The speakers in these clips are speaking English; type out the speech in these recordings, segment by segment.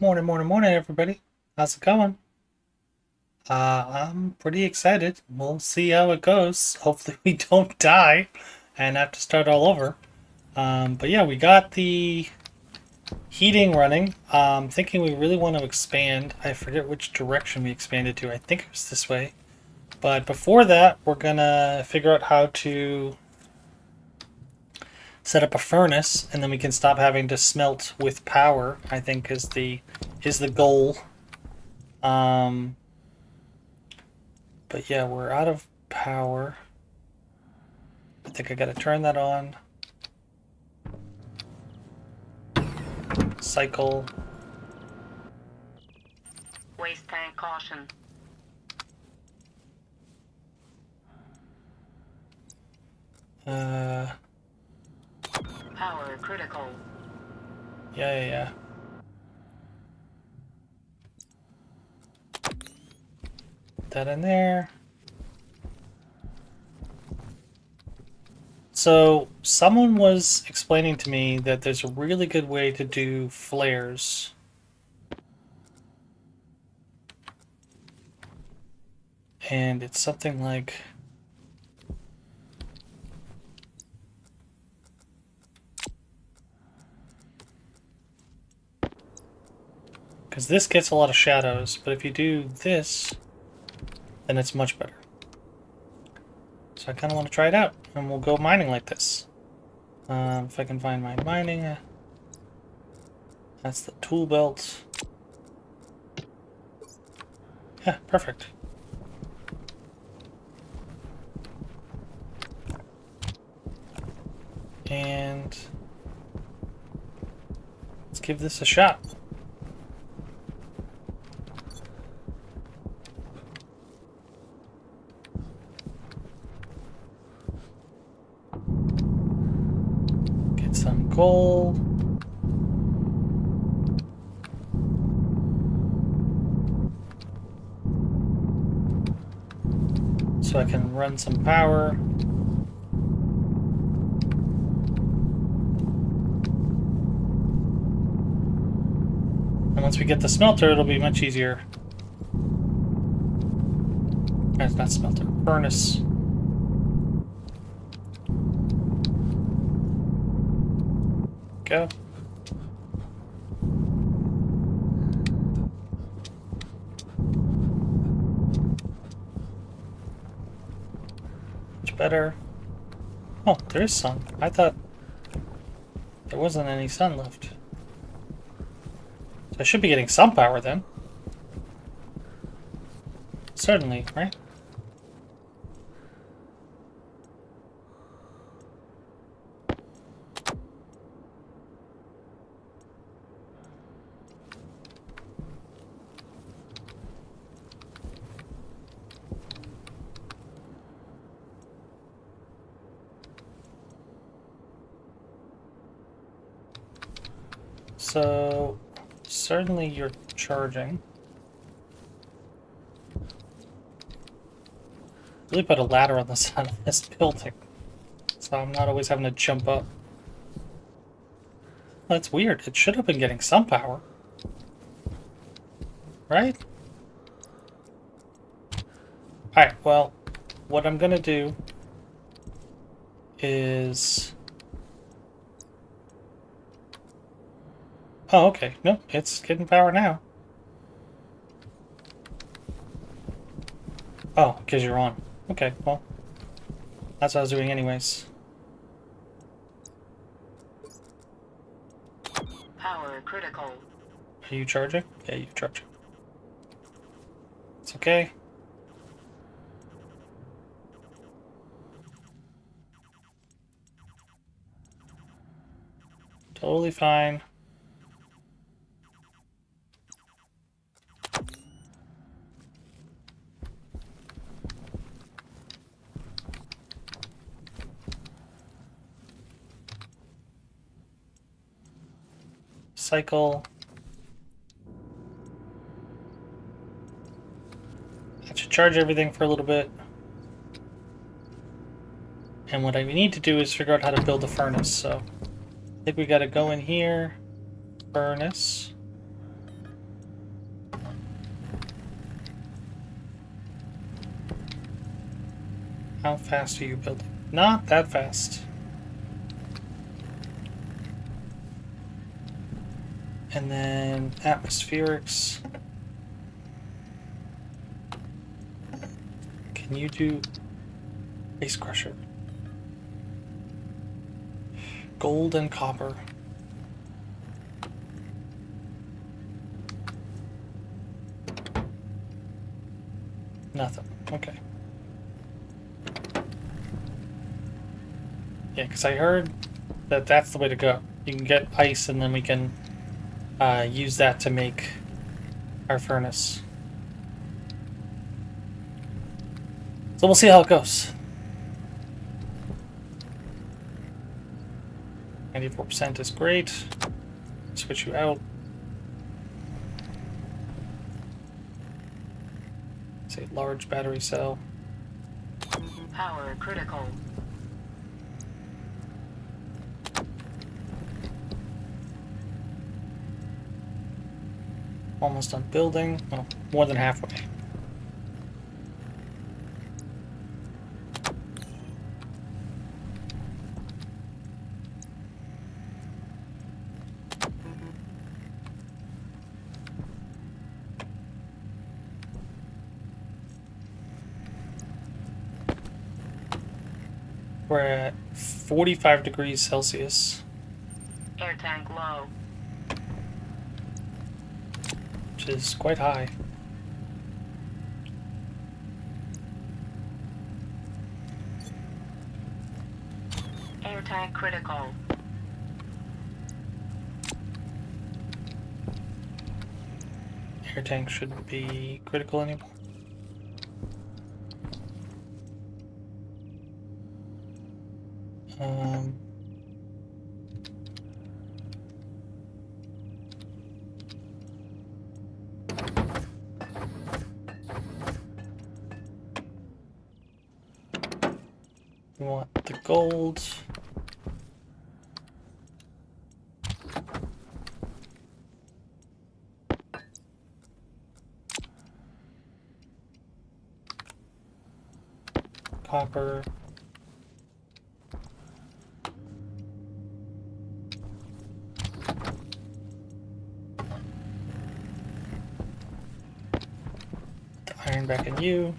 Morning, everybody. How's it going? I'm pretty excited. We'll see how it goes. Hopefully we don't die and have to start all over. But yeah, we got the heating running. Thinking we really want to expand. I forget which direction we expanded to. I think it was this way. But before that, we're gonna figure out how to set up a furnace, and then we can stop having to smelt with power. I think is the goal. But yeah, we're out of power. I think I gotta turn that on. Cycle. Waste tank caution. Power critical. Yeah. Put that in there. So, someone was explaining to me that there's a really good way to do flares. And it's something like... because this gets a lot of shadows, but if you do this, then it's much better. So I kind of want to try it out, and we'll go mining like this. If I can find my mining, that's the tool belt. Yeah, perfect. And let's give this a shot. Some gold. So I can run some power. And once we get the smelter, it'll be much easier. It's not smelter, furnace. Go. Much better. Oh, there is sun. I thought there wasn't any sun left. So I should be getting some power then. Certainly, right? So, certainly you're charging. Really put a ladder on the side of this building, so I'm not always having to jump up. Well, that's weird. It should have been getting some power. Right? Alright, well, what I'm gonna do is... oh, okay. No, it's getting power now. Oh, because you're on. Okay, well, that's what I was doing anyways. Power critical. Are you charging? Yeah, you're charging. It's okay. Totally fine. Cycle. I should charge everything for a little bit. And what I need to do is figure out how to build a furnace, so I think we gotta go in here, furnace. How fast are you building? Not that fast. And then atmospherics. Can you do Ice Crusher? Gold and copper. Nothing. Okay. Yeah, because I heard that that's the way to go. You can get ice and then we can use that to make our furnace. So we'll see how it goes. 94% is great. Switch you out. Say large battery cell. Power critical. Almost done building. Well, more than halfway. We're at 45 degrees Celsius, Air tank low. which is quite high. Air tank critical. Air tank shouldn't be critical anymore. Um, we want the gold. Copper. The iron back in you.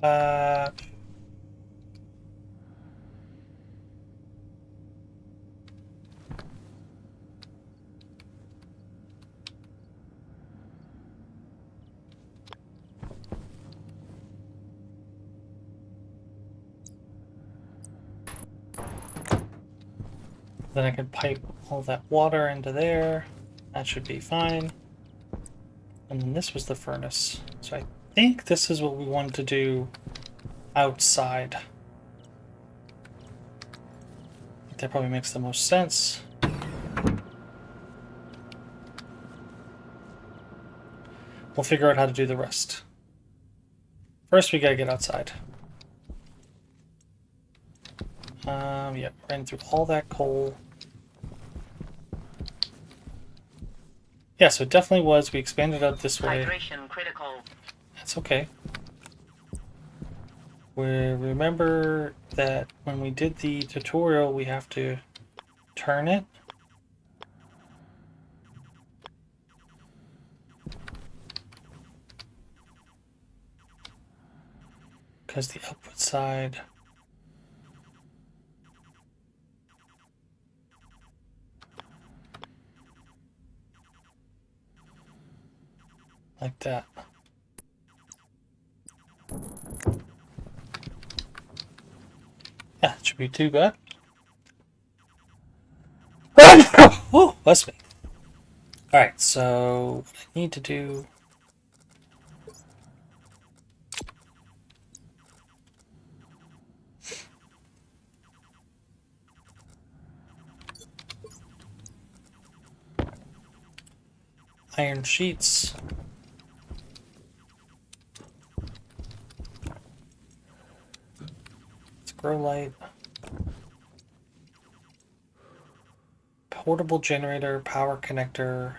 Uh, then I can pipe all that water into there. That should be fine. And then this was the furnace. So I think this is what we wanted to do outside. That probably makes the most sense. We'll figure out how to do the rest. First, we gotta get outside. Yeah, ran through all that coal. Yeah, so it definitely was. We expanded out this way. Hydration critical. That's okay. We remember that when we did the tutorial, we have to turn it. Because the output side... like that. Yeah, it should be too bad. Oh, bless me. Alright, so what I need to do... Iron sheets. Let's grow light. Portable generator, power connector,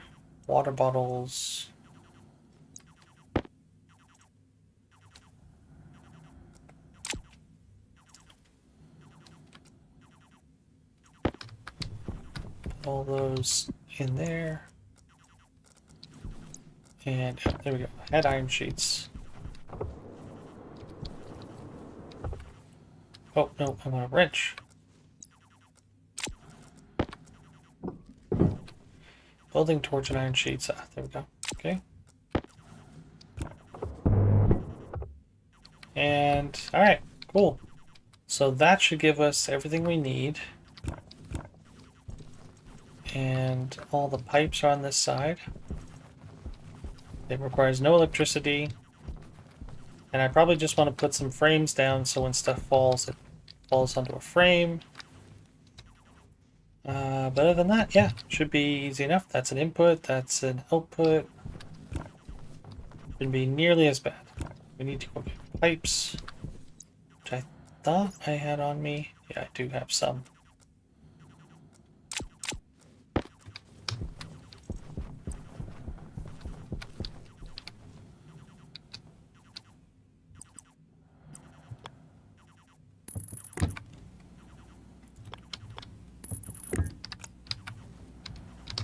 water bottles. All those in there. And there we go. Add iron sheets. Oh, no, I want a wrench. Building torch and iron sheets. Ah, there we go. Okay. And, alright, cool. So that should give us everything we need. And all the pipes are on this side. It requires no electricity. And I probably just want to put some frames down so when stuff falls, it falls onto a frame. But other than that, yeah, should be easy enough. That's an input, that's an output. Shouldn't be nearly as bad. We need to go get pipes, which I thought I had on me. Yeah, I do have some.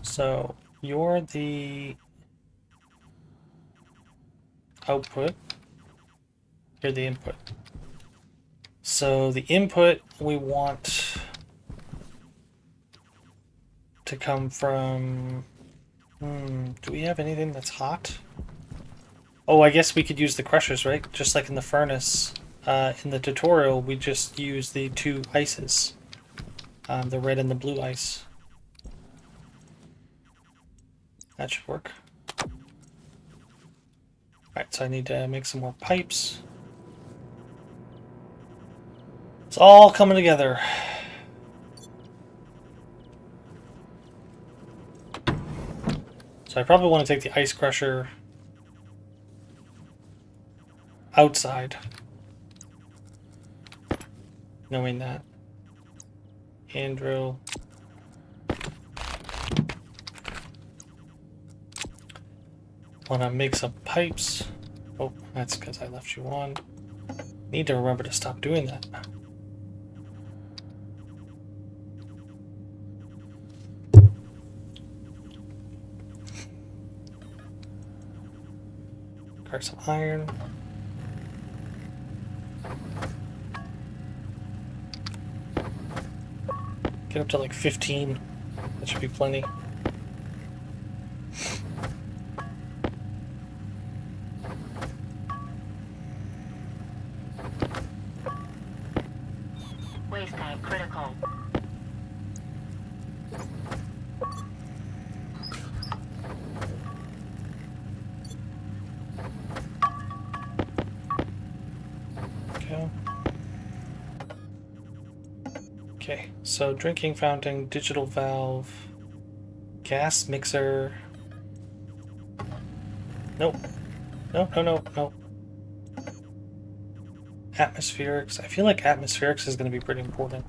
So you're the output, you're the input. So the input we want to come from, do we have anything that's hot? Oh, I guess we could use the crushers, right? Just like in the furnace. In the tutorial, we just use the two ices, the red and the blue ice. That should work. Alright, so I need to make some more pipes. It's all coming together. So I probably want to take the ice crusher outside. Knowing that. Hand drill. Want to make some pipes. Oh, that's because I left you on. Need to remember to stop doing that. Grab some iron. Get up to like 15. That should be plenty. Waste tank critical. Okay. Okay, so drinking fountain, digital valve, gas mixer. Nope. Nope. Atmospherics. I feel like atmospherics is going to be pretty important.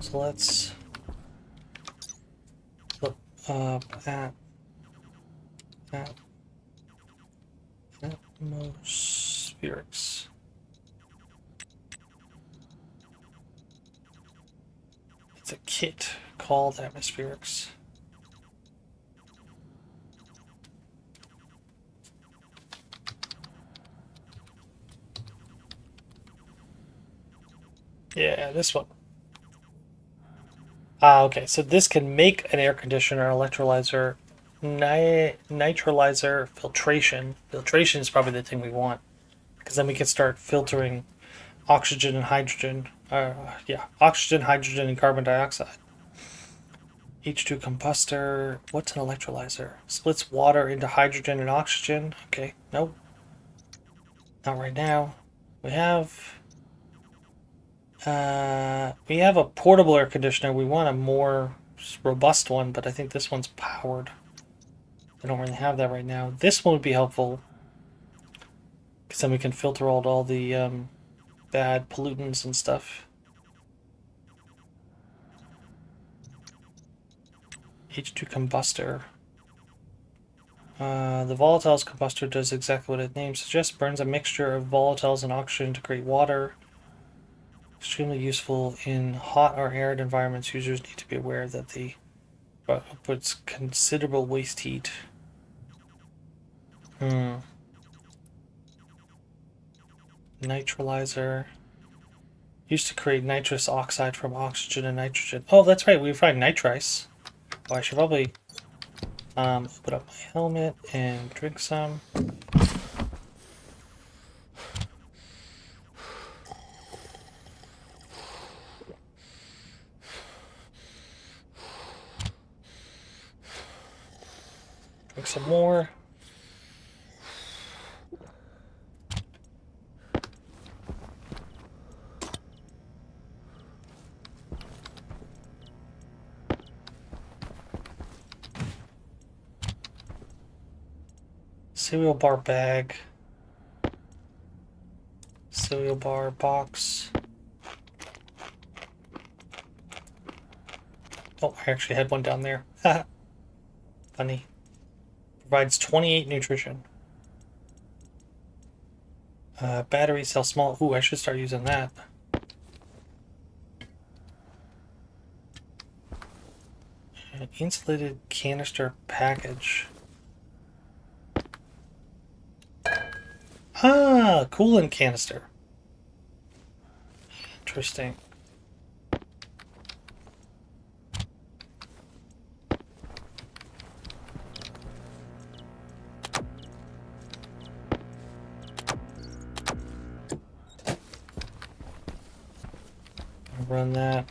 So let's look at atmospherics. It's a kit called atmospherics. Yeah, this one. Ah, okay. So this can make an air conditioner, electrolyzer, nitrolyzer, filtration. Filtration is probably the thing we want because then we can start filtering oxygen and hydrogen. Yeah, oxygen, hydrogen, and carbon dioxide. H2 combustor. What's an electrolyzer? Splits water into hydrogen and oxygen. Okay, nope. Not right now. We have a portable air conditioner. We want a more robust one, but I think this one's powered. I don't really have that right now. This one would be helpful because then we can filter out all the bad pollutants and stuff. H2 combustor. The volatiles combustor does exactly what its name suggests. Burns a mixture of volatiles and oxygen to create water. Extremely useful in hot or arid environments. Users need to be aware that the outputs considerable waste heat. Nitrolyzer. Used to create nitrous oxide from oxygen and nitrogen. Oh, that's right. We find nitrice. Oh, I should probably put up my helmet and drink some. Drink some more. Cereal bar bag. Cereal bar box. Oh, I actually had one down there. Funny. Provides 28 nutrition. Battery cell small. Ooh, I should start using that. An insulated canister package. Ah, coolant canister. Interesting. I'll run that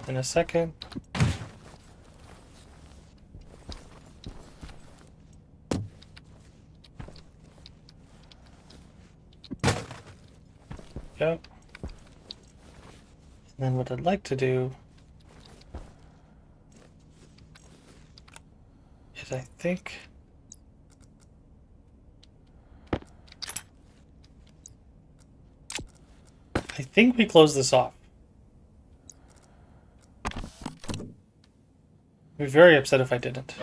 in a second. Yep. And then what I'd like to do is I think we close this off. I'd be very upset if I didn't.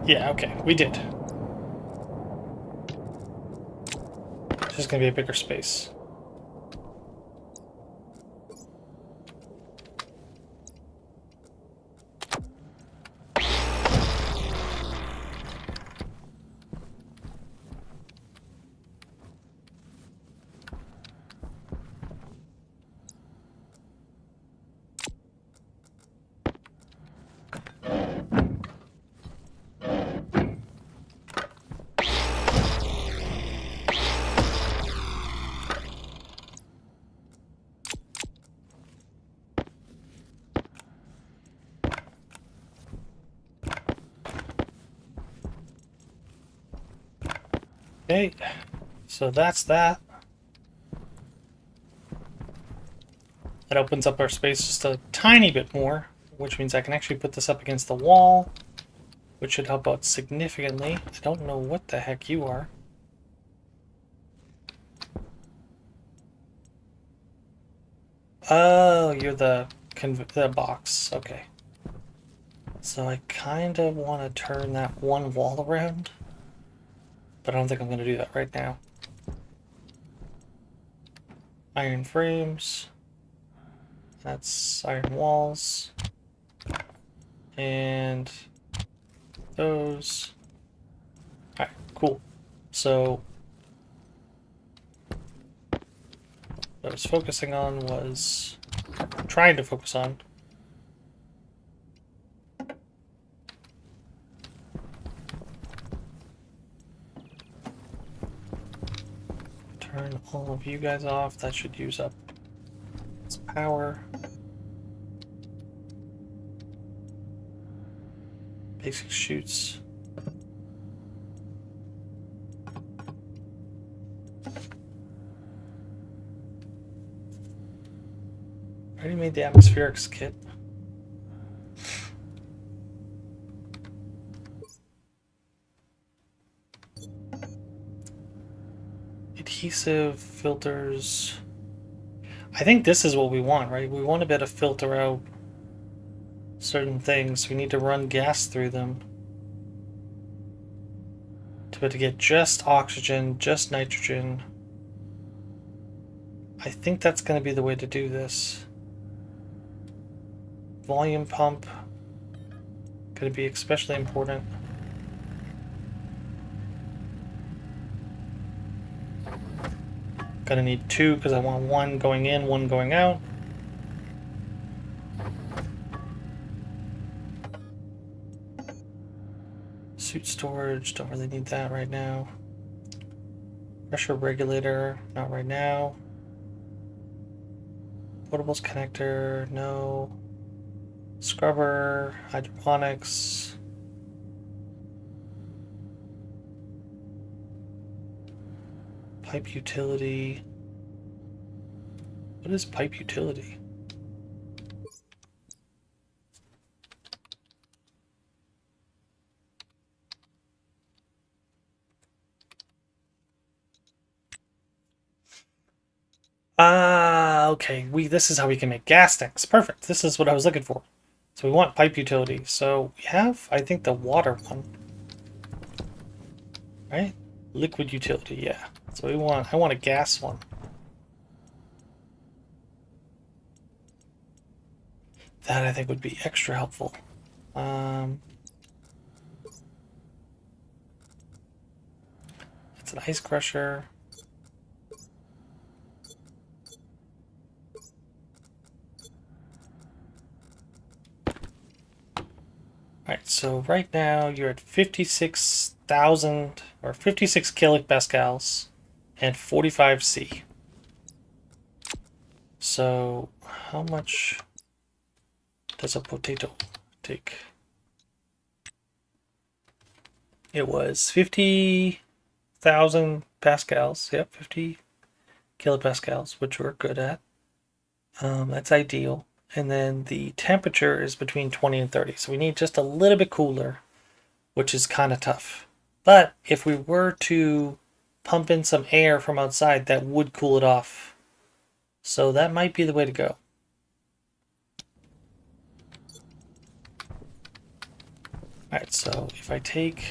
Yeah, okay, we did. It's just gonna be a bigger space. Okay, so that's that. That opens up our space just a tiny bit more, which means I can actually put this up against the wall, which should help out significantly. I don't know what the heck you are. Oh, you're the box. Okay. So I kind of want to turn that one wall around, but I don't think I'm going to do that right now. Iron frames. That's iron walls. And those. Alright, cool. So What I was focusing on was... trying to focus on. Turn all of you guys off. That should use up its power. Basic shoots. Already made the atmospherics kit. Adhesive filters. I think this is what we want, right? We want to be able to filter out certain things. We need to run gas through them to be able to get just oxygen, just nitrogen. I think that's going to be the way to do this. Volume pump, going to be especially important. Gonna need two because I want one going in, one going out. Suit storage, don't really need that right now. Pressure regulator, not right now. Portables connector, no. Scrubber, hydroponics. Pipe utility. What is pipe utility? Ah, okay. This is how we can make gas tanks. Perfect. This is what I was looking for. So we want pipe utility. So we have, I think, the water one. Right? Liquid utility, yeah. So I want a gas one. That I think would be extra helpful. It's an ice crusher. Alright, so right now you're at 56,000 or 56 kilopascals and 45 C. So how much does a potato take? It was 50,000 pascals. Yep, 50 kilopascals, which we're good at. That's ideal. And then the temperature is between 20 and 30. So we need just a little bit cooler, which is kind of tough. But if we were to pump in some air from outside, that would cool it off. So that might be the way to go. Alright, so if I take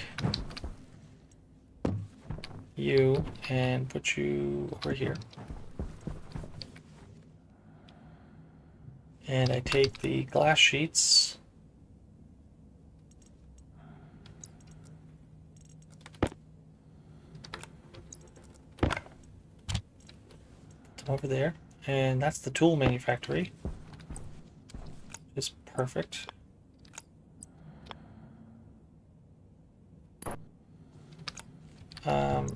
you and put you over here. And I take the glass sheets. Over there. And that's the tool manufactory. It's perfect. I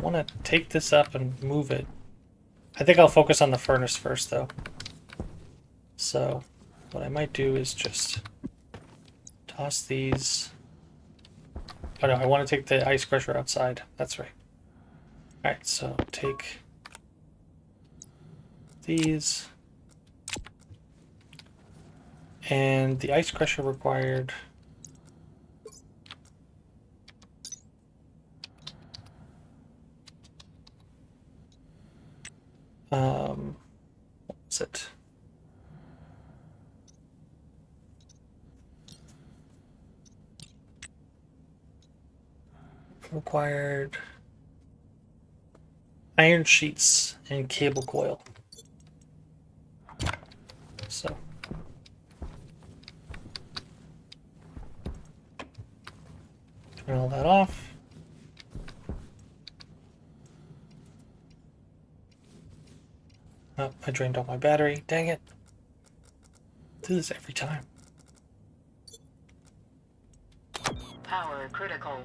want to take this up and move it. I think I'll focus on the furnace first, though. So, what I might do is just toss these. Oh no, I want to take the ice crusher outside. That's right. Alright, so take these. And the ice crusher required what was it? Required iron sheets and cable coil. So turn all that off. Oh, I drained all my battery. Dang it. Do this every time. Power critical.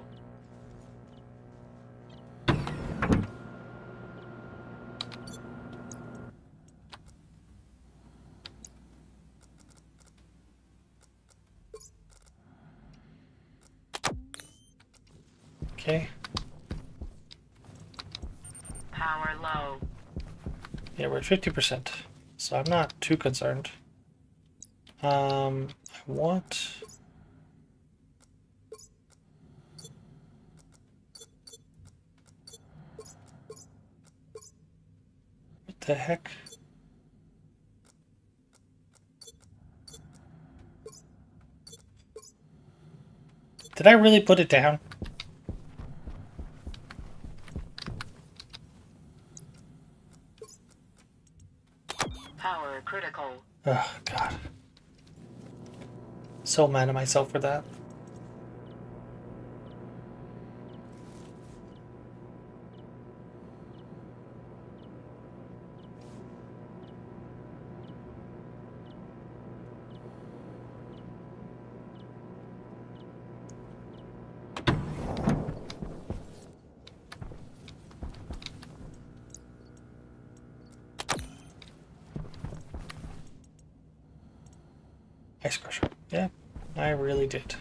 Okay. Power low. Yeah, we're at 50%. So I'm not too concerned. I want... What the heck? Did I really put it down? Power critical. Oh, God. So mad at myself for that. Ice crusher. Yeah, I really did.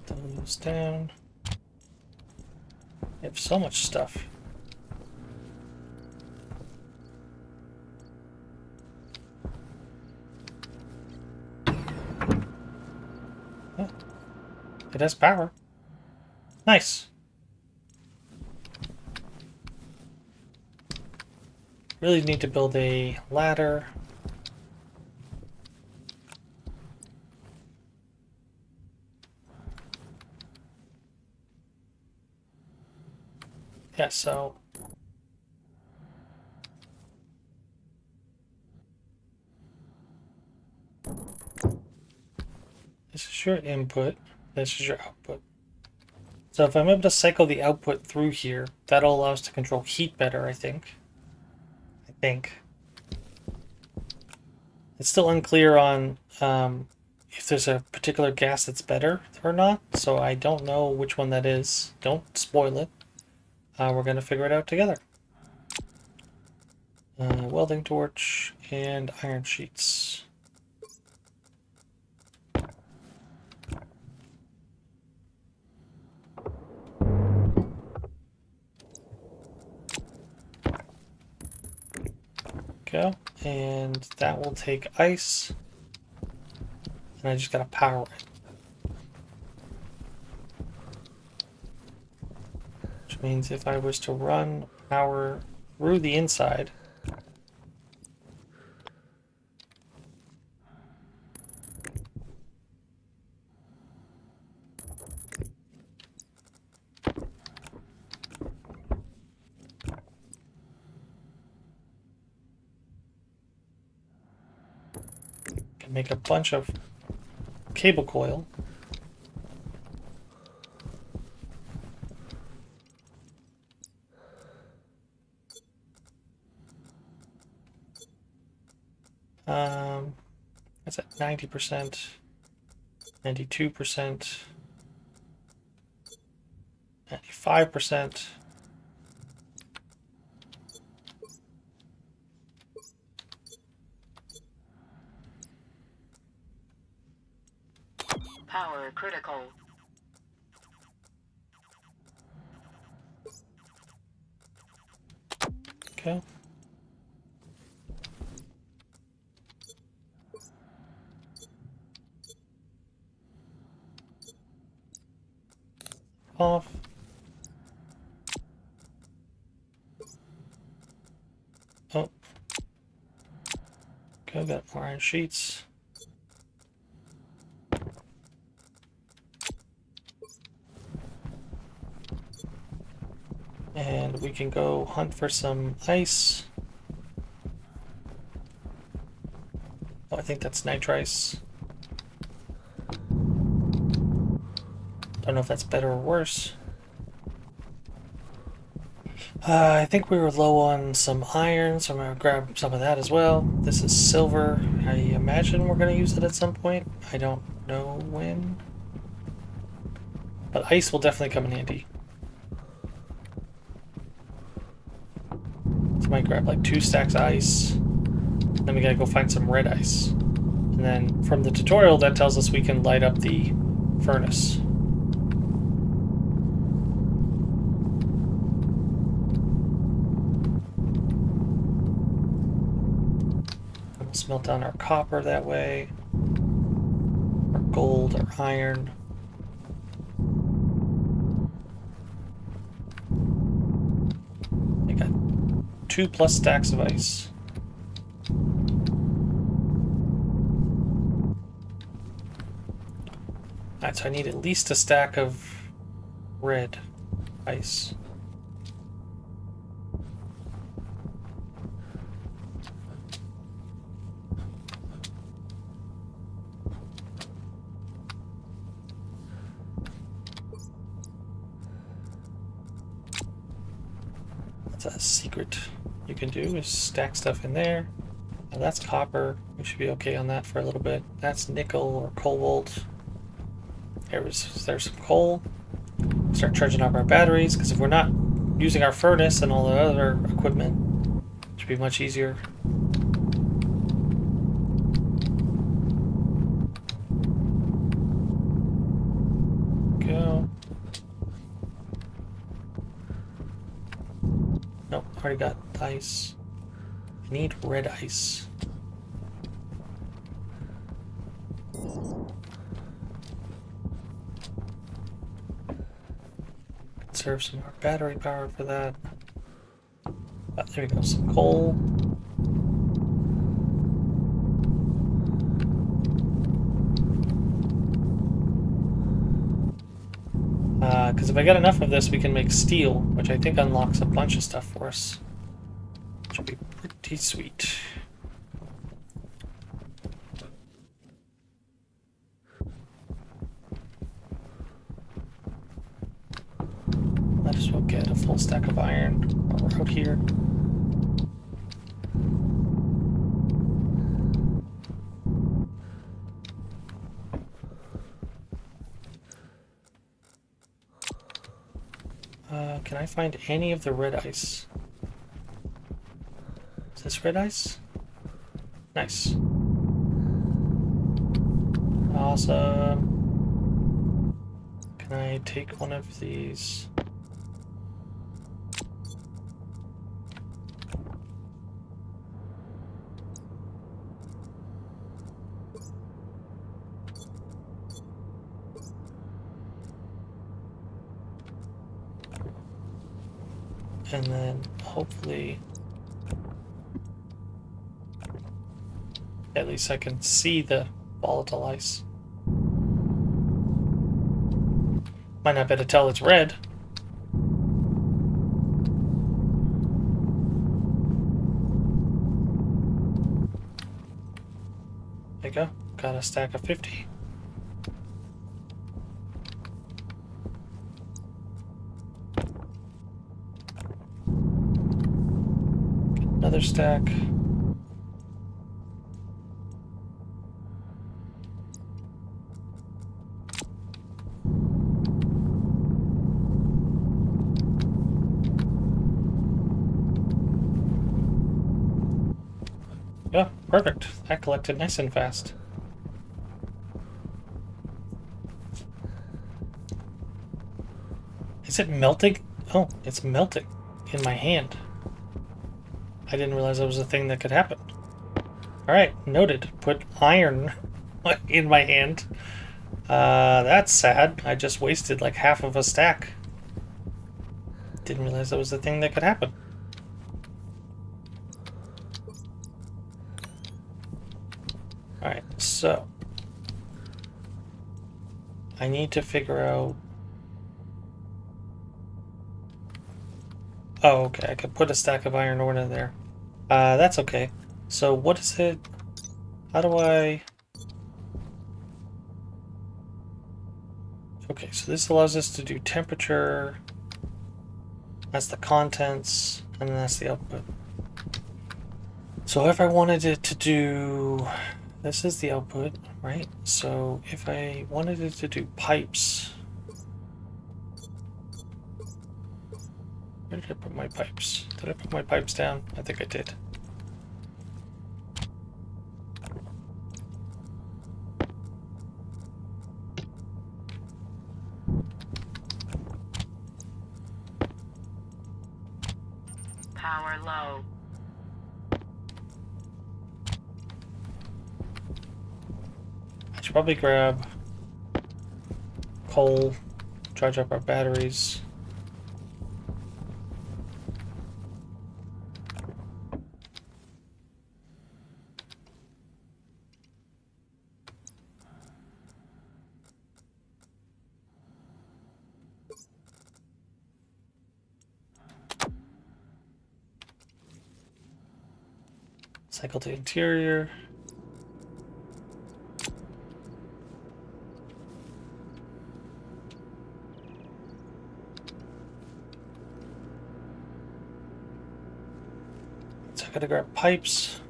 Those down. We have so much stuff. Oh, it has power. Nice. Really need to build a ladder. Yeah, so this is your input, this is your output. So if I'm able to cycle the output through here, that'll allow us to control heat better, I think. It's still unclear on if there's a particular gas that's better or not, so I don't know which one that is. Don't spoil it. We're going to figure it out together. Welding torch and iron sheets. Go, and that will take ice, and I just gotta power it. Which means if I was to run power through the inside, can make a bunch of cable coil. That's at 90%, 92%, 95%. Power critical. Okay. Off. Oh. Okay, got more iron sheets. And we can go hunt for some ice. Oh, I think that's nitrice. Don't know if that's better or worse. I think we were low on some iron, so I'm going to grab some of that as well. This is silver. I imagine we're going to use it at some point. I don't know when. But ice will definitely come in handy. So I might grab like 2 stacks of ice. Then we gotta go find some red ice. And then from the tutorial that tells us we can light up the furnace. And we'll smelt down our copper that way. Our gold, our iron. I got 2+ stacks of ice. Alright, so I need at least a stack of red ice. That's a secret you can do, is stack stuff in there. Now that's copper. We should be okay on that for a little bit. That's nickel or cobalt. There's some coal. Start charging up our batteries, because if we're not using our furnace and all the other equipment, it should be much easier. Go. Nope, already got ice. I need red ice. Conserve some more battery power for that. There we go, some coal. Because if I get enough of this, we can make steel, which I think unlocks a bunch of stuff for us. Which would be pretty sweet. Might as well get a full stack of iron while we're out here. Can I find any of the red ice? Is this red ice? Nice. Awesome. Can I take one of these? And then hopefully at least I can see the volatile ice. Might not be able to tell it's red. There you go. Got a stack of 50. Another stack. Yeah, perfect. That collected nice and fast. Is it melting? Oh, it's melting in my hand. I didn't realize that was a thing that could happen. Alright, noted. Put iron in my hand. That's sad. I just wasted like half of a stack. Didn't realize that was a thing that could happen. Alright, so I need to figure out... Oh, okay, I could put a stack of iron ore in there. That's okay. So what is it? How do I... Okay, so this allows us to do temperature. That's the contents, and then that's the output. So if I wanted it to do, this is the output, right? So if I wanted it to do pipes, where did I put my pipes? Did I put my pipes down? I think I did. Power low. I should probably grab coal, charge up our batteries. Cycle to interior. So I gotta grab pipes.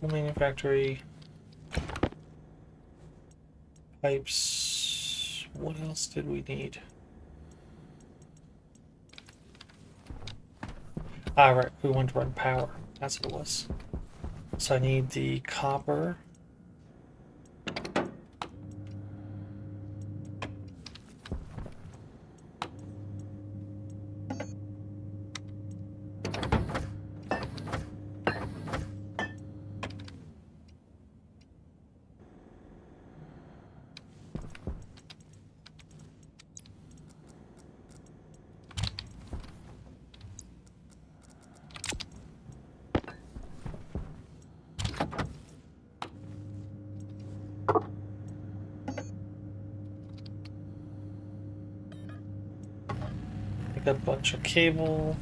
Manufactory. Pipes. What else did we need? Ah, right. We want to run power. That's what it was. So I need the copper. Make a bunch of cable.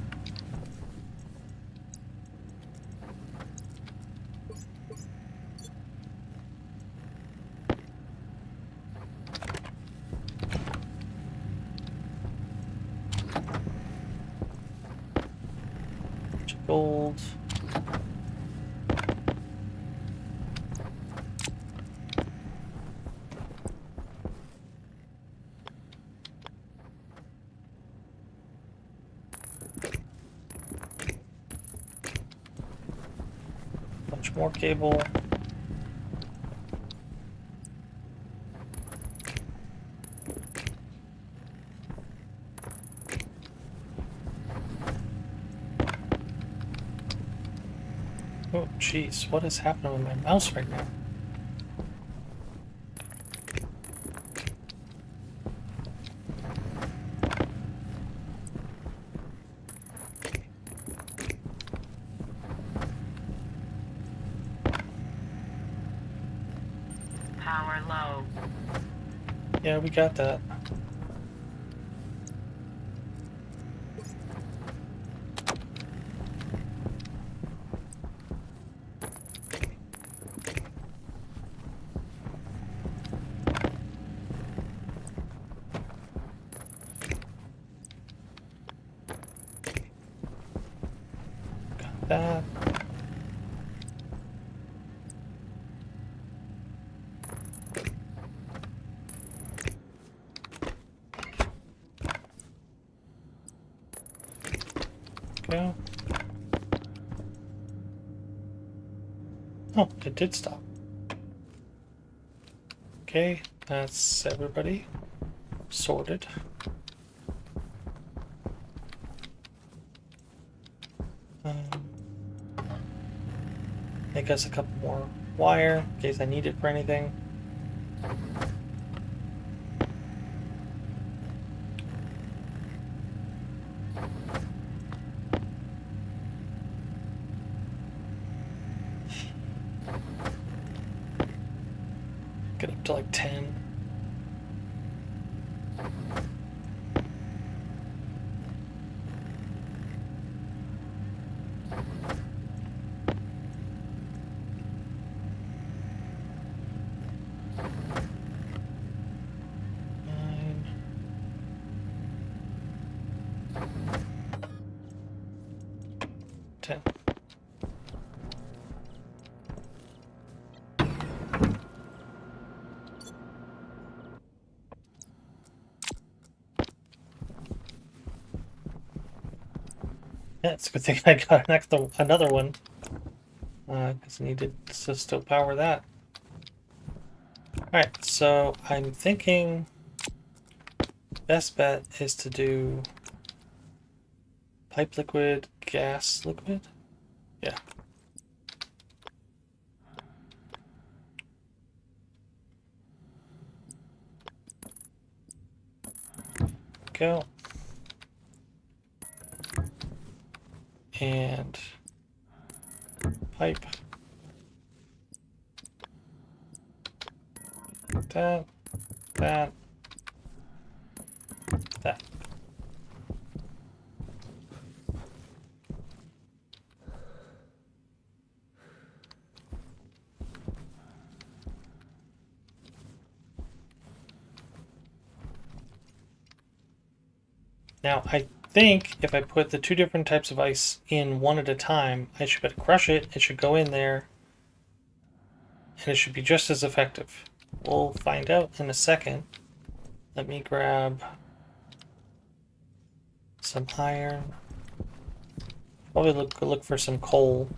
Bunch of gold. Bunch more cable. Oh, jeez, what is happening with my mouse right now? Power low. Yeah, we got that. Got that. Go. Oh, it did stop. Okay, that's everybody sorted. Make us a couple more wire in case I need it for anything. Get up to like 10. Yeah, it's a good thing I got another one. Because I needed to still power that. Alright, so I'm thinking best bet is to do pipe liquid, gas liquid. Yeah. Go. And pipe. That. That. That. Now, I think if I put the two different types of ice in one at a time, I should be able to crush it. It should go in there, and it should be just as effective. We'll find out in a second. Let me grab some iron. Probably look for some coal.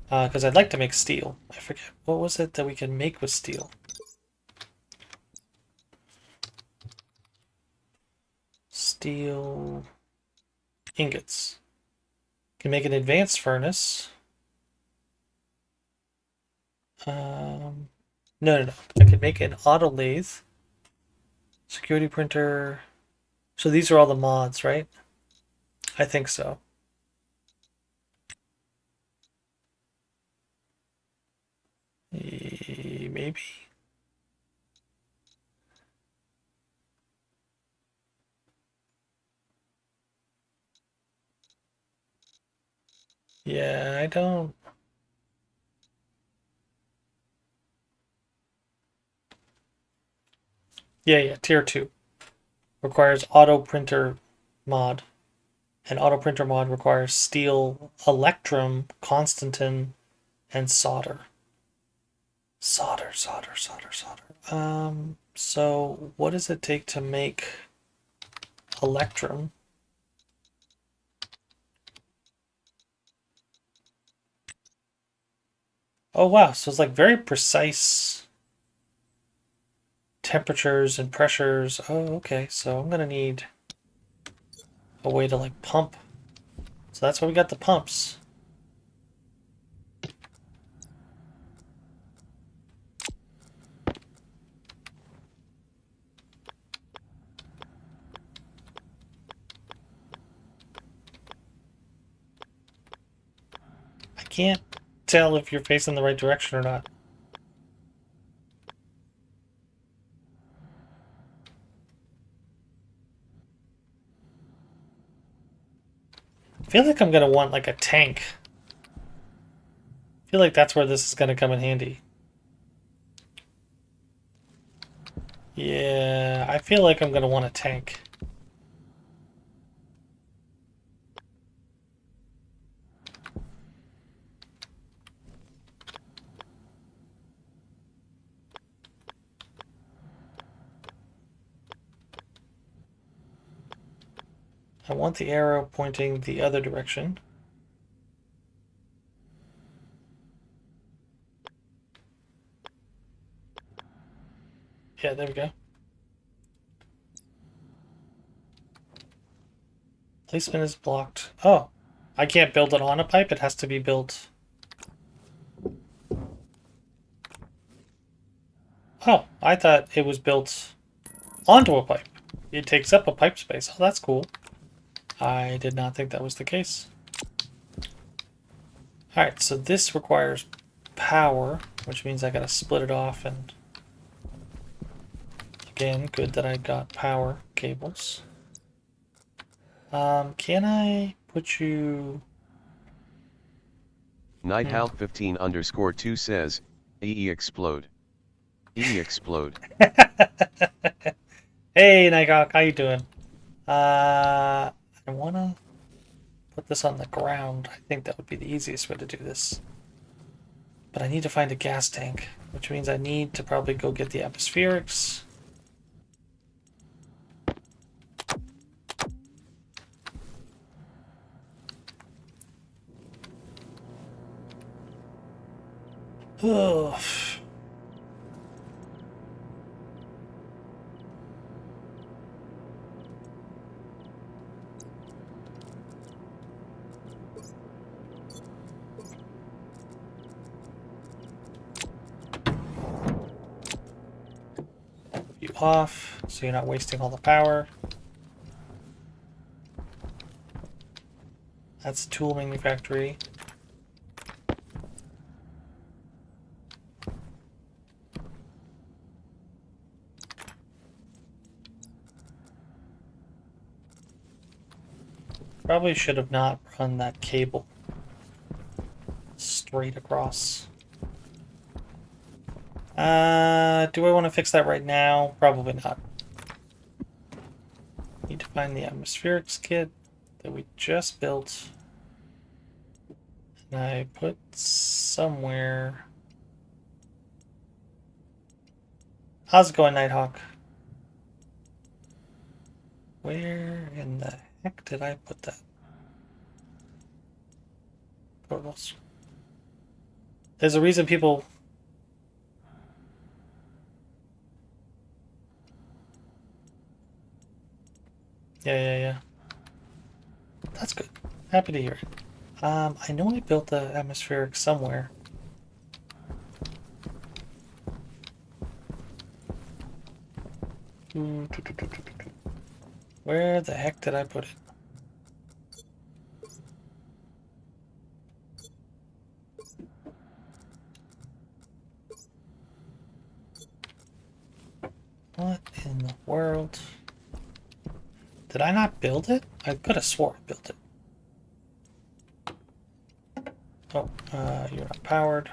Because I'd like to make steel. I forget, what was it that we can make with steel? Steel ingots. Can make an advanced furnace. No. I could make an auto lathe. Security printer. So these are all the mods, right? I think so. Maybe. Yeah, I don't. Yeah, tier 2. Requires auto printer mod. And auto printer mod requires steel, electrum, constantin, and solder. Solder. So what does it take to make electrum? Oh wow, so it's like very precise temperatures and pressures. Oh, okay, so I'm gonna need a way to like pump. So that's why we got the pumps. I can't tell if you're facing the right direction or not. I feel like I'm gonna want like a tank. I feel like that's where this is gonna come in handy. Yeah, I feel like I'm gonna want a tank. I want the arrow pointing the other direction. Yeah, there we go. Placement is blocked. Oh, I can't build it on a pipe. It has to be built. Oh, I thought it was built onto a pipe. It takes up a pipe space. Oh, that's cool. I did not think that was the case. Alright, so this requires power, which means I gotta split it off, and again, good that I got power cables. Can I put you... Nighthawk15_2 says, EE explode. EE explode. Hey, Nighthawk, how you doing? I wanna put this on the ground. I think that would be the easiest way to do this. But I need to find a gas tank, which means I need to probably go get the atmospherics. Ugh. You off so you're not wasting all the power. That's a tool manufactory. Probably should have not run that cable straight across. Do I want to fix that right now? Probably not. Need to find the atmospherics kit that we just built. And I put somewhere. How's it going, Nighthawk? Where in the heck did I put that? Portals. There's a reason people... Yeah. That's good. Happy to hear it. I know I built the atmospheric somewhere. Where the heck did I put it? What in the world? Did I not build it? I could have swore I built it. Oh, you're not powered.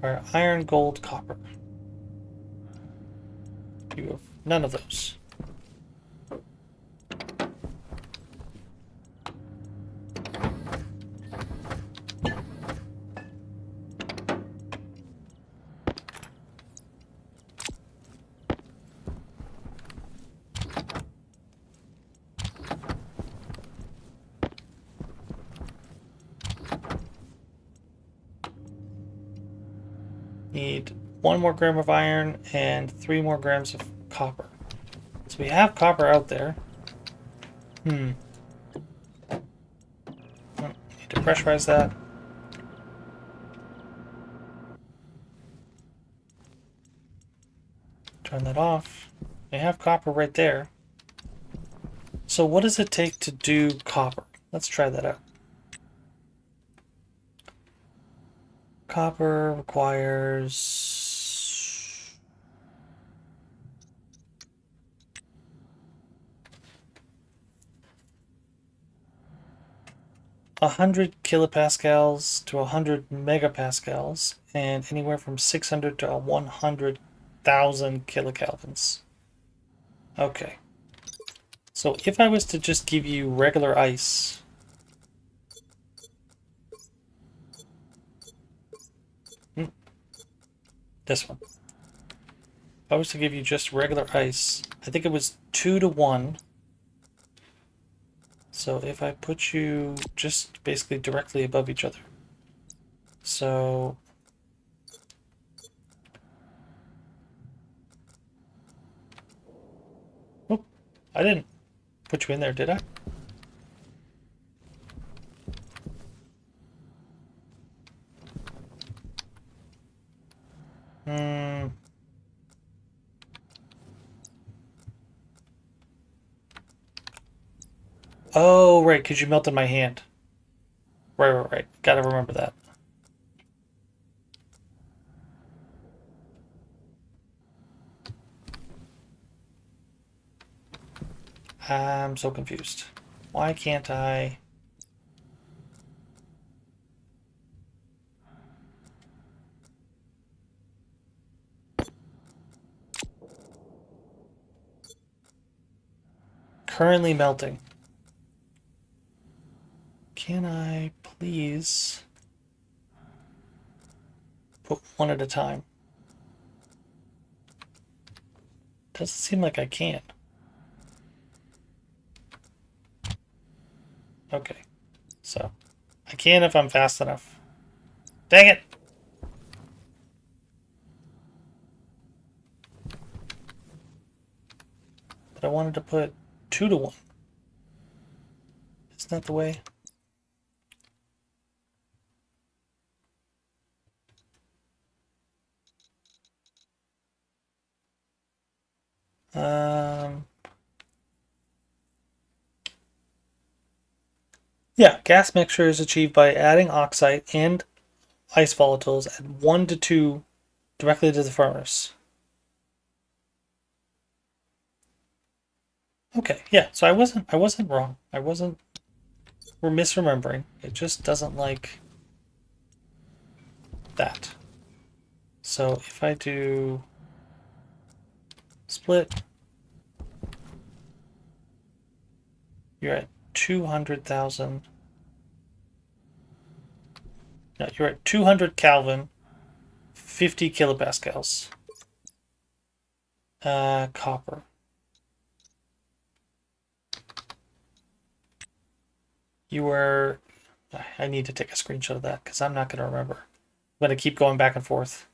Or iron, gold, copper. You have none of those. Need 1 more gram of iron and 3 more grams of copper. So we have copper out there. Need to pressurize that. Turn that off. We have copper right there. So what does it take to do copper? Let's try that out. Copper requires 100 kilopascals to 100 megapascals, and anywhere from 600 to 100,000 kilokelvins. Okay. So if I was to just give you regular ice, this one. If I was to give you just regular ice, I think it was 2 to 1. So if I put you just basically directly above each other. So oh, I didn't put you in there, did I? Oh, right, because you melted my hand. Right. Gotta remember that. I'm so confused. Why can't I... Currently melting. Can I please put one at a time? Doesn't seem like I can. Okay. So, I can if I'm fast enough. Dang it! But I wanted to put 2 to 1. Isn't that the way? Yeah, gas mixture is achieved by adding oxide and ice volatiles at 1 to 2 directly to the furnace. Okay, yeah, so I wasn't wrong. We're misremembering. It just doesn't like that. So if I do split, you're at 200,000. No, you're at 200 Kelvin, 50 kilopascals. Copper. You were... I need to take a screenshot of that because I'm not going to remember. I'm going to keep going back and forth.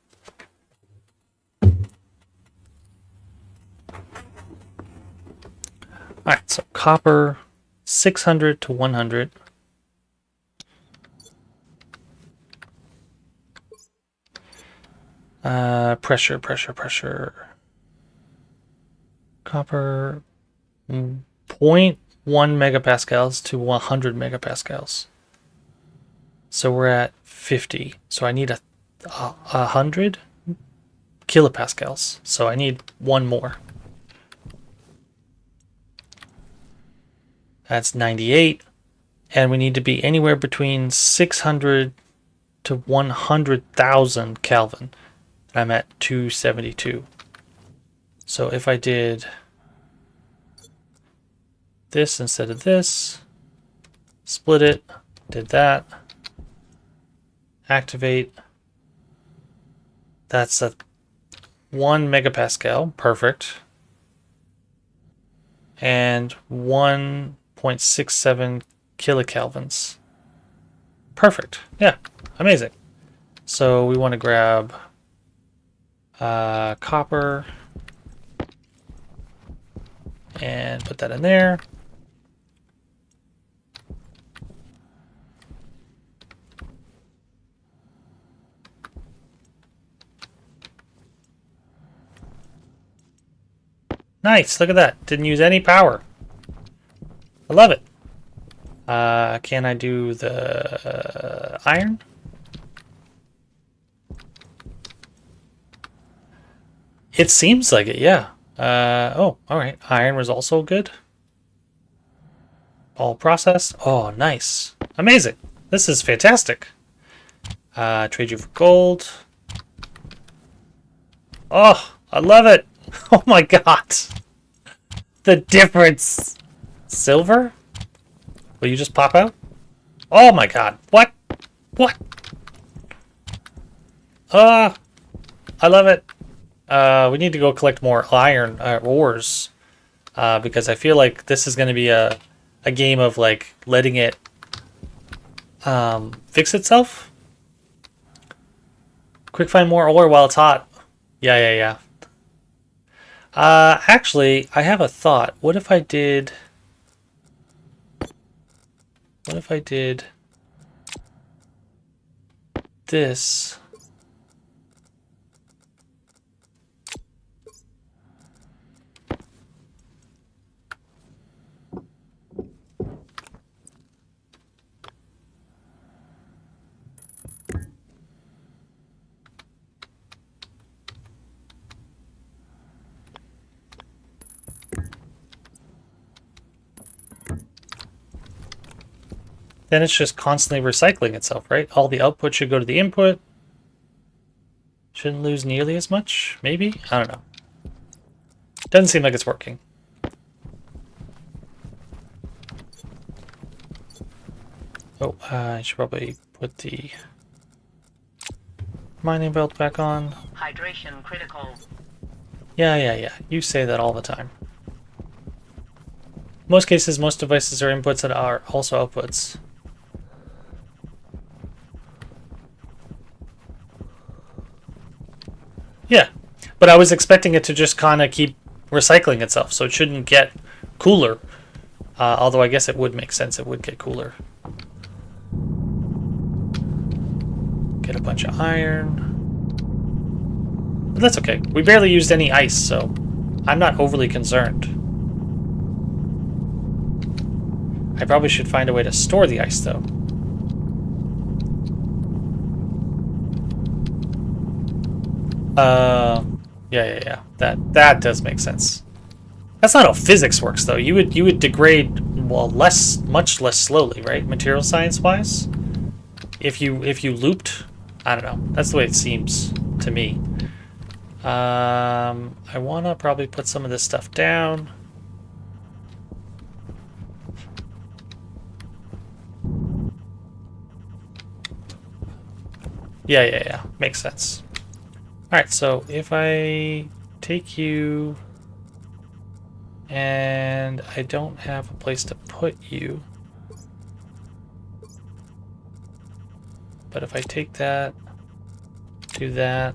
Alright, so copper, 600 to 100. Pressure. Copper, 0.1 megapascals to 100 megapascals. So we're at 50. So I need a 100 kilopascals. So I need one more. That's 98. And we need to be anywhere between 600 to 100,000 Kelvin. And I'm at 272. So if I did this instead of this, split it, did that, activate, that's a 1 megapascal, perfect, and 1.67 kilokelvins. Perfect. Yeah, amazing. So we want to grab copper and put that in there. Nice, look at that. Didn't use any power. I love it. Can I do the iron? It seems like it, yeah. Oh, alright. Iron was also good. All processed. Oh, nice. Amazing. This is fantastic. Trade you for gold. Oh, I love it. Oh my god. The difference. Silver? Will you just pop out? Oh my god. What? What? I love it. We need to go collect more iron ores. Because I feel like this is going to be a game of like letting it fix itself. Quick find more ore while it's hot. Yeah. Actually, I have a thought. What if I did this? Then it's just constantly recycling itself, right? All the output should go to the input. Shouldn't lose nearly as much, maybe? I don't know. Doesn't seem like it's working. Oh, I should probably put the mining belt back on. Hydration critical. Yeah. You say that all the time. most cases, most devices are inputs that are also outputs. Yeah, but I was expecting it to just kind of keep recycling itself, so it shouldn't get cooler. Although I guess it would make sense, it would get cooler. Get a bunch of iron. But that's okay. We barely used any ice, so I'm not overly concerned. I probably should find a way to store the ice, though. Yeah. That does make sense. That's not how physics works, though. You would degrade, well, much less slowly, right? Material science wise, if you looped, I don't know. That's the way it seems to me. I want to probably put some of this stuff down. Yeah. Makes sense. All right, so if I take you and I don't have a place to put you, but if I take that, do that,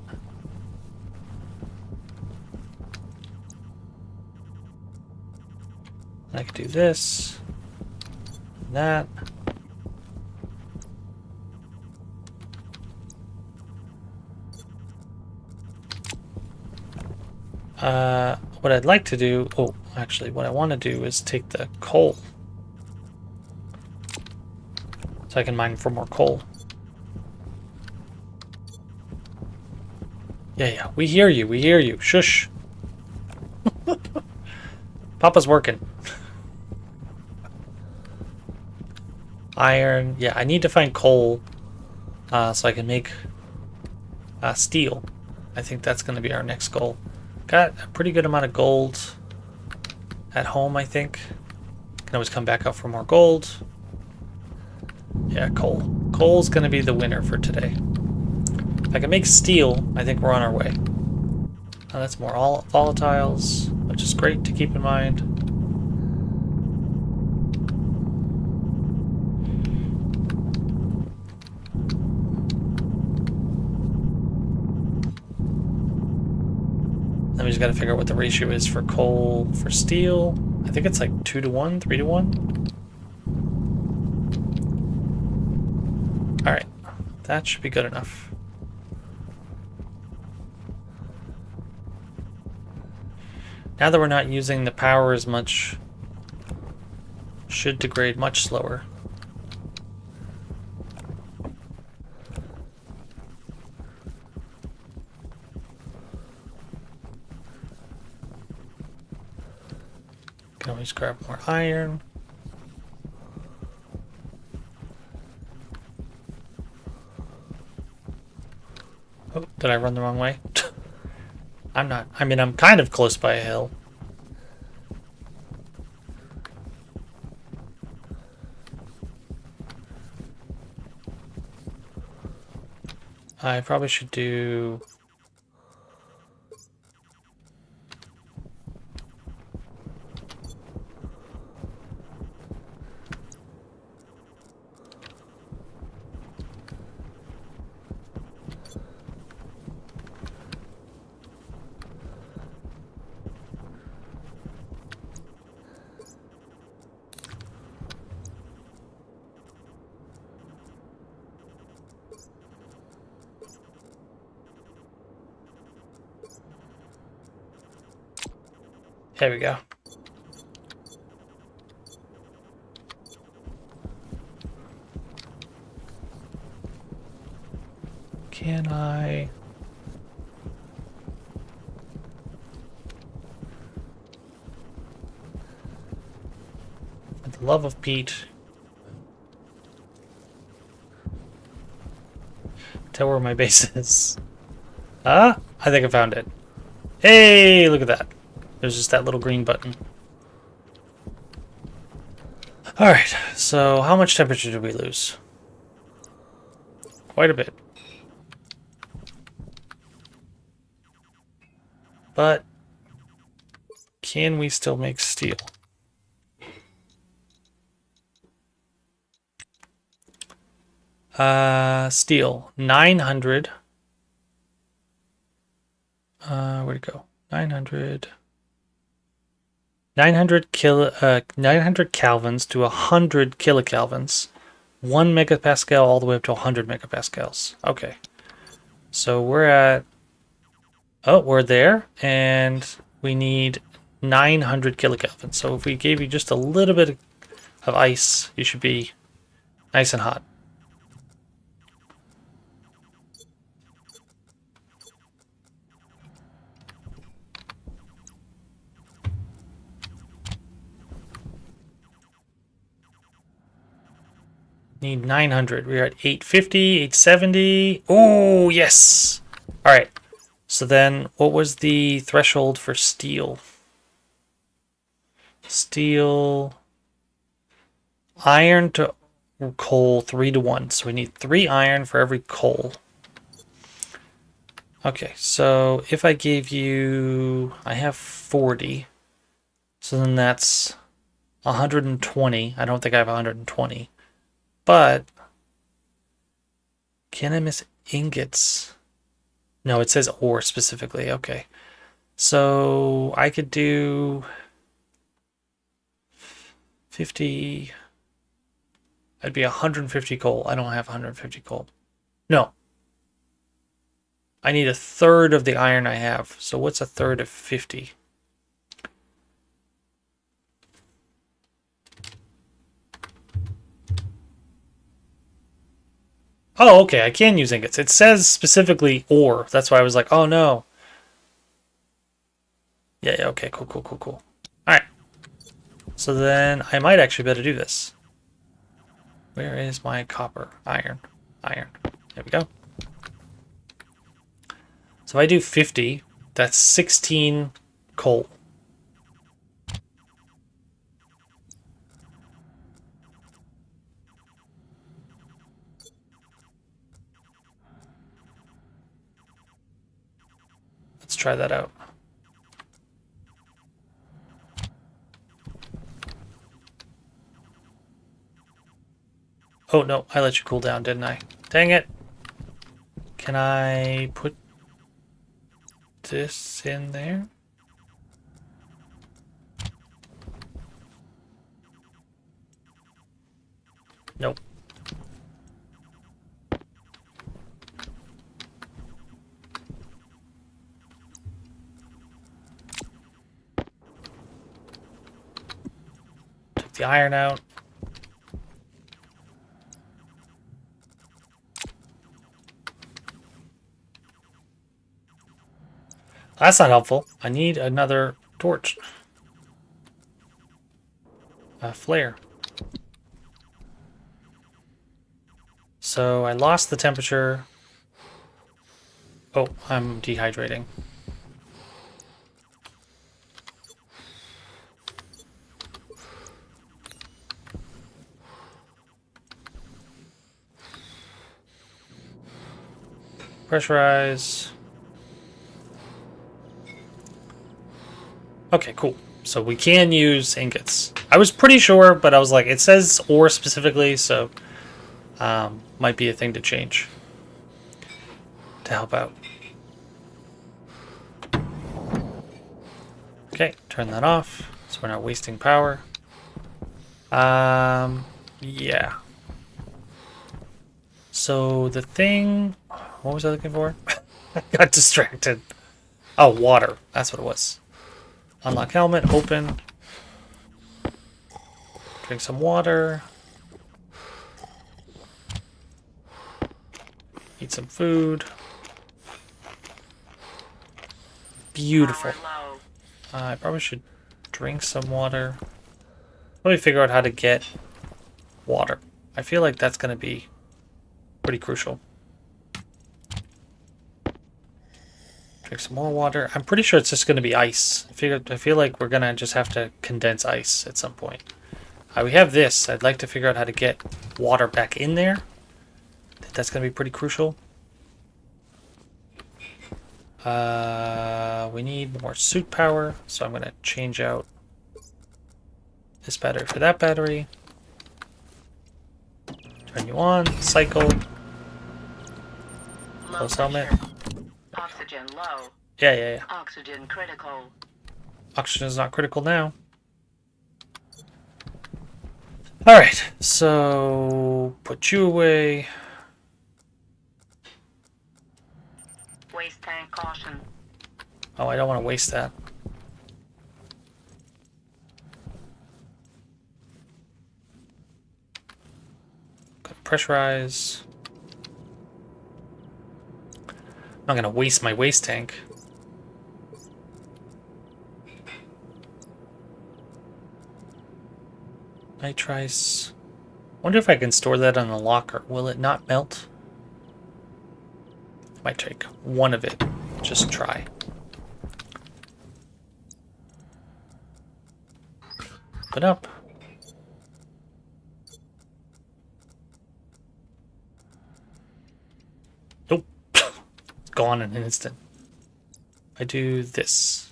I could do this, and that. What I'd like to do, actually, what I want to do is take the coal. So I can mine for more coal. Yeah, we hear you, Shush. Papa's working. Iron, yeah, I need to find coal, so I can make steel. I think that's going to be our next goal. Got a pretty good amount of gold at home, I think. Can always come back out for more gold. Yeah, coal. Coal's going to be the winner for today. If I can make steel, I think we're on our way. That's more volatiles, which is great to keep in mind. Then we just got to figure out what the ratio is for coal for steel. I think it's like 2 to 1, 3 to 1. Alright, that should be good enough. Now that we're not using the power as much, should degrade much slower. Can always grab more iron. Oh, did I run the wrong way? I'm not. I mean, I'm kind of close by a hill. I probably should do... There we go. Can I... For the love of Pete. Tell where my base is. I think I found it. Hey, look at that. There's just that little green button. Alright, so how much temperature did we lose? Quite a bit. But can we still make steel? Steel 900. Where'd it go? 900. 900 900 kelvins to 100 kilokelvins. 1 megapascal all the way up to 100 megapascals. Okay. So we're at... Oh, we're there. And we need 900 kilokelvins. So if we gave you just a little bit of ice, you should be nice and hot. Need 900. We're at 850, 870. Oh, yes. All right. So then what was the threshold for steel? Steel, iron to coal 3 to 1. So we need 3 iron for every coal. Okay, so if I gave you, I have 40. So then that's 120. I don't think I have 120. But can I miss ingots? No, it says ore specifically. Okay. So I could do 50. I'd be 150 coal. I don't have 150 coal. No. I need a third of the iron I have. So what's a third of 50? Oh, okay. I can use ingots. It says specifically ore. That's why I was like, oh no. Yeah, okay. Cool. All right. So then I might actually better do this. Where is my copper? Iron. There we go. So if I do 50, that's 16 coal. Let's try that out. Oh no, I let you cool down, didn't I? Dang it. Can I put this in there? Nope. Took the iron out. That's not helpful. I need another torch. A flare. So I lost the temperature. Oh, I'm dehydrating. Pressurize. Okay, cool. So we can use ingots. I was pretty sure, but I was like, it says ore specifically, so might be a thing to change to help out. Okay, turn that off so we're not wasting power. Yeah. So the thing, what was I looking for? I got distracted. Oh, water. That's what it was. Unlock helmet, open. Drink some water. Eat some food. Beautiful. I probably should drink some water. Let me figure out how to get water. I feel like that's going to be pretty crucial. Drink some more water. I'm pretty sure it's just going to be ice. I feel like we're going to just have to condense ice at some point. We have this. I'd like to figure out how to get water back in there. I think that's going to be pretty crucial. We need more suit power, so I'm going to change out this battery for that battery. Turn you on. Cycle. Low Close helmet. pressure. Oxygen low. Yeah. Oxygen critical. Oxygen is not critical now. Alright, so put you away. Waste tank caution. Oh, I don't want to waste that. Gotta pressurize. I'm not going to waste my waste tank. Nitrice. Wonder if I can store that on the locker. Will it not melt? Might take one of it. Just try. Open up. Nope. Gone in an instant. I do this.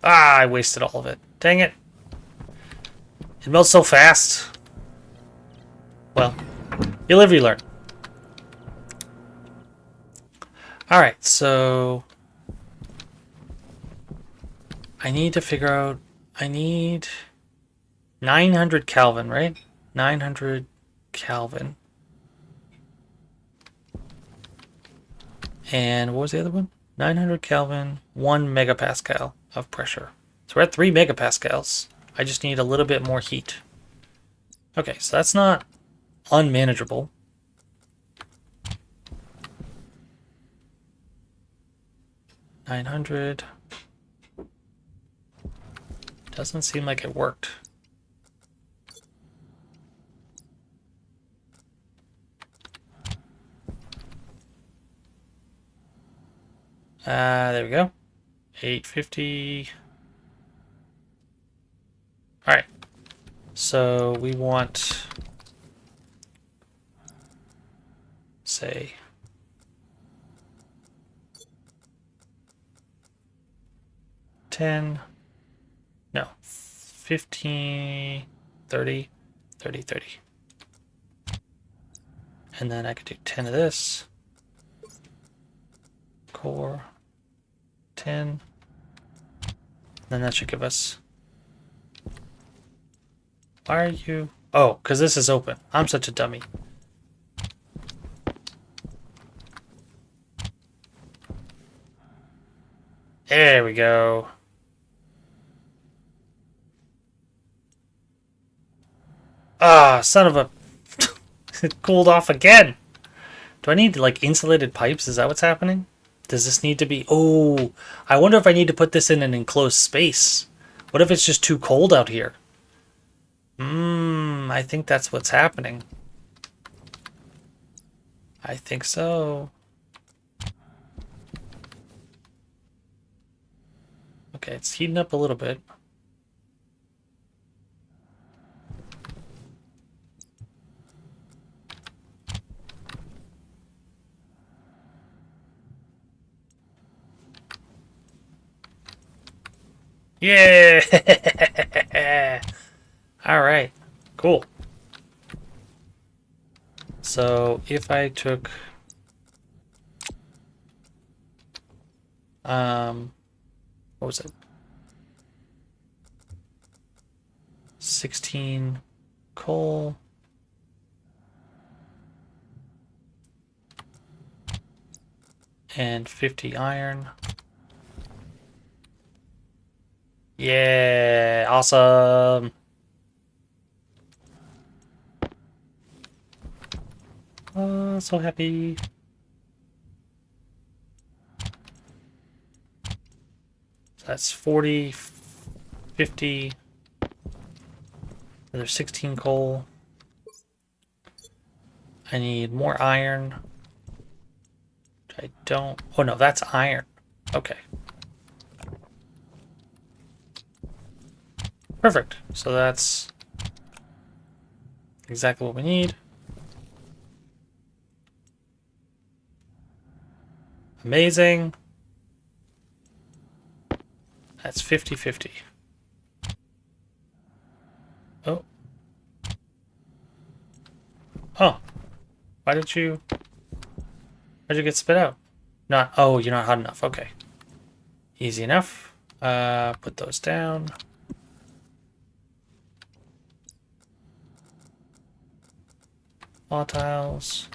Ah, I wasted all of it. Dang it. It melts so fast. Well, you live, you learn. Alright, so I need to figure out, I need 900 Kelvin, right? 900 Kelvin. And what was the other one? 900 Kelvin, 1 megapascal of pressure. So we're at 3 megapascals. I just need a little bit more heat. Okay, so that's not unmanageable. $900. Doesn't seem like it worked. There we go. 850. Alright. So we want, say, 10, no, 15, 30, 30, 30. And then I could do 10 of this. Core, 10. Then that should give us, why are you, oh, because this is open. I'm such a dummy. There we go. Ah, son of a... It cooled off again. Do I need, like, insulated pipes? Is that what's happening? Does this need to be... Oh, I wonder if I need to put this in an enclosed space. What if it's just too cold out here? I think that's what's happening. I think so. Okay, it's heating up a little bit. Yeah! Alright, cool. So if I took what was it? 16 coal and 50 iron. Yeah, awesome. Oh, so happy. So that's 40, 50. There's 16 coal. I need more iron. I don't. Oh no, that's iron. Okay. Perfect. So that's exactly what we need. Amazing. That's 50-50. Oh. Oh, why'd you get spit out? Not, oh, you're not hot enough. Okay. Easy enough. Put those down. Volatiles.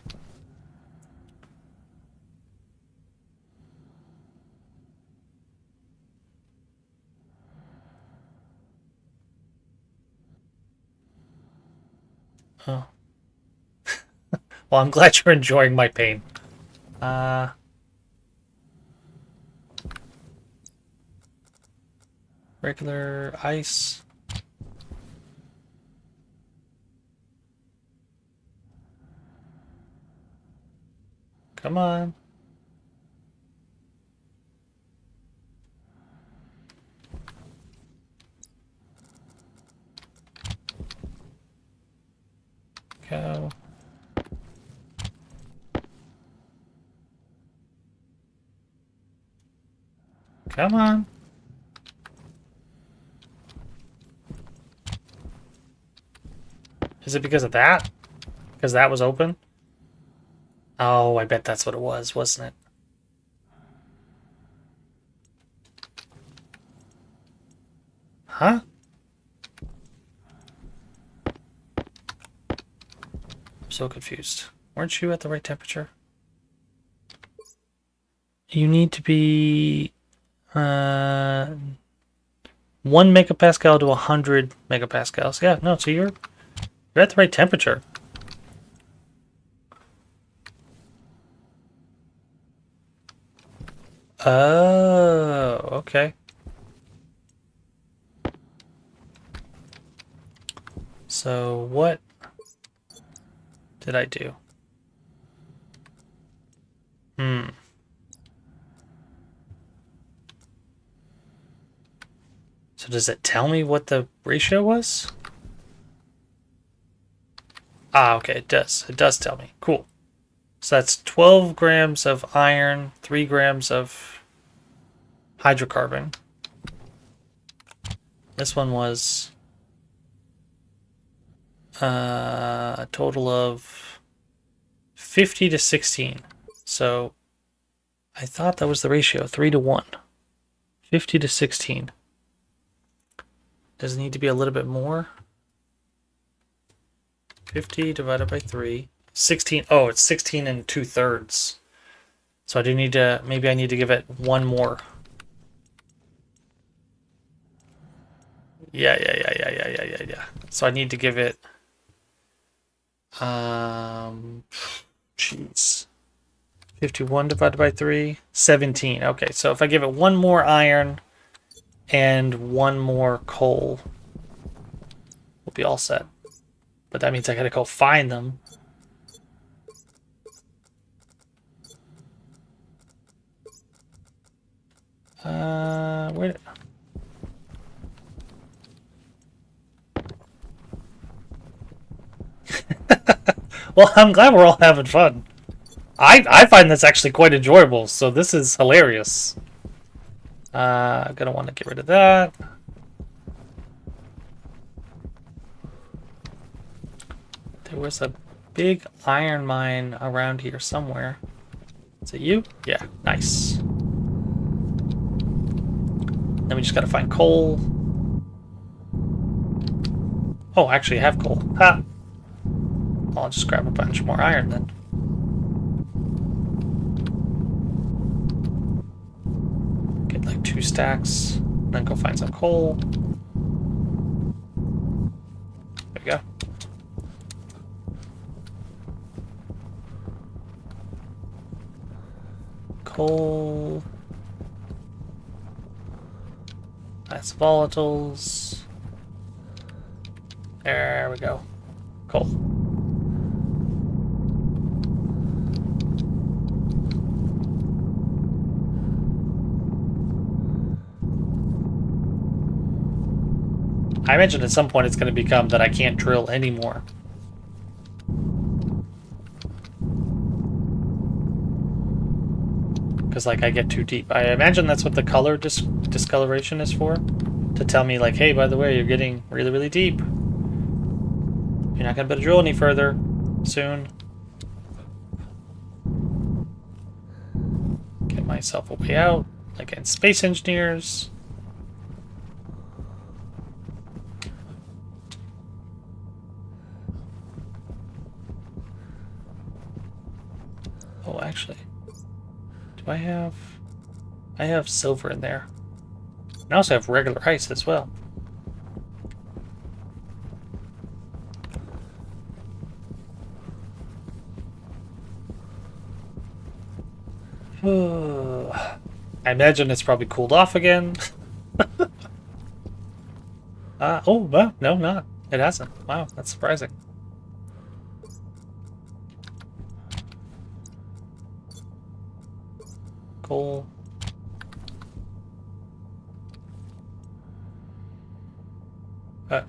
Oh. Well, I'm glad you're enjoying my pain. Regular ice. Come on. Go. Come on. Is it because of that? Because that was open? Oh, I bet that's what it was, wasn't it? Huh? I'm so confused. Weren't you at the right temperature? You need to be 1 megapascal to 100 megapascals. Yeah, no, so you're at the right temperature. Oh, okay. So what did I do? So does it tell me what the ratio was? Ah, okay, it does. It does tell me. Cool. So that's 12 grams of iron, 3 grams of hydrocarbon. This one was a total of 50 to 16. So I thought that was the ratio, 3 to 1. 50 to 16. Does it need to be a little bit more? 50 divided by 3. 16. Oh, it's 16 and 2/3. So I do need to, maybe I need to give it one more. Yeah. So I need to give it, jeez. 51 divided by 3, 17. Okay, so if I give it one more iron and one more coal, we'll be all set. But that means I gotta go find them. Where? Well, I'm glad we're all having fun. I find this actually quite enjoyable, so this is hilarious. I'm gonna want to get rid of that. There was a big iron mine around here somewhere. Is it you? Yeah, nice. Then we just gotta find coal. Oh, actually I have coal. Ha! I'll just grab a bunch more iron then. Get like 2 stacks, then go find some coal. There we go. Coal. That's volatiles. There we go. Cool. I imagine at some point it's going to become that I can't drill anymore. Because, like, I get too deep. I imagine that's what the color discoloration is for. To tell me, like, hey, by the way, you're getting really, really deep. You're not going to be able to drill any further. soon. Get myself a way out, like in Space Engineers. Oh, actually, do I have... I have silver in there. I also have regular ice as well. I imagine it's probably cooled off again. Oh, well, no, not. It hasn't. Wow, that's surprising. Cool.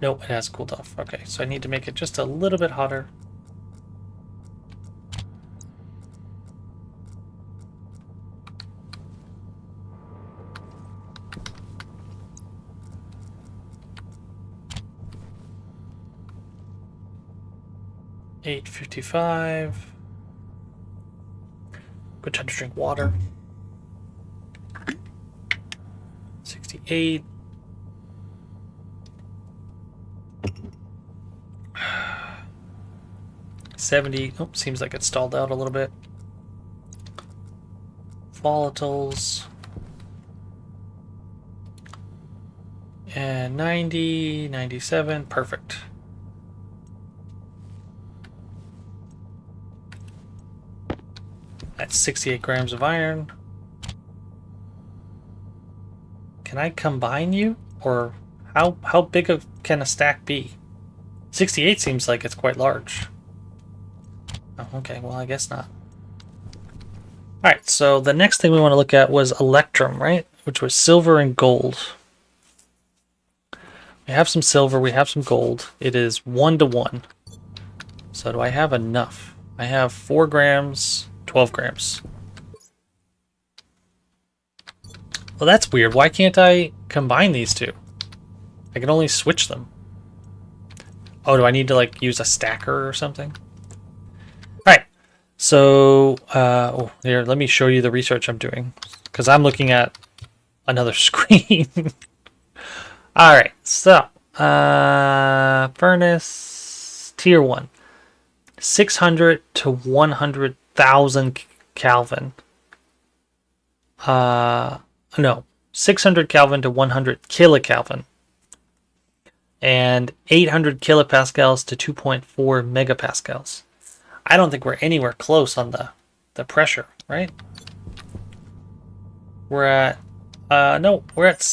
Nope, it has cooled off. Okay, so I need to make it just a little bit hotter. $8.55. Good time to drink water. 68. $70. Oh, seems like it stalled out a little bit. Volatiles. And 90, 97. Perfect. That's 68 grams of iron. Can I combine you? Or how big can a stack be? 68 seems like it's quite large. Oh, okay, well, I guess not. Alright, so the next thing we want to look at was electrum, right? Which was silver and gold. We have some silver, we have some gold. It is 1 to 1. So do I have enough? I have 4 grams, 12 grams. Well, that's weird. Why can't I combine these two? I can only switch them. Oh, do I need to like use a stacker or something? Alright, so oh, here, let me show you the research I'm doing, because I'm looking at another screen. Alright, so furnace tier 1. 600 to 100,000 Kelvin. No, 600 Kelvin to 100 kilokelvin. And 800 kilopascals to 2.4 megapascals. I don't think we're anywhere close on the pressure, right? We're at, no, we're at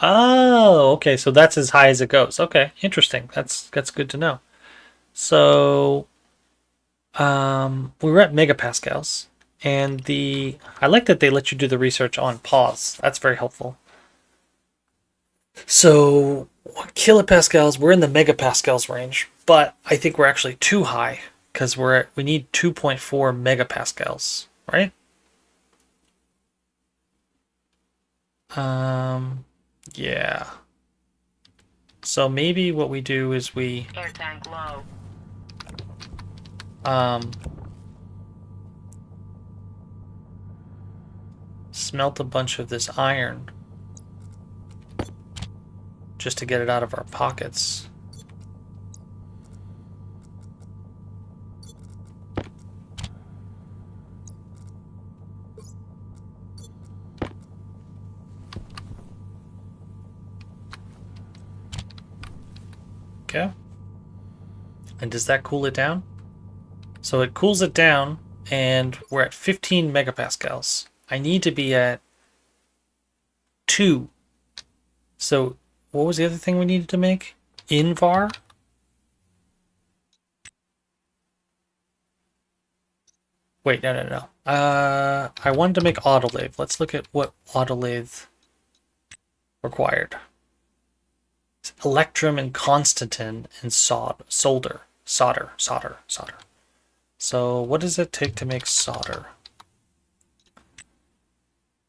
Oh, okay, so that's as high as it goes. Okay, interesting. That's good to know. So, we were at megapascals, and I like that they let you do the research on pause. That's very helpful. So, kilopascals, we're in the megapascals range, but I think we're actually too high because we need 2.4 megapascals, right? Yeah. So maybe what we do is we Air tank low. smelt a bunch of this iron just to get it out of our pockets. Okay. And does that cool it down? So it cools it down, and we're at 15 megapascals. I need to be at 2. So what was the other thing we needed to make? Invar? Wait, no. I wanted to make autolathe. Let's look at what autolathe required. It's electrum and constantin and solder. Solder. So what does it take to make solder?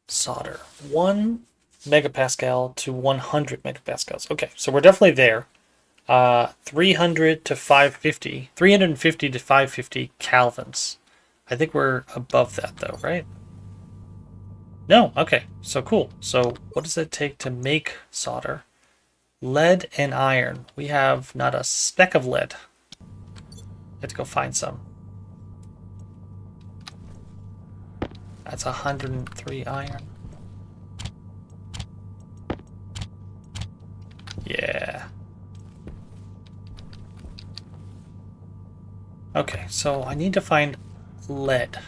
Solder. 1 megapascal to 100 megapascals. Okay, so we're definitely there. 300 to 550, 350 to 550 kelvins. I think we're above that though, right? No, okay, so cool. So what does it take to make solder? Lead and iron. We have not a speck of lead. Let's go find some. That's 103 iron. Yeah. Okay, so I need to find lead.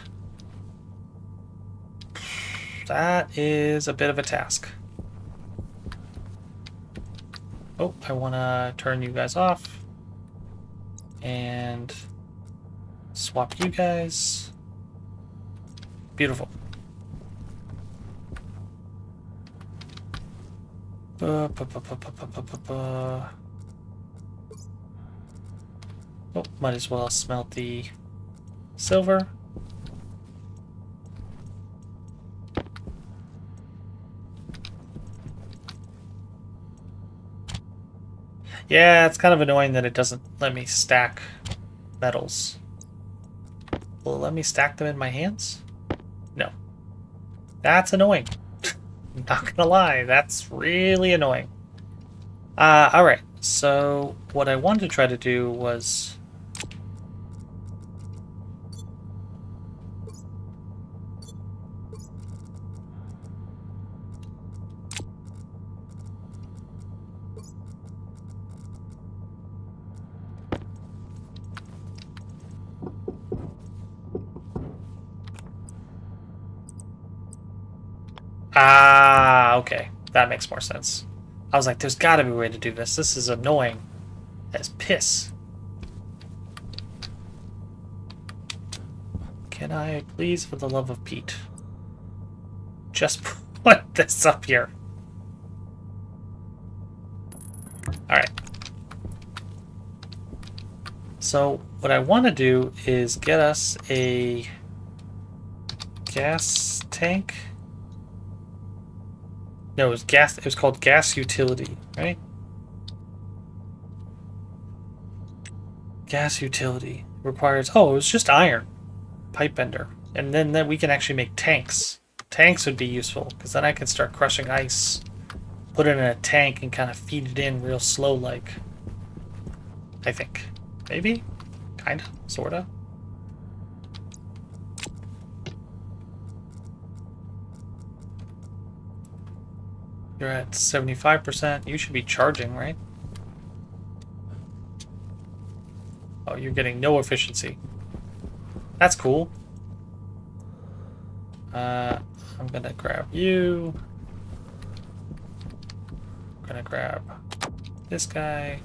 That is a bit of a task. Oh, I want to turn you guys off. And swap you guys. Beautiful. Oh, might as well smelt the silver. Yeah, it's kind of annoying that it doesn't let me stack metals. Will it let me stack them in my hands? No. That's annoying. Not gonna lie, that's really annoying. Alright, so what I wanted to try to do was... okay. That makes more sense. I was like, there's gotta be a way to do this. This is annoying as piss. Can I, please, for the love of Pete, just put this up here? Alright. So, what I want to do is get us a gas tank. No, it was gas. It was called gas utility, right? Gas utility requires. Oh, it was just iron, pipe bender, and then we can actually make tanks. Tanks would be useful because then I can start crushing ice, put it in a tank, and kind of feed it in real slow, like. I think, maybe, kinda, sorta. You're at 75%. You should be charging, right? Oh, you're getting no efficiency. That's cool. I'm gonna grab you. I'm gonna grab this guy.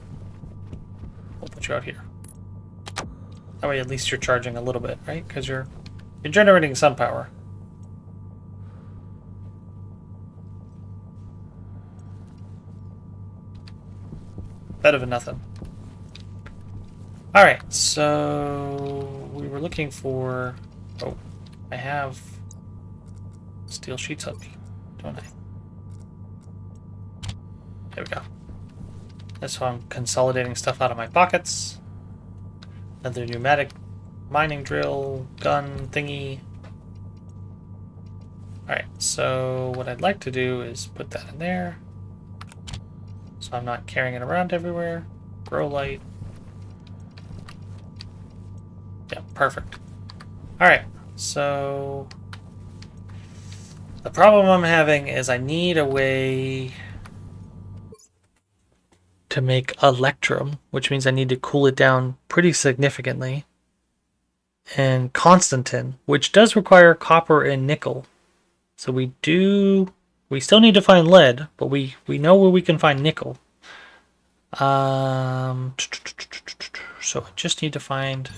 We'll put you out here. That way at least you're charging a little bit, right? Because you're generating some power. Better than nothing. Alright, so we were looking for... Oh, I have steel sheets on me, don't I? There we go. That's why I'm consolidating stuff out of my pockets. Another pneumatic mining drill, gun thingy. Alright, so what I'd like to do is put that in there. So I'm not carrying it around everywhere. Grow light. Yeah, perfect. Alright, so the problem I'm having is I need a way to make electrum, which means I need to cool it down pretty significantly. And Constantin, which does require copper and nickel. So we still need to find lead, but we know where we can find nickel. So I just need to find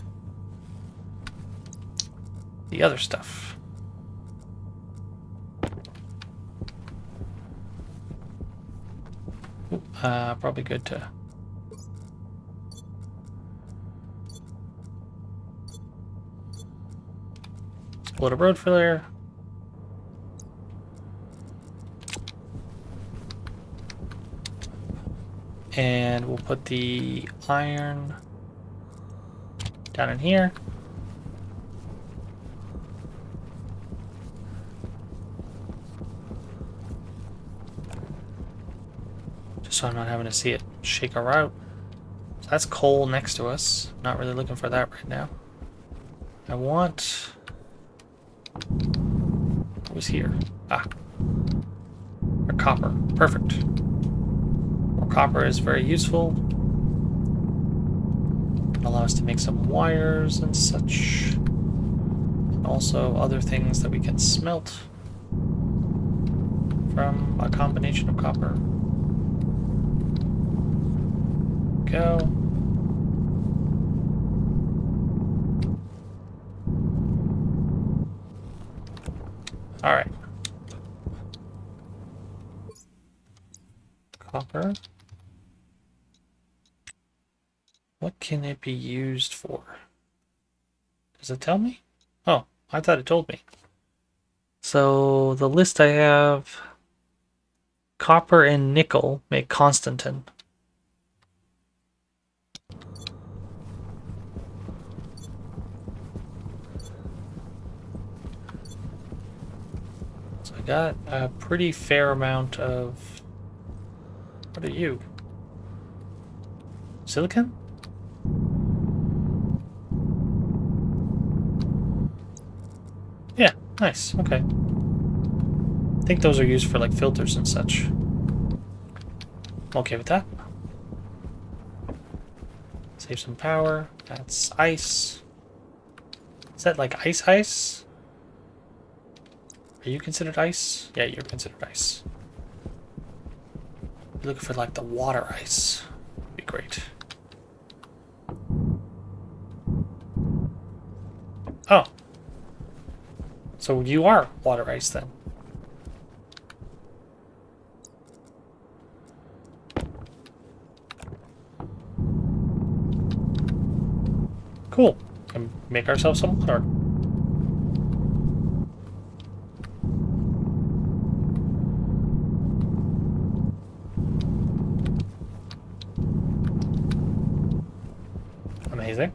the other stuff. Probably good to split a road filler. And we'll put the iron down in here. Just so I'm not having to see it shake her out. So that's coal next to us. Not really looking for that right now. I want... What was here? Ah. Or copper. Perfect. More copper is very useful. Can allow us to make some wires and such. And also other things that we can smelt from a combination of copper. Go. All right. Copper. What can it be used for? Does it tell me? Oh, I thought it told me. So the list I have, copper and nickel make Constantin. So I got a pretty fair amount of... What are you? Silicon? Yeah, nice. Okay. I think those are used for like filters and such. I'm okay with that. Save some power. That's ice. Is that like ice? Are you considered ice? Yeah, you're considered ice. You're looking for like the water ice. Be great. Oh. So you are water ice then. Cool. Can make ourselves some water. Amazing.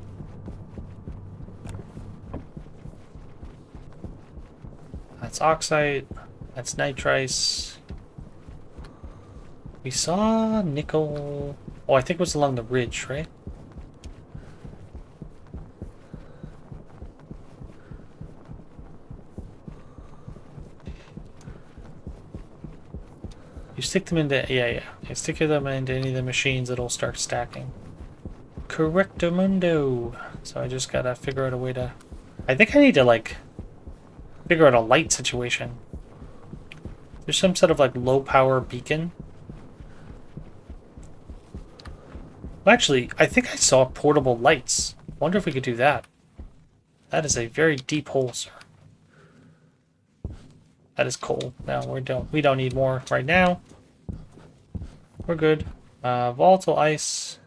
That's oxide. That's nitrice. We saw nickel. Oh, I think it was along the ridge, right? You stick them into... Yeah. You stick them into any of the machines, it'll start stacking. Correctamundo. So I just gotta figure out a way to... I think I need to, like... figure out a light situation. There's some sort of like low power beacon. Well, actually, I think I saw portable lights. Wonder if we could do that. That is a very deep hole, sir. That is coal. No, we don't need more right now. We're good. Volatile ice.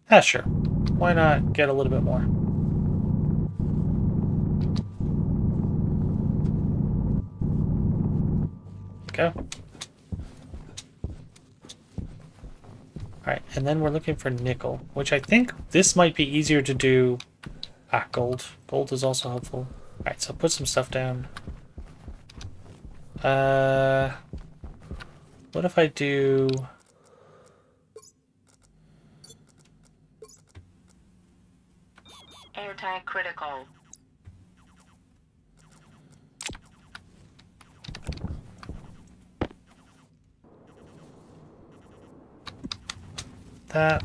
Ah, sure. Why not get a little bit more? Go. Alright, and then we're looking for nickel, which I think this might be easier to do. Ah, gold. Gold is also helpful. Alright, so put some stuff down. What if I do... Airtight critical. that?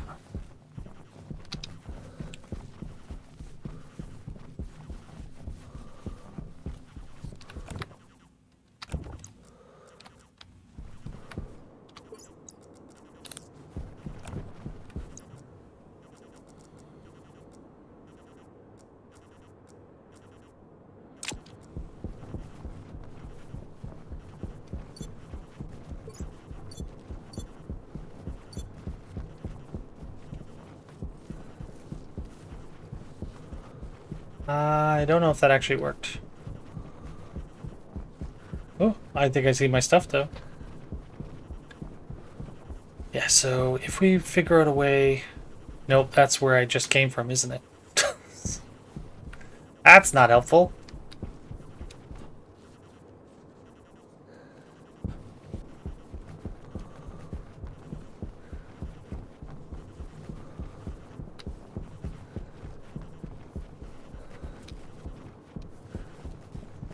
I don't know if that actually worked. Oh, I think I see my stuff though. Yes. so if we figure out a way... Nope, that's where I just came from, isn't it? That's not helpful.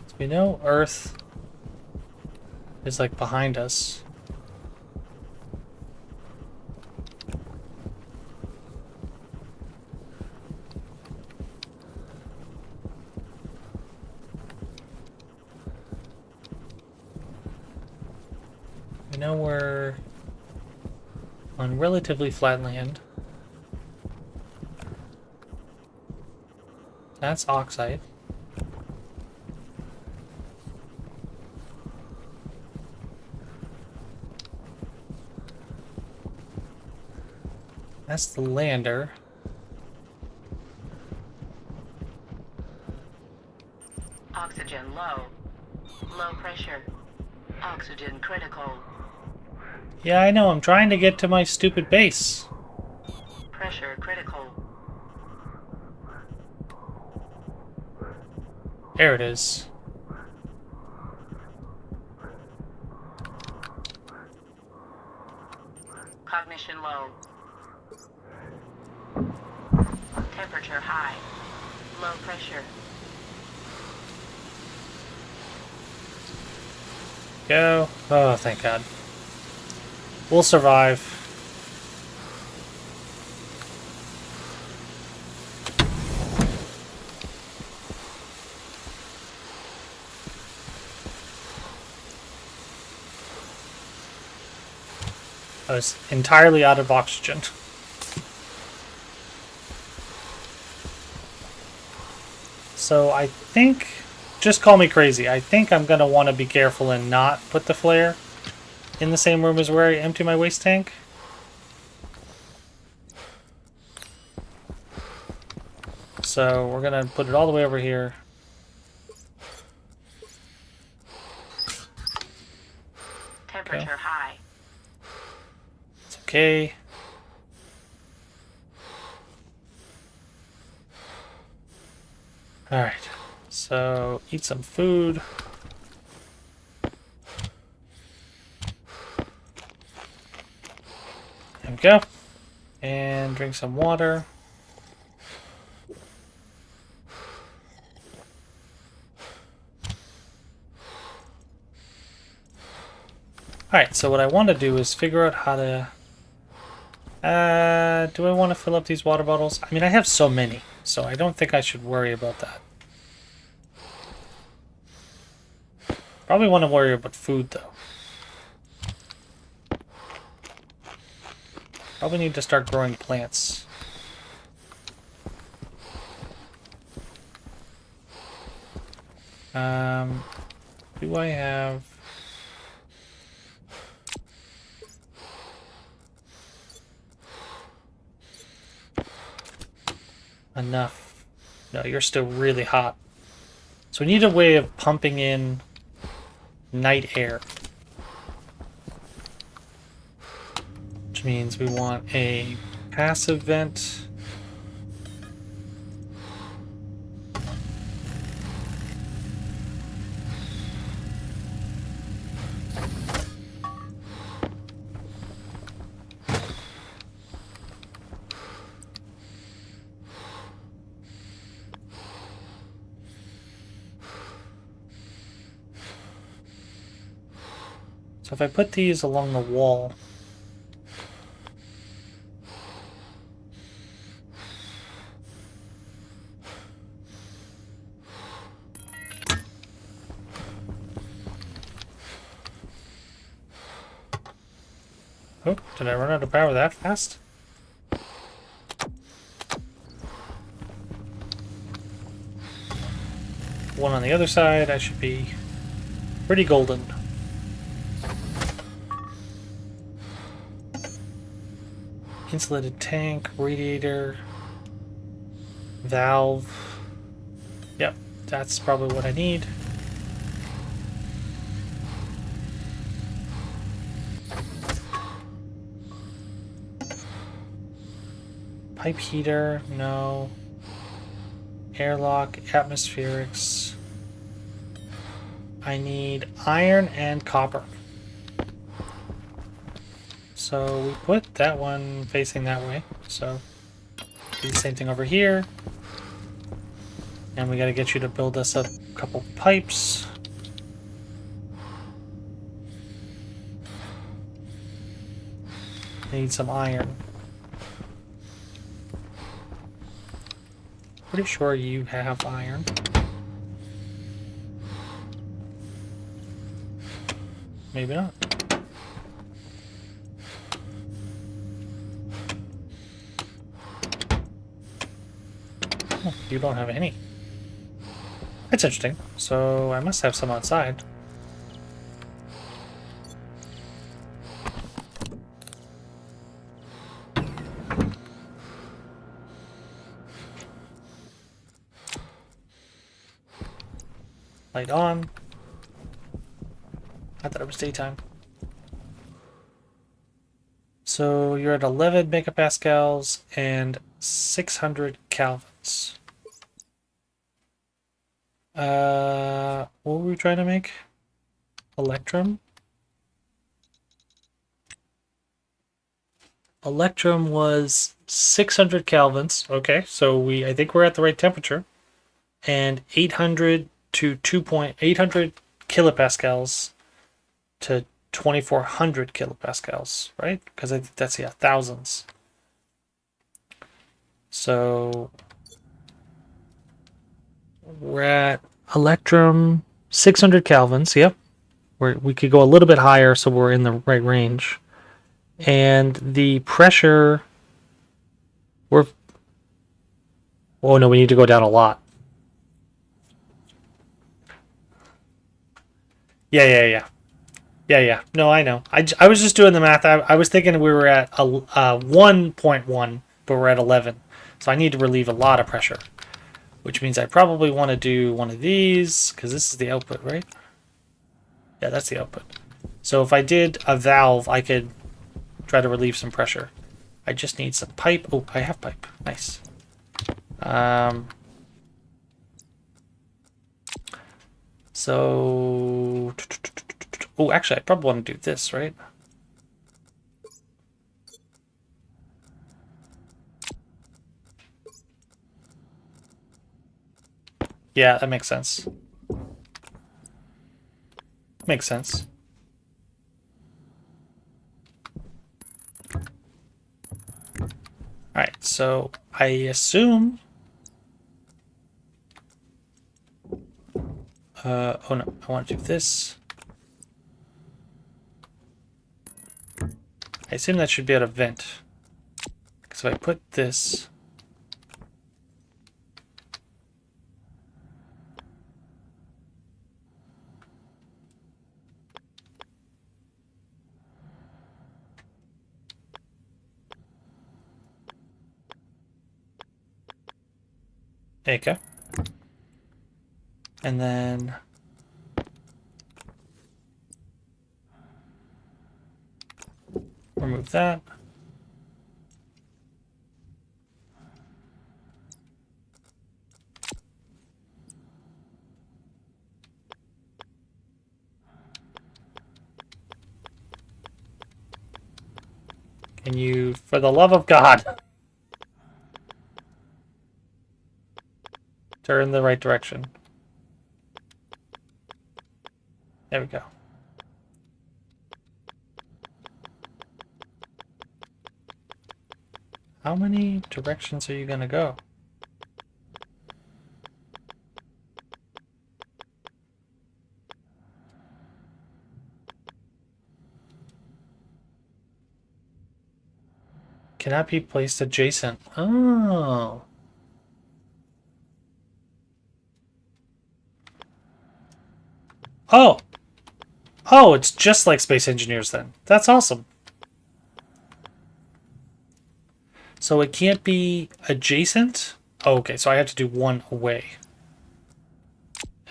So we know Earth is like behind us. We know we're on relatively flat land. That's oxide. That's the lander. Oxygen low. Low pressure. Oxygen critical. Yeah, I know. I'm trying to get to my stupid base. Pressure critical. There it is. Cognition low. Temperature high. Low pressure. Go. Oh, thank God. We'll survive. I was entirely out of oxygen. So I think, just call me crazy, I think I'm going to want to be careful and not put the flare in the same room as where I empty my waste tank. So we're going to put it all the way over here. Temperature high. It's okay. Alright, so eat some food. There we go. And drink some water. Alright, so what I want to do is figure out how to... do I want to fill up these water bottles? I mean, I have so many, so I don't think I should worry about that. Probably want to worry about food, though. Probably need to start growing plants. Do I have... enough? No, you're still really hot. So we need a way of pumping in night air. Which means we want a passive vent. So if I put these along the wall, oh, did I run out of power that fast? One on the other side, I should be pretty golden. Insulated tank, radiator, valve. Yep, that's probably what I need. Pipe heater, no. Airlock, atmospherics. I need iron and copper. So we put that one facing that way. So do the same thing over here. And we got to get you to build us a couple pipes. Need some iron. Pretty sure you have iron. Maybe not. Oh, you don't have any. That's interesting. So I must have some outside. Light on. I thought it was daytime. So you're at 11 megapascals and 600 kelvins. What were we trying to make? Electrum? Electrum was 600 kelvins. Okay, so I think we're at the right temperature. And 800 to 800 kilopascals to 2400 kilopascals, right? Because I think that's, yeah, thousands. So we're at Electrum 600 kelvins. Yep. We could go a little bit higher, so we're in the right range. And the pressure, oh no, we need to go down a lot. Yeah. No, I know. I was just doing the math. I was thinking we were at 1.1, but we're at 11. So I need to relieve a lot of pressure, which means I probably want to do one of these, because this is the output, right? Yeah, that's the output. So if I did a valve, I could try to relieve some pressure. I just need some pipe. Oh, I have pipe. Nice. So... Oh, actually, I probably want to do this, right? Yeah, that makes sense. Makes sense. Alright, so I assume... oh no, I want to do this. I assume that should be able to vent. Because if I put this... There you go. And then... remove that. Can you, for the love of God, turn the right direction? There we go. How many directions are you gonna go? Cannot be placed adjacent. Oh. Oh. Oh, it's just like Space Engineers then. That's awesome. So it can't be adjacent? Oh, okay, so I have to do one away.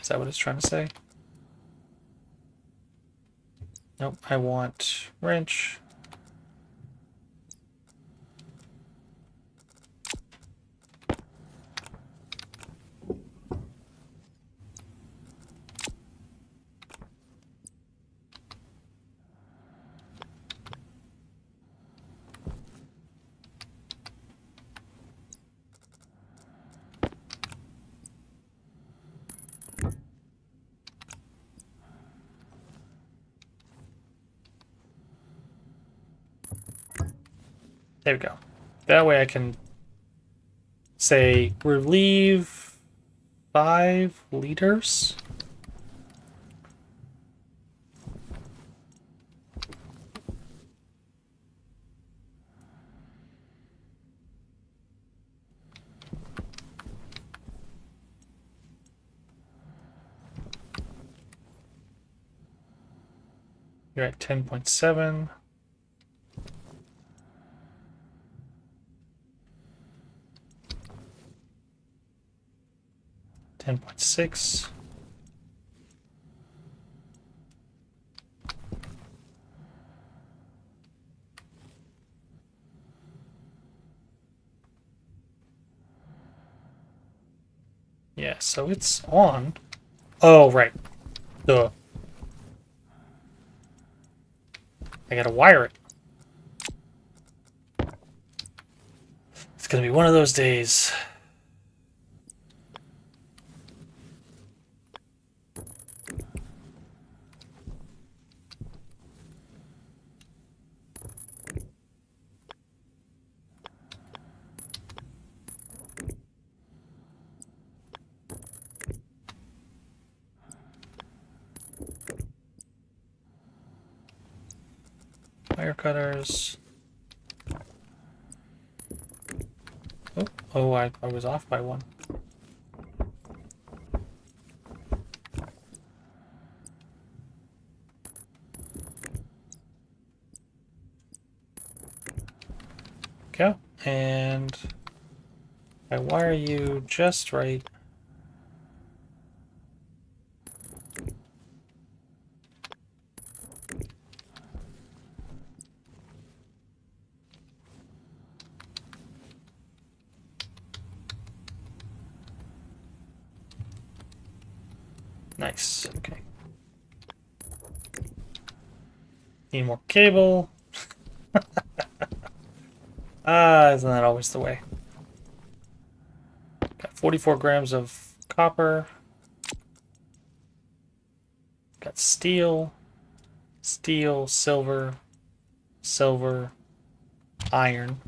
Is that what it's trying to say? Nope, I want wrench. There we go. That way I can say relieve 5 liters. You're at 10.7. $10.6. Yeah, so it's on. Oh, right. Duh. I gotta wire it. It's gonna be one of those days. Wire cutters. Oh, I was off by one. Go. And I wire you just right. Nice. Okay. Need more cable. Isn't that always the way? Got 44 grams of copper. Got steel, steel, silver, silver, iron.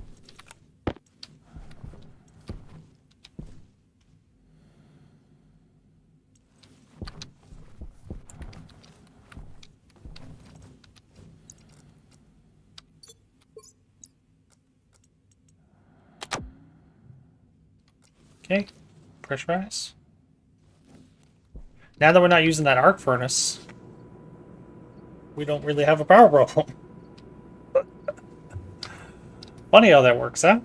Okay, pressurize. Now that we're not using that arc furnace, we don't really have a power problem. Funny how that works, huh?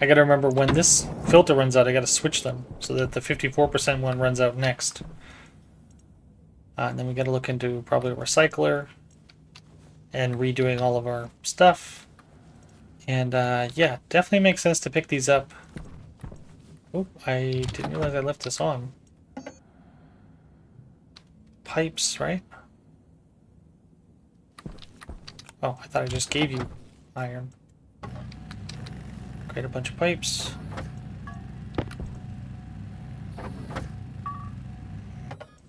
I gotta remember when this filter runs out, I gotta switch them so that the 54% one runs out next. And then we gotta look into probably a recycler and redoing all of our stuff. And yeah, definitely makes sense to pick these up. Oh, I didn't realize I left this on. Pipes, right? Oh, I thought I just gave you iron. Create a bunch of pipes.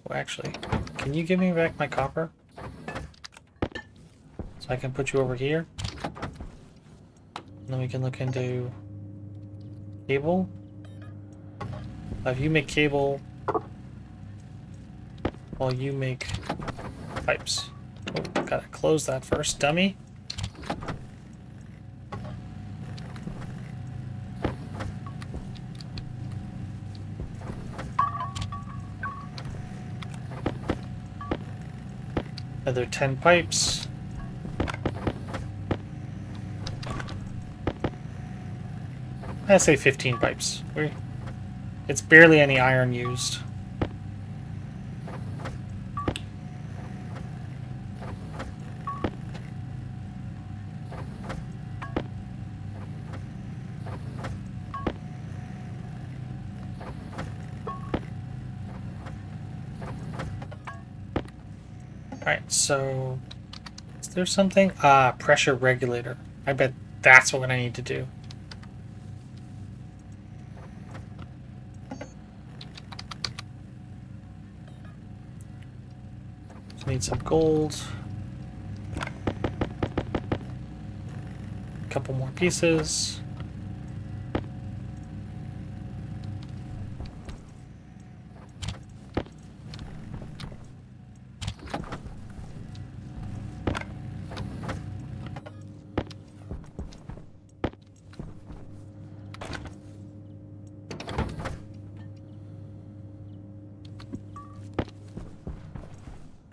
Well, actually, can you give me back my copper? So I can put you over here. And then we can look into cable. If you make cable, while you make pipes. Oh, gotta close that first, dummy. Another 10 pipes. I say 15 pipes. It's barely any iron used. Alright, so is there something? Pressure regulator. I bet that's what I need to do. Need some gold. A couple more pieces.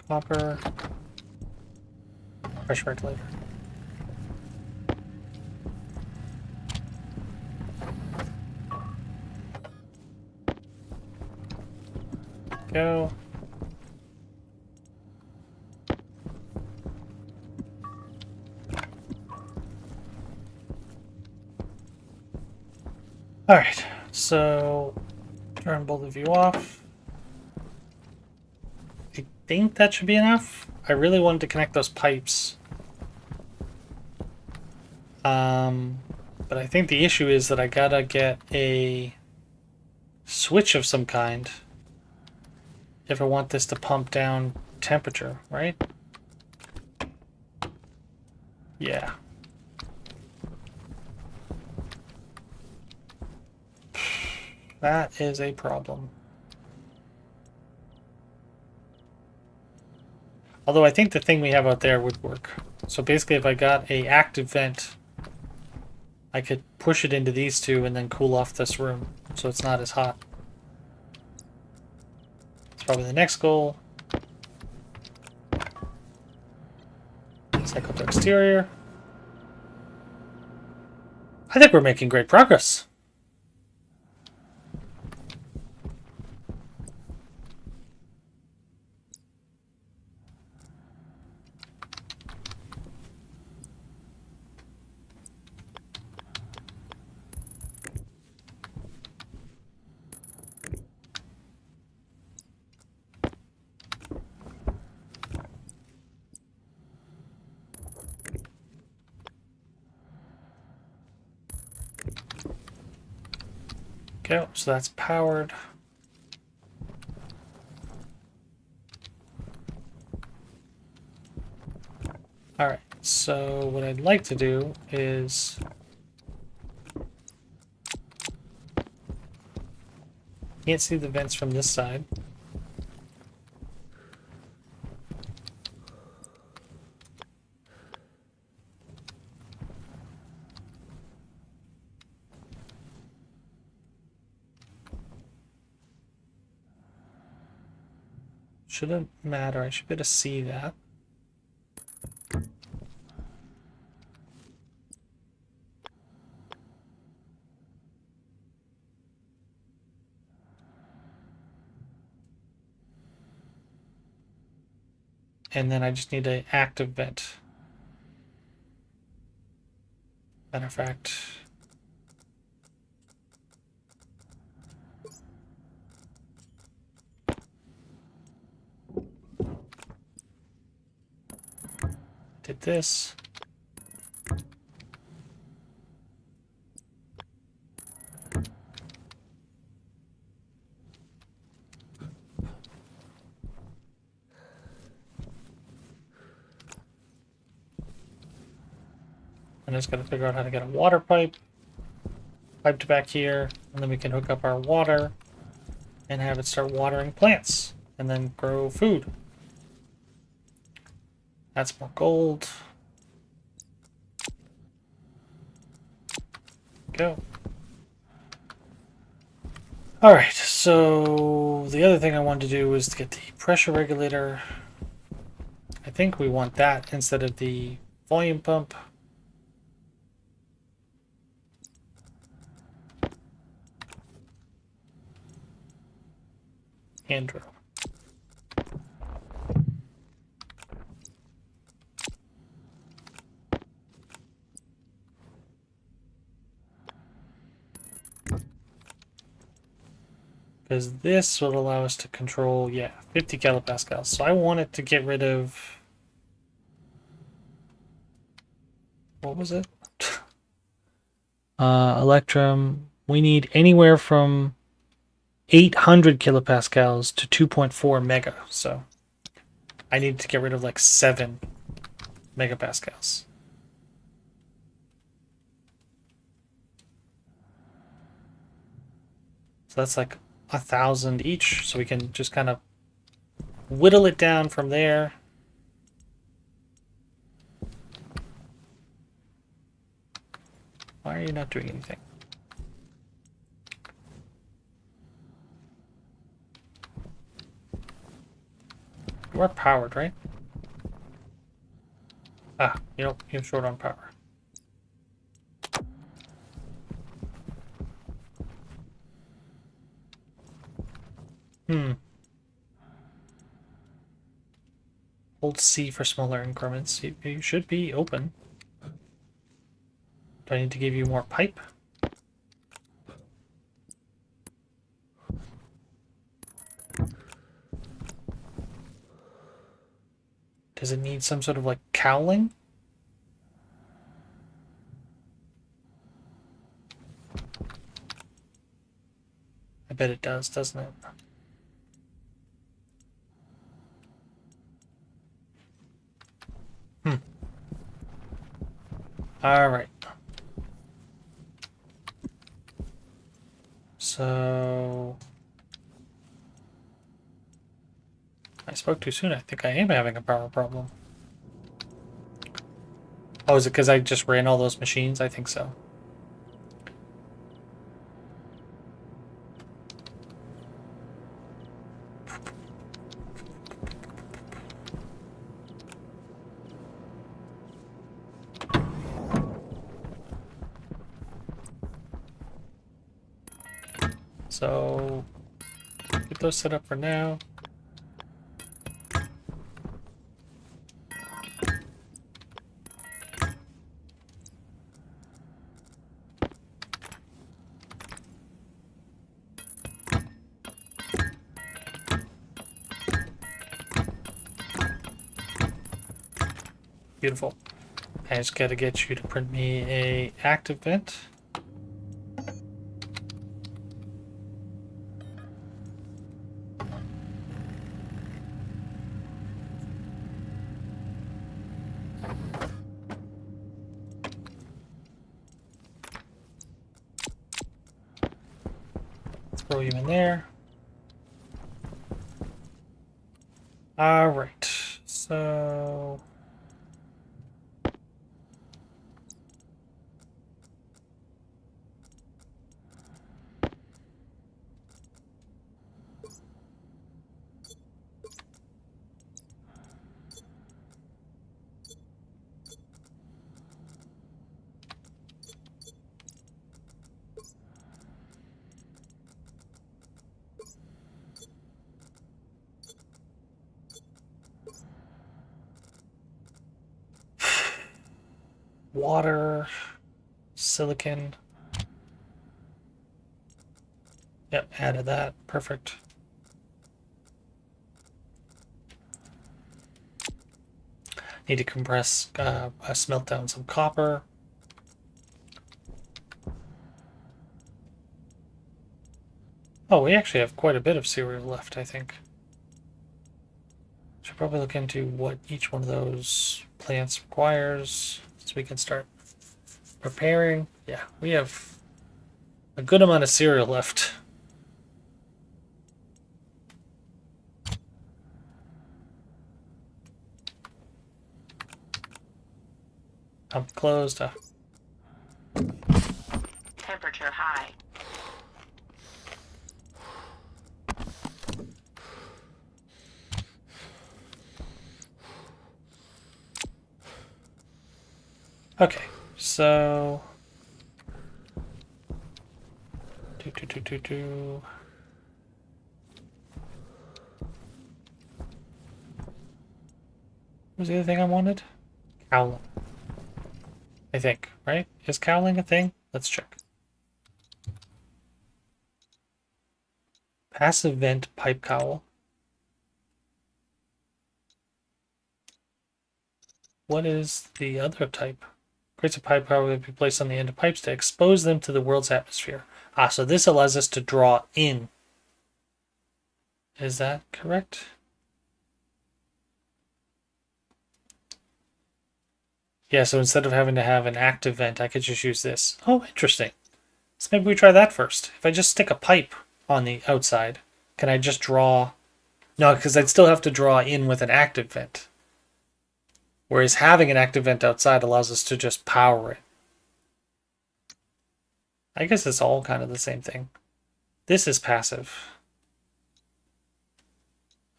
Copper. Pressure regulator. Go. Alright, so turn both of you off. I think that should be enough. I really wanted to connect those pipes. But I think the issue is that I gotta get a switch of some kind if I want this to pump down temperature, right? Yeah. That is a problem. Although I think the thing we have out there would work. So basically if I got a active vent, I could push it into these two and then cool off this room so it's not as hot. It's probably the next goal. Cycle to exterior. I think we're making great progress. Okay, so that's powered. Alright, so what I'd like to do is can't see the vents from this side. Shouldn't matter, I should be able to see that. And then I just need an active vent. Matter of fact, did this. I'm just going to figure out how to get a water pipe to back here, and then we can hook up our water and have it start watering plants and then grow food. That's more gold. Go. Alright, so the other thing I wanted to do was to get the pressure regulator. I think we want that instead of the volume pump. Hand drill. Because this will allow us to control, 50 kilopascals. So I wanted to get rid of... What was it? Electrum. We need anywhere from 800 kilopascals to 2.4 mega. So I need to get rid of like 7 megapascals. So that's like 1,000 each. So we can just kind of whittle it down from there. Why are you not doing anything? You are powered, right? Ah, you're short on power. Hold C for smaller increments. You should be open. Do I need to give you more pipe? Does it need some sort of like cowling? I bet it does, doesn't it? All right. So I spoke too soon. I think I am having a power problem. Oh, is it because I just ran all those machines? I think so. So get those set up for now. Beautiful. I just gotta get you to print me a active vent. Throw you in there. All right. So water, silicon. Yep, added that. Perfect. Need to compress, smelt down some copper. Oh, we actually have quite a bit of cereal left, I think. Should probably look into what each one of those plants requires so we can start preparing. Yeah, we have a good amount of cereal left. Pump closed. Temperature high. Okay, so what was the other thing I wanted? Cowling. I think, right? Is cowling a thing? Let's check. Passive vent pipe cowl. What is the other type? Creates a pipe cowl that be placed on the end of pipes to expose them to the world's atmosphere. Ah, so this allows us to draw in. Is that correct? Yeah, so instead of having to have an active vent, I could just use this. Oh, interesting. So maybe we try that first. If I just stick a pipe on the outside, can I just draw... No, because I'd still have to draw in with an active vent. Whereas having an active vent outside allows us to just power it. I guess it's all kind of the same thing. This is passive.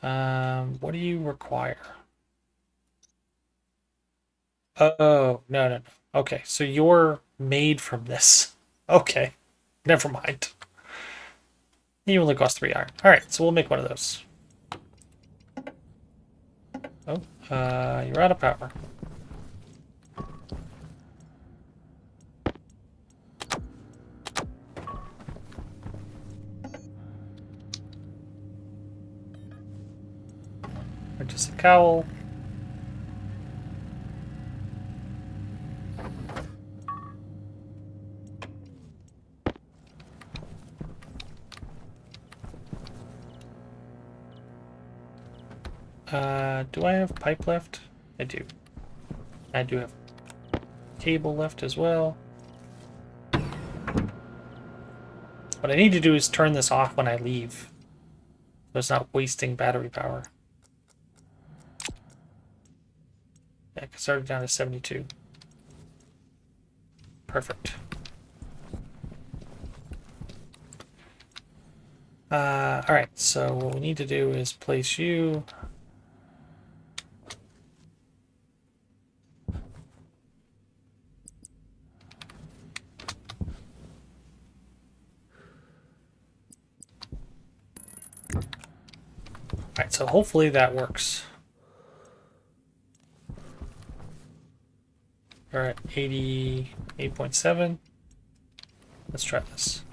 What do you require? Oh, no, no, no. Okay, so you're made from this. Okay, never mind. You only cost 3 iron. Alright, so we'll make one of those. Oh, you're out of power. Purchase a cowl. Do I have pipe left? I do. I do have cable left as well. What I need to do is turn this off when I leave, so it's not wasting battery power. Yeah, I started down to 72. Perfect. Alright, so what we need to do is place you... Alright, so hopefully that works. We're at 88.7. Let's try this.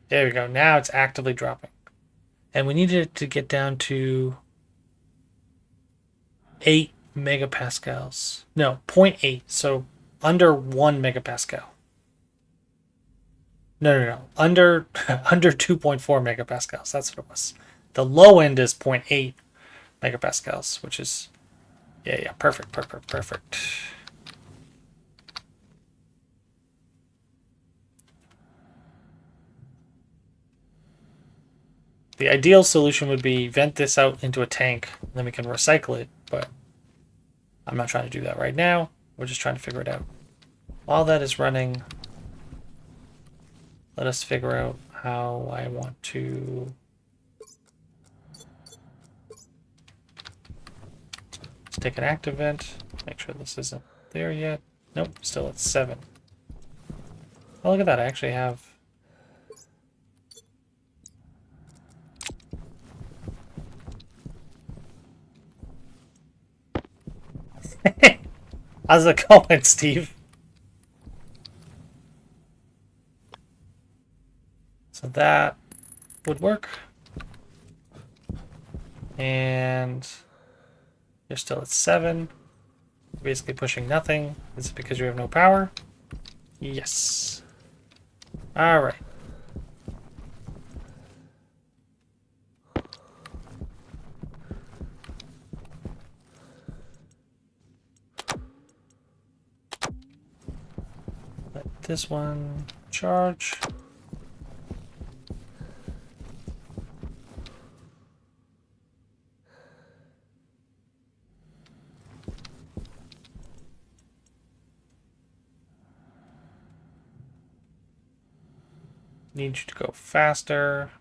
There we go. Now it's actively dropping. And we needed it to get down to 8 megapascals. No, 0.8. So under 1 megapascal. No. Under 2.4 megapascals. That's what it was. The low end is 0.8 megapascals, which is... Yeah, perfect. The ideal solution would be vent this out into a tank, and then we can recycle it, but I'm not trying to do that right now. We're just trying to figure it out. While that is running, let us figure out how I want to... Let's take an active vent, make sure this isn't there yet. Nope, still at 7. Oh, look at that, I actually have... How's it going, Steve? So that would work. And you're still at 7. Basically pushing nothing. Is it because you have no power? Yes. Alright. Let this one charge. Need you to go faster.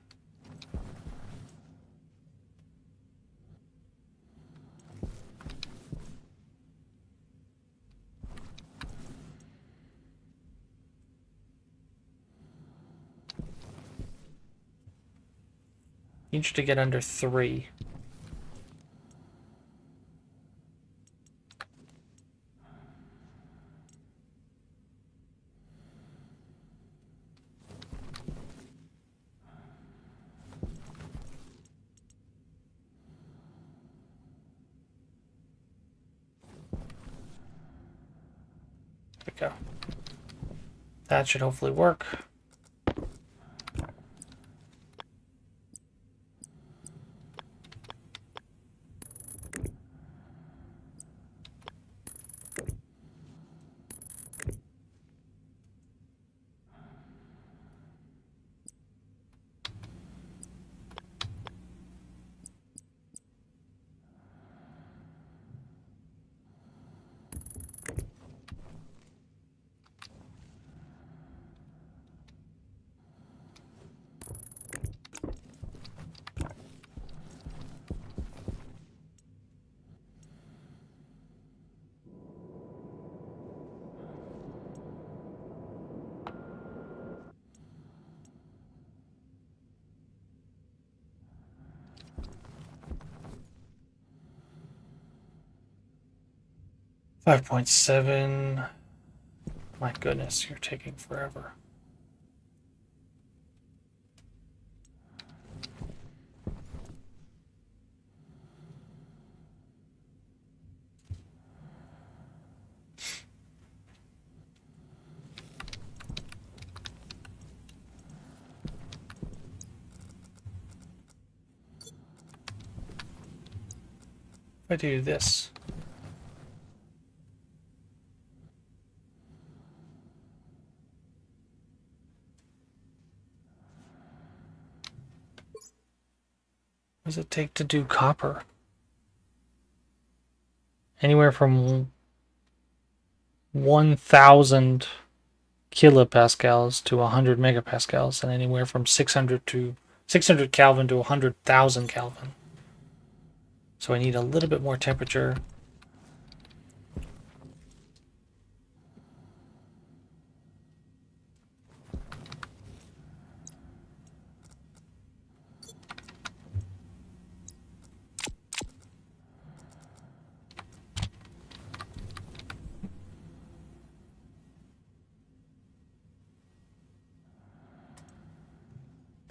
Need you to get under 3. There we go. That should hopefully work. 5.7. My goodness, you're taking forever. If I do this. What does it take to do copper? Anywhere from 1,000 kilopascals to 100 megapascals, and anywhere from 600 Kelvin to 100,000 Kelvin. So I need a little bit more temperature.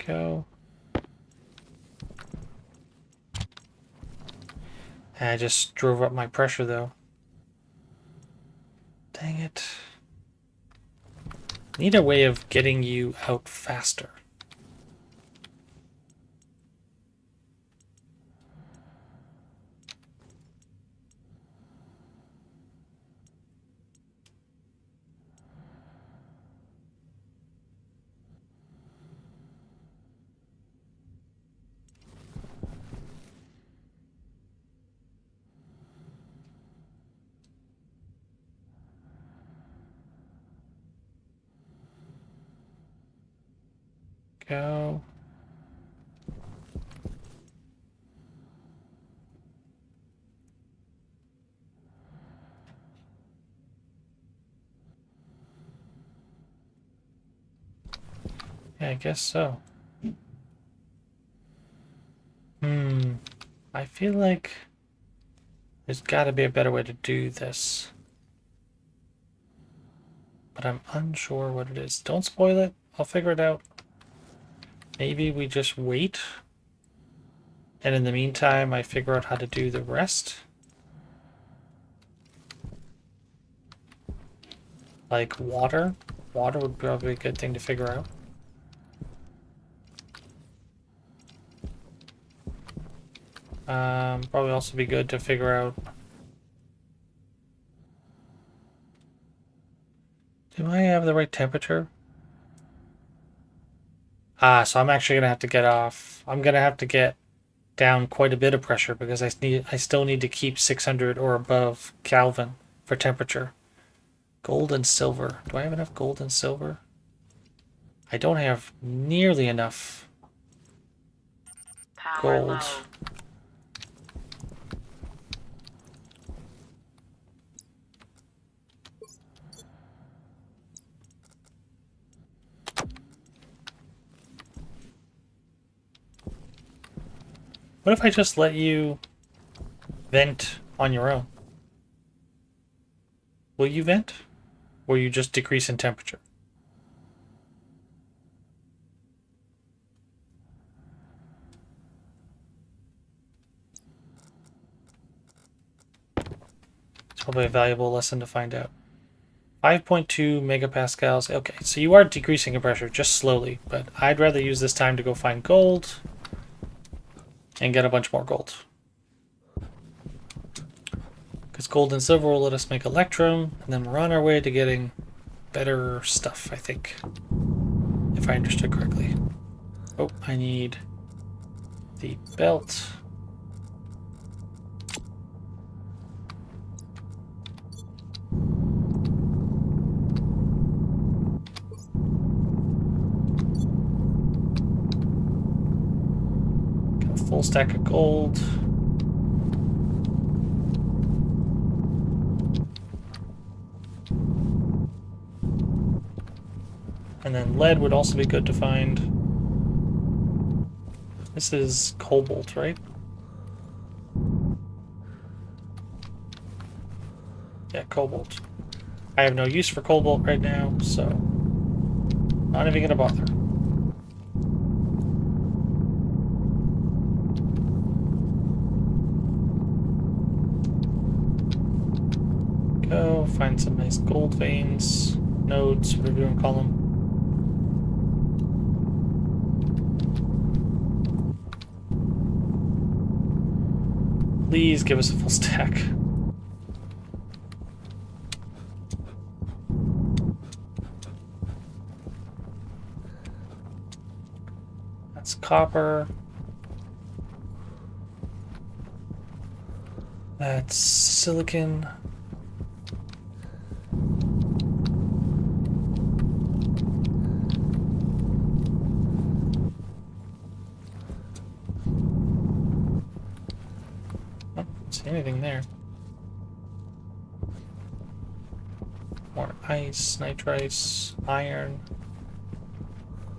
Go. And I just drove up my pressure though. Dang it. Need a way of getting you out faster. Go. Yeah, I guess so. I feel like there's got to be a better way to do this. But I'm unsure what it is. Don't spoil it. I'll figure it out. Maybe we just wait. And in the meantime, I figure out how to do the rest. Like water. Water would probably be a good thing to figure out. Probably also be good to figure out. Do I have the right temperature? So I'm actually gonna have to get off. I'm gonna have to get down quite a bit of pressure because I still need to keep 600 or above Kelvin for temperature. Gold and silver. Do I have enough gold and silver? I don't have nearly enough Power gold. low. What if I just let you vent on your own? Will you vent? Or you just decrease in temperature? It's probably a valuable lesson to find out. 5.2 megapascals. Okay, so you are decreasing in pressure, just slowly, but I'd rather use this time to go find gold and get a bunch more gold. Because gold and silver will let us make electrum, and then we're on our way to getting better stuff, I think. If I understood correctly. Oh, I need the belt. Got a full stack of gold. And then lead would also be good to find. This is cobalt, right? Yeah, cobalt. I have no use for cobalt right now, so not even gonna bother. Go find some nice gold veins, nodes, whatever you want to call them. Please give us a full stack. That's copper. That's silicon. I don't see anything there. More ice, nitrice, iron.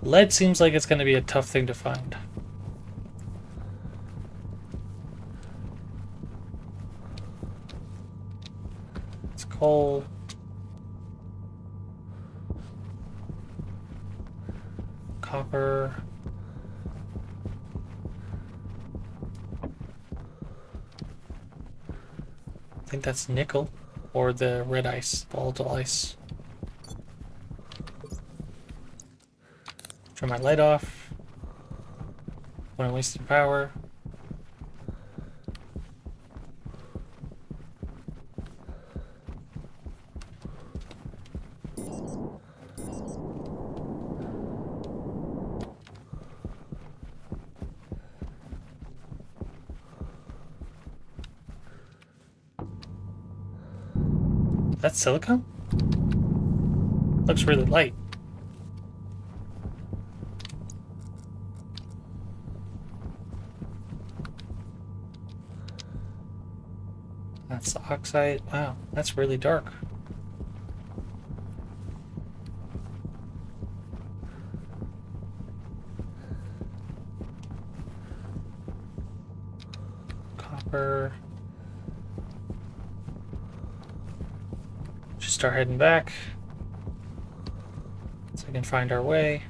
Lead seems like it's going to be a tough thing to find. It's coal. Copper. I think that's nickel. Or the red ice, volatile ice. Turn my light off. When I'm wasting power. That's silicone? Looks really light. That's the oxide. Wow, that's really dark. Copper. Should start heading back so we can find our way.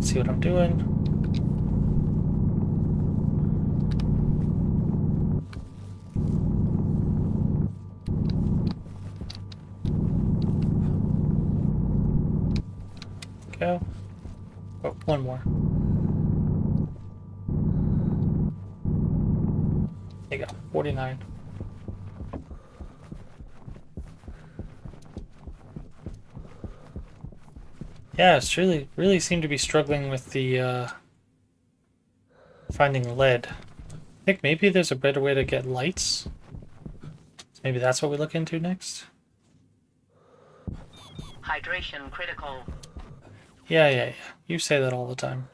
See what I'm doing. Go. Oh, one more. There you go. 49. Yeah, it's really seem to be struggling with the finding lead. I think maybe there's a better way to get lights. So maybe that's what we look into next. Hydration critical. Yeah. You say that all the time.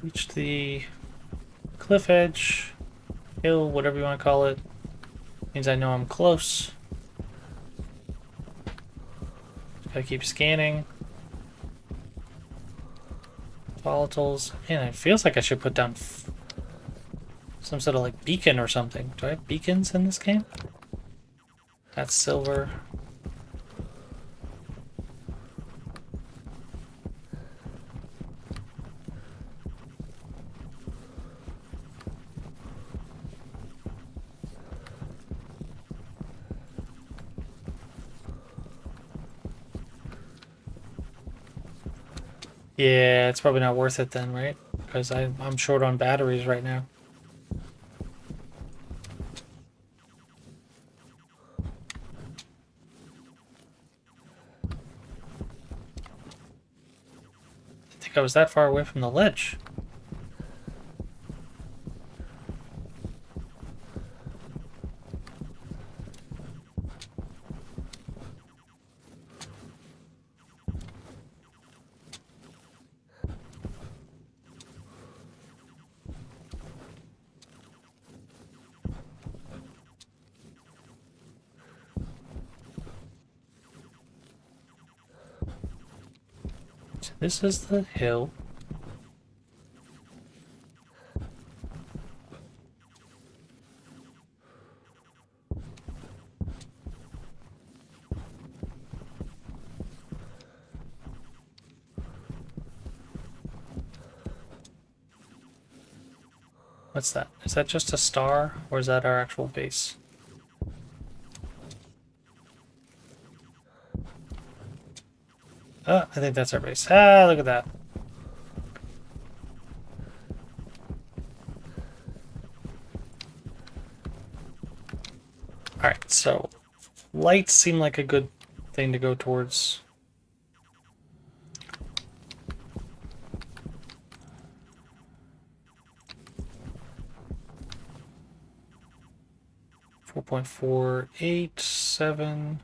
Reach the cliff edge, hill, whatever you want to call it. Means I know I'm close. Gotta keep scanning. Volatiles. Man, it feels like I should put down some sort of like beacon or something. Do I have beacons in this game? That's silver. Yeah, it's probably not worth it then, right? because I'm short on batteries right now. I think I was that far away from the ledge. So this is the hill. What's that? Is that just a star, or is that our actual base? Oh, I think that's our base. Ah, look at that. Alright, so lights seem like a good thing to go towards. .487.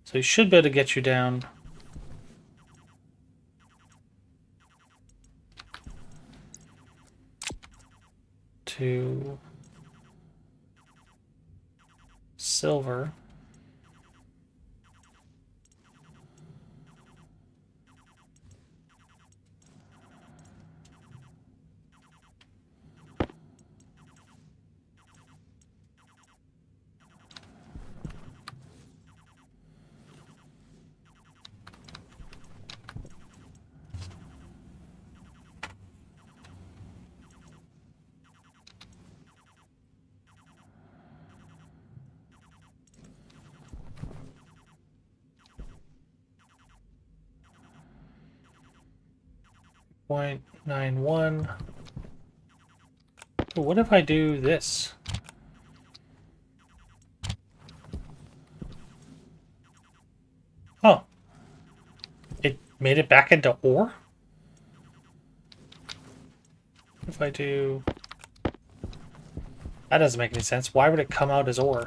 So he should be able to get you down. To silver. .91. What if I do this? Oh. It made it back into ore? If I do... That doesn't make any sense. Why would it come out as ore?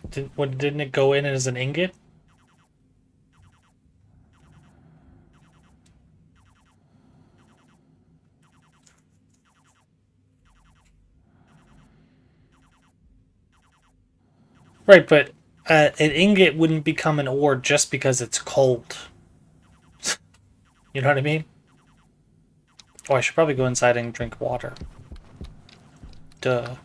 Didn't it go in as an ingot? Right, but an ingot wouldn't become an ore just because it's cold. You know what I mean? Oh, I should probably go inside and drink water. Duh.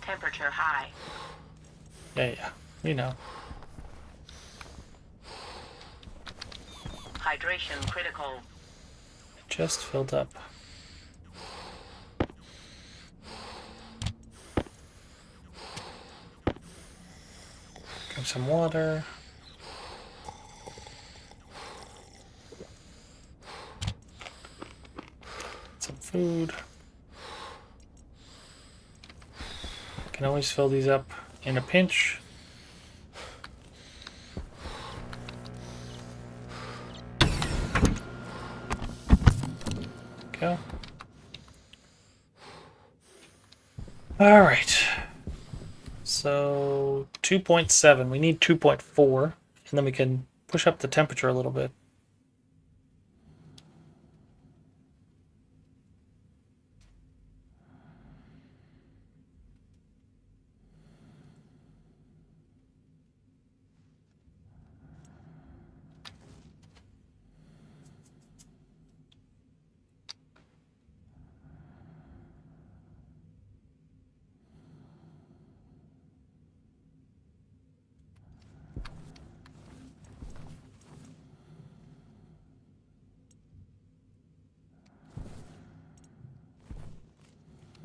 Temperature high. Yeah, you know. Hydration critical. Just filled up. Drink some water. Some food. Can always fill these up in a pinch. Go. All right. So 2.7. We need 2.4, and then we can push up the temperature a little bit.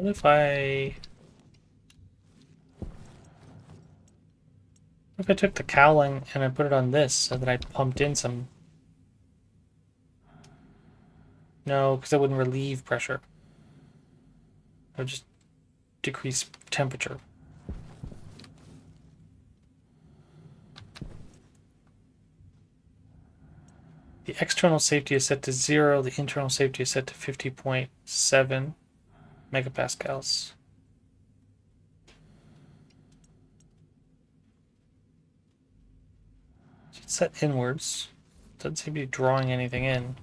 What if I took the cowling and I put it on this so that I pumped in some... No, because that wouldn't relieve pressure. It would just decrease temperature. The external safety is set to 0. The internal safety is set to 50.7 megapascals. It's set inwards. Doesn't seem to be drawing anything in.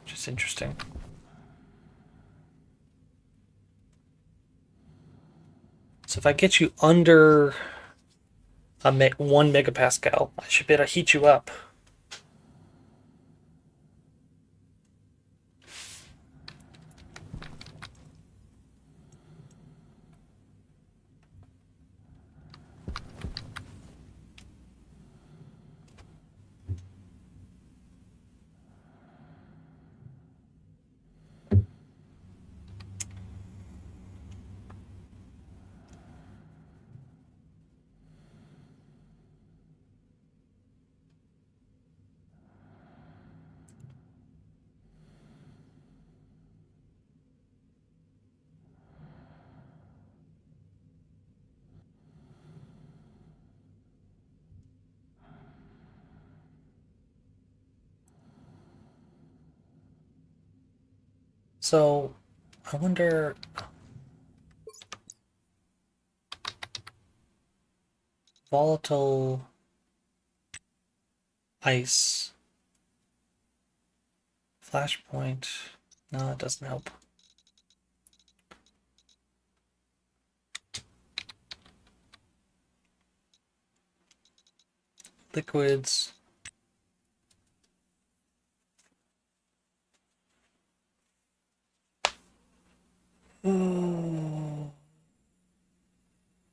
Which is interesting. So if I get you under a 1 megapascal, I should be able to heat you up. So, I wonder... Volatile ice. Flashpoint. No, it doesn't help. Liquids.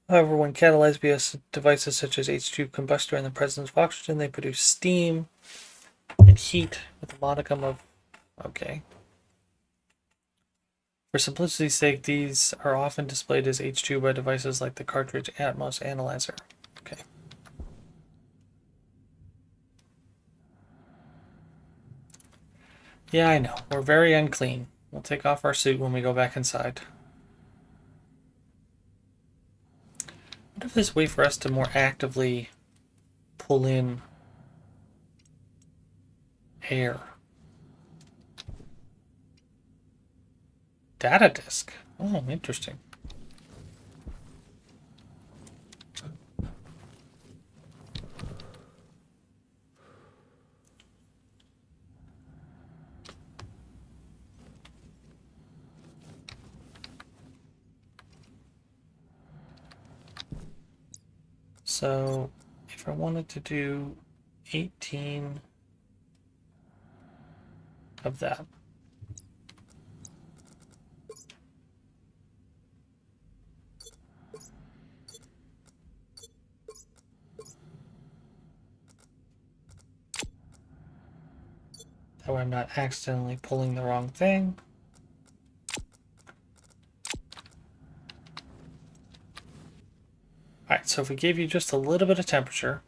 However, when catalyzed by devices such as H2 combustor in the presence of oxygen, they produce steam and heat with a modicum of... Okay. For simplicity's sake, these are often displayed as H2 by devices like the cartridge Atmos analyzer. Okay. Yeah, I know. We're very unclean. We'll take off our suit when we go back inside. What if there's a way for us to more actively pull in air? Data disk. Oh, interesting. So if I wanted to do 18 of that. That way I'm not accidentally pulling the wrong thing. Alright, so if we gave you just a little bit of temperature.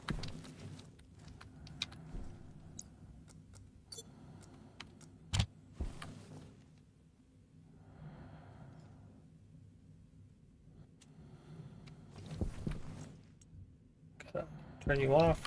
Gotta turn you off.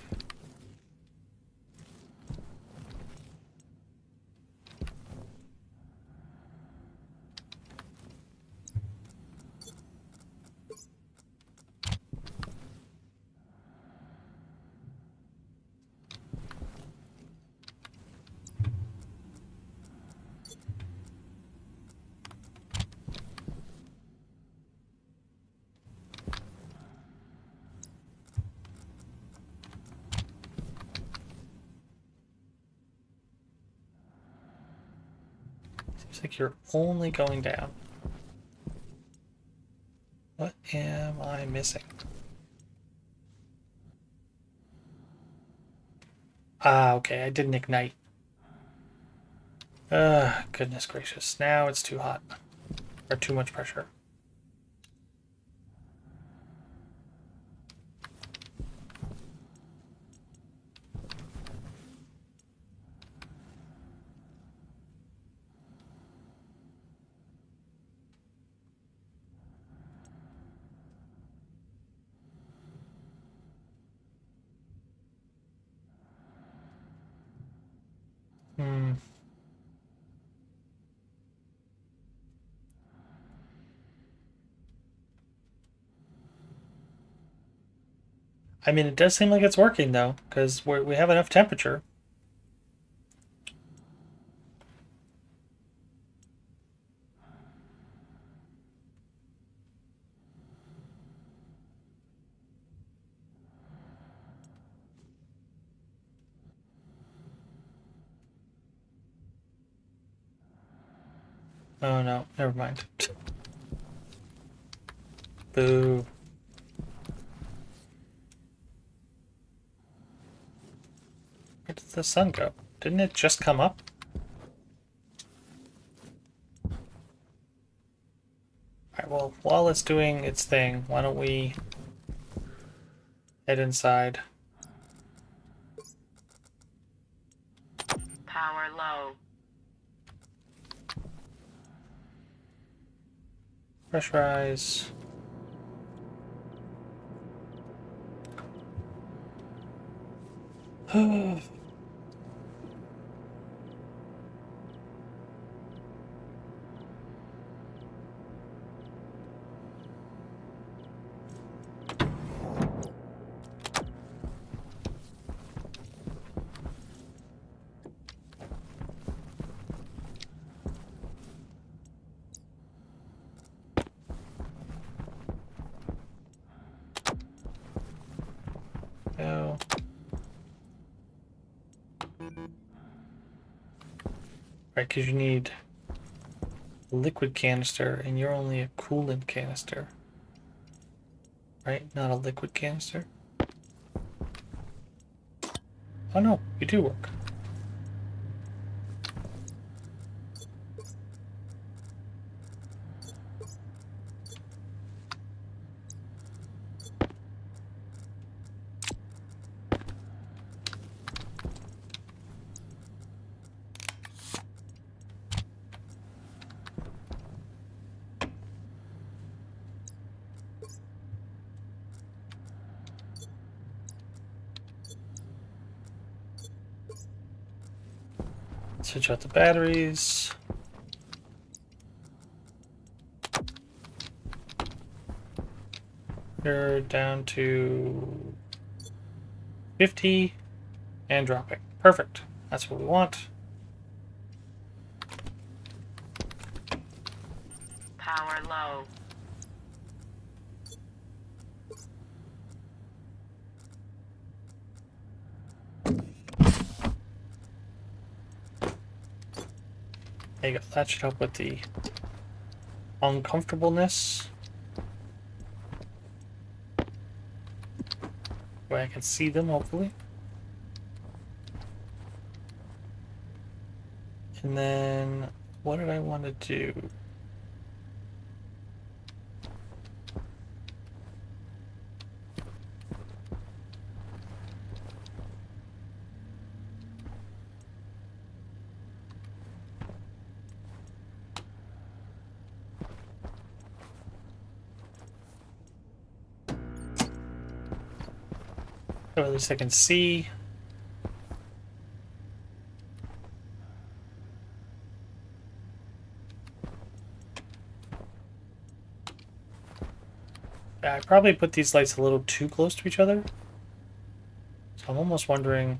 Seems like you're only going down. What am I missing? Ah, okay, I didn't ignite. Goodness gracious. Now it's too hot. or too much pressure. Hmm. I mean, it does seem like it's working though, because we have enough temperature. Oh no, never mind. Boo. Where did the sun go? Didn't it just come up? Alright, well, while it's doing its thing, why don't we head inside? Power low. Pressurize. Go. Right, because you need a liquid canister, and you're only a coolant canister. Right? Not a liquid canister? Oh no, you do work. Switch out the batteries. You're down to 50 and dropping. Perfect. That's what we want. Power low. There you go. That should help with the uncomfortableness. Where I can see them, hopefully. And then, what did I want to do? So at least I can see. I probably put these lights a little too close to each other. So I'm almost wondering.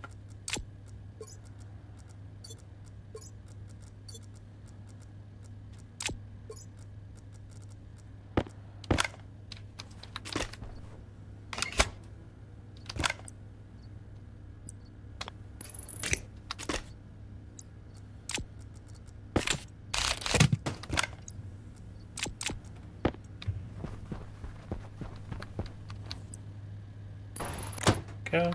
Go.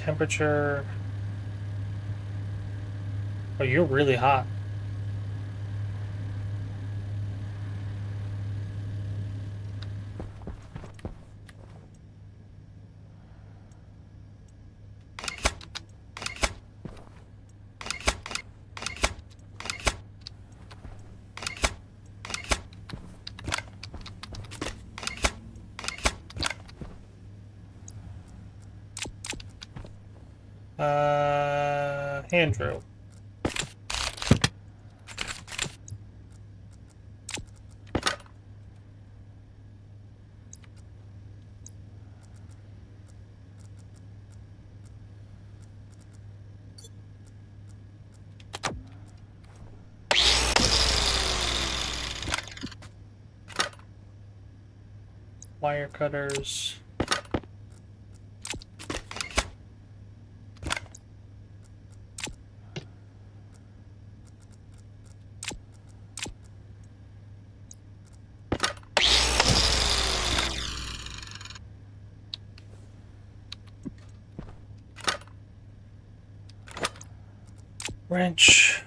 Temperature. Oh, you're really hot. Hand drill. Wire cutters. Wrench.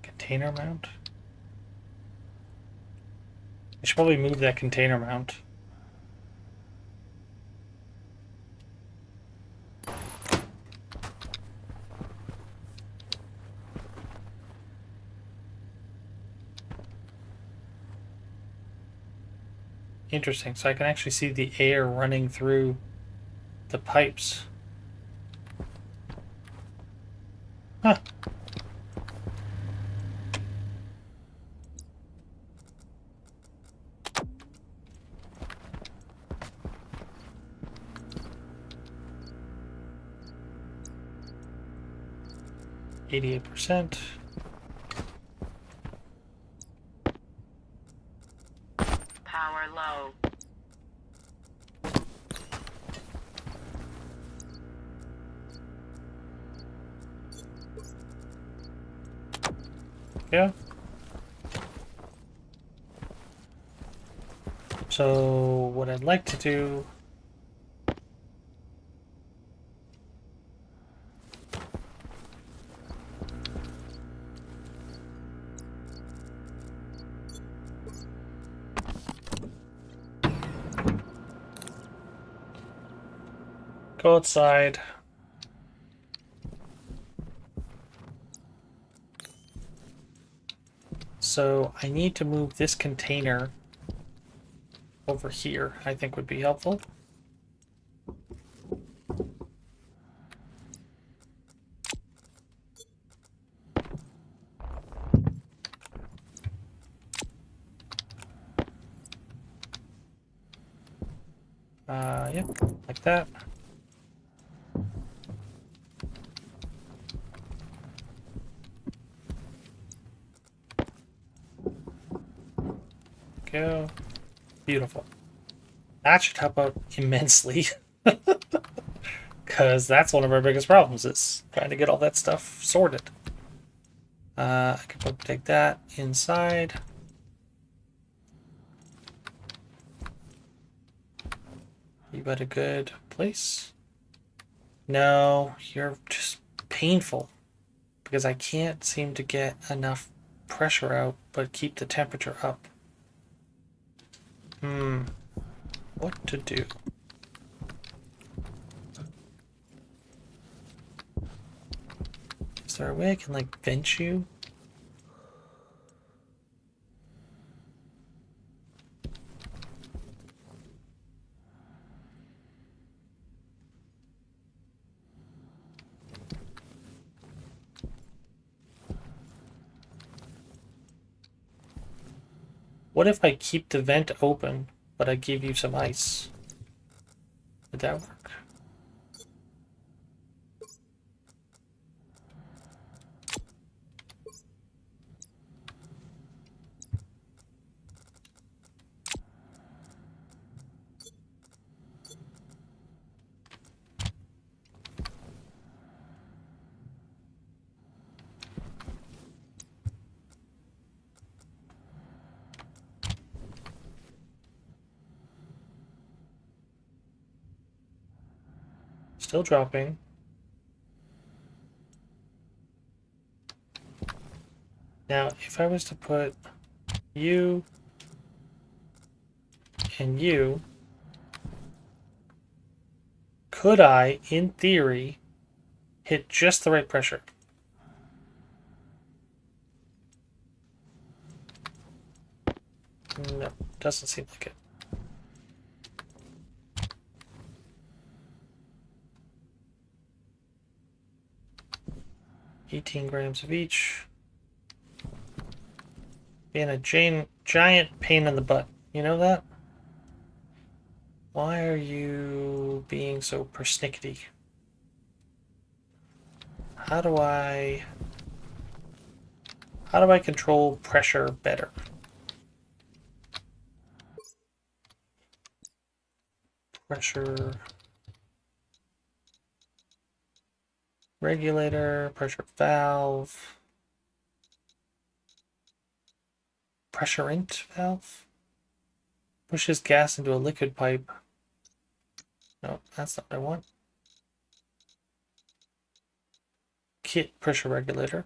Container mount. I should probably move that container mount. Interesting, so I can actually see the air running through the pipes. Huh. %. Power low. Yeah. So what I'd like to do go outside. So I need to move this container over here, I think would be helpful. Yep, like that. Go. Beautiful. That should help out immensely. Because that's one of our biggest problems is trying to get all that stuff sorted. I could take that inside. You got a good place? No, you're just painful. Because I can't seem to get enough pressure out, but keep the temperature up. What to do? Is there a way I can, like, vent you? What if I keep the vent open, but I give you some ice? Would that work? Still dropping. Now, if I was to put you and you, could I, in theory, hit just the right pressure? No, doesn't seem like it. $18 of each. Being a giant pain in the butt. You know that? Why are you being so persnickety? How do I control pressure better? Pressure regulator, pressure valve, pressurant valve. Pushes gas into a liquid pipe. No, that's not what I want. Kit pressure regulator.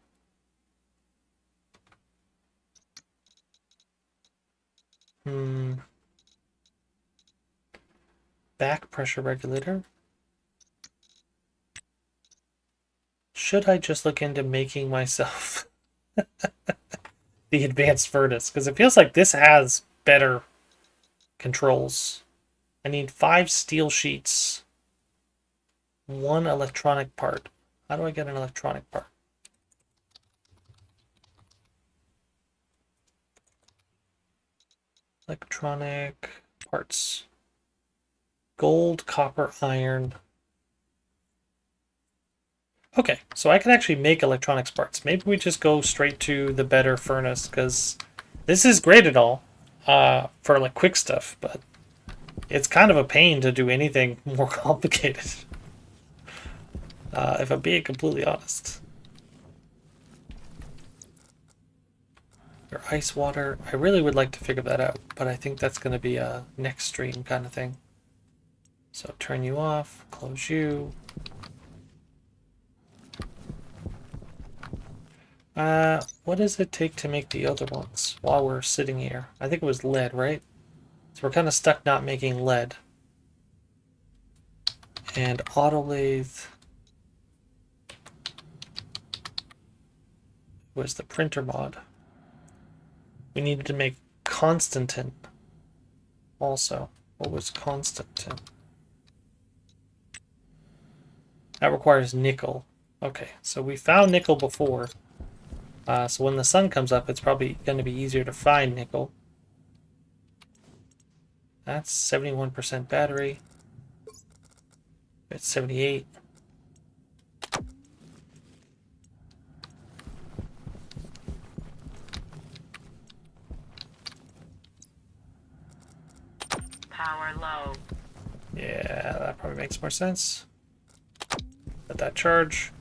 Back pressure regulator. Should I just look into making myself the advanced furnace? Because it feels like this has better controls. I need 5 steel sheets, 1 electronic part. How do I get an electronic part? Electronic parts. Gold, copper, iron. Okay, so I can actually make electronics parts. Maybe we just go straight to the better furnace, because this is great at all for like quick stuff, but it's kind of a pain to do anything more complicated. If I'm being completely honest. Your ice water, I really would like to figure that out, but I think that's going to be a next stream kind of thing. So turn you off, close you. What does it take to make the other ones while we're sitting here? I think it was lead, right? So we're kind of stuck not making lead. And auto lathe was the printer mod. We needed to make Constantin also. What was Constantin? That requires nickel. Okay, so we found nickel before. So when the sun comes up, it's probably going to be easier to find nickel. That's 71% battery. It's 78. Power low. Yeah, that probably makes more sense. Let that charge.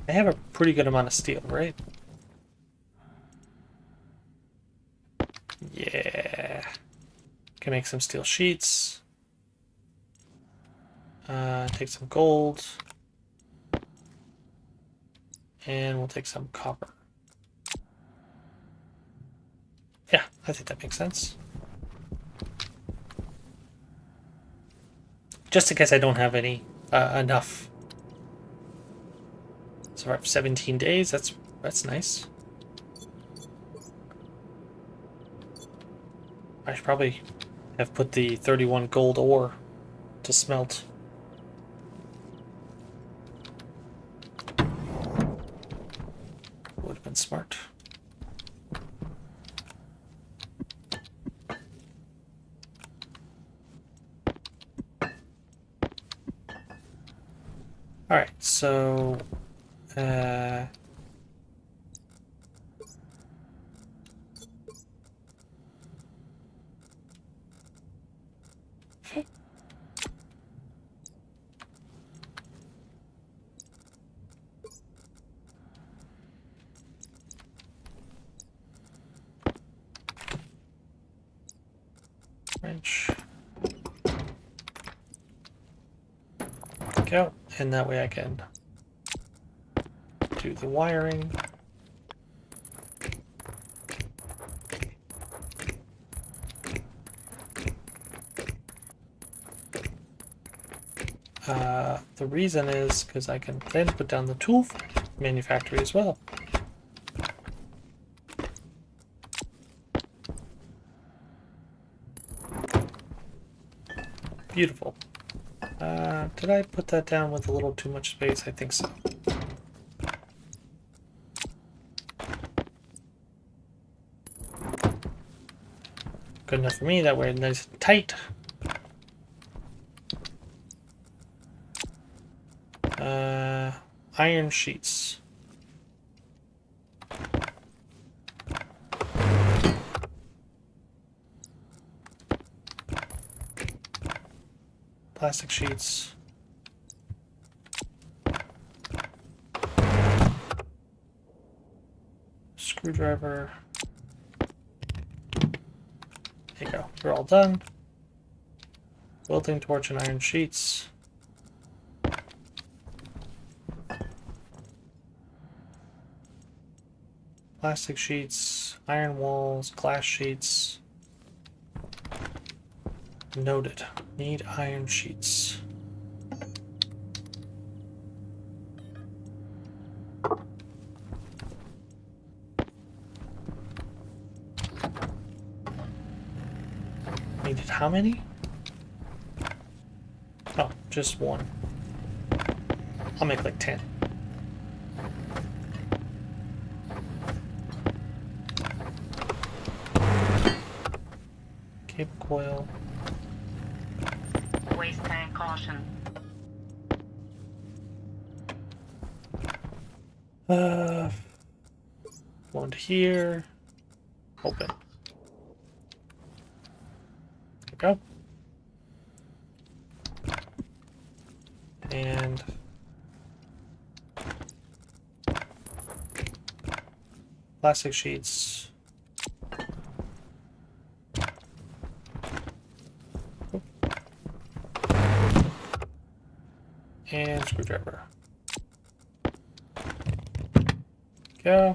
I have a pretty good amount of steel, right? Yeah. Can make some steel sheets. Take some gold. And we'll take some copper. Yeah, I think that makes sense. Just in case I don't have any enough. So I have 17 days. That's nice. I should probably have put the 31 gold ore to smelt. Would have been smart. Alright, so wrench. Go. And that way I can do the wiring. The reason is because I can then put down the tool manufactory as well. Beautiful. Did I put that down with a little too much space? I think so. Good enough for me, that way it's nice and tight. Iron sheets. Plastic sheets. Screwdriver. There you go. We're all done. Welding torch and iron sheets. Plastic sheets, iron walls, glass sheets. Noted. Need iron sheets. Needed how many? Oh, just one. I'll make like 10. Cable coil. Waste tank caution. One here. Open. There we go. And plastic sheets. And screwdriver. Go.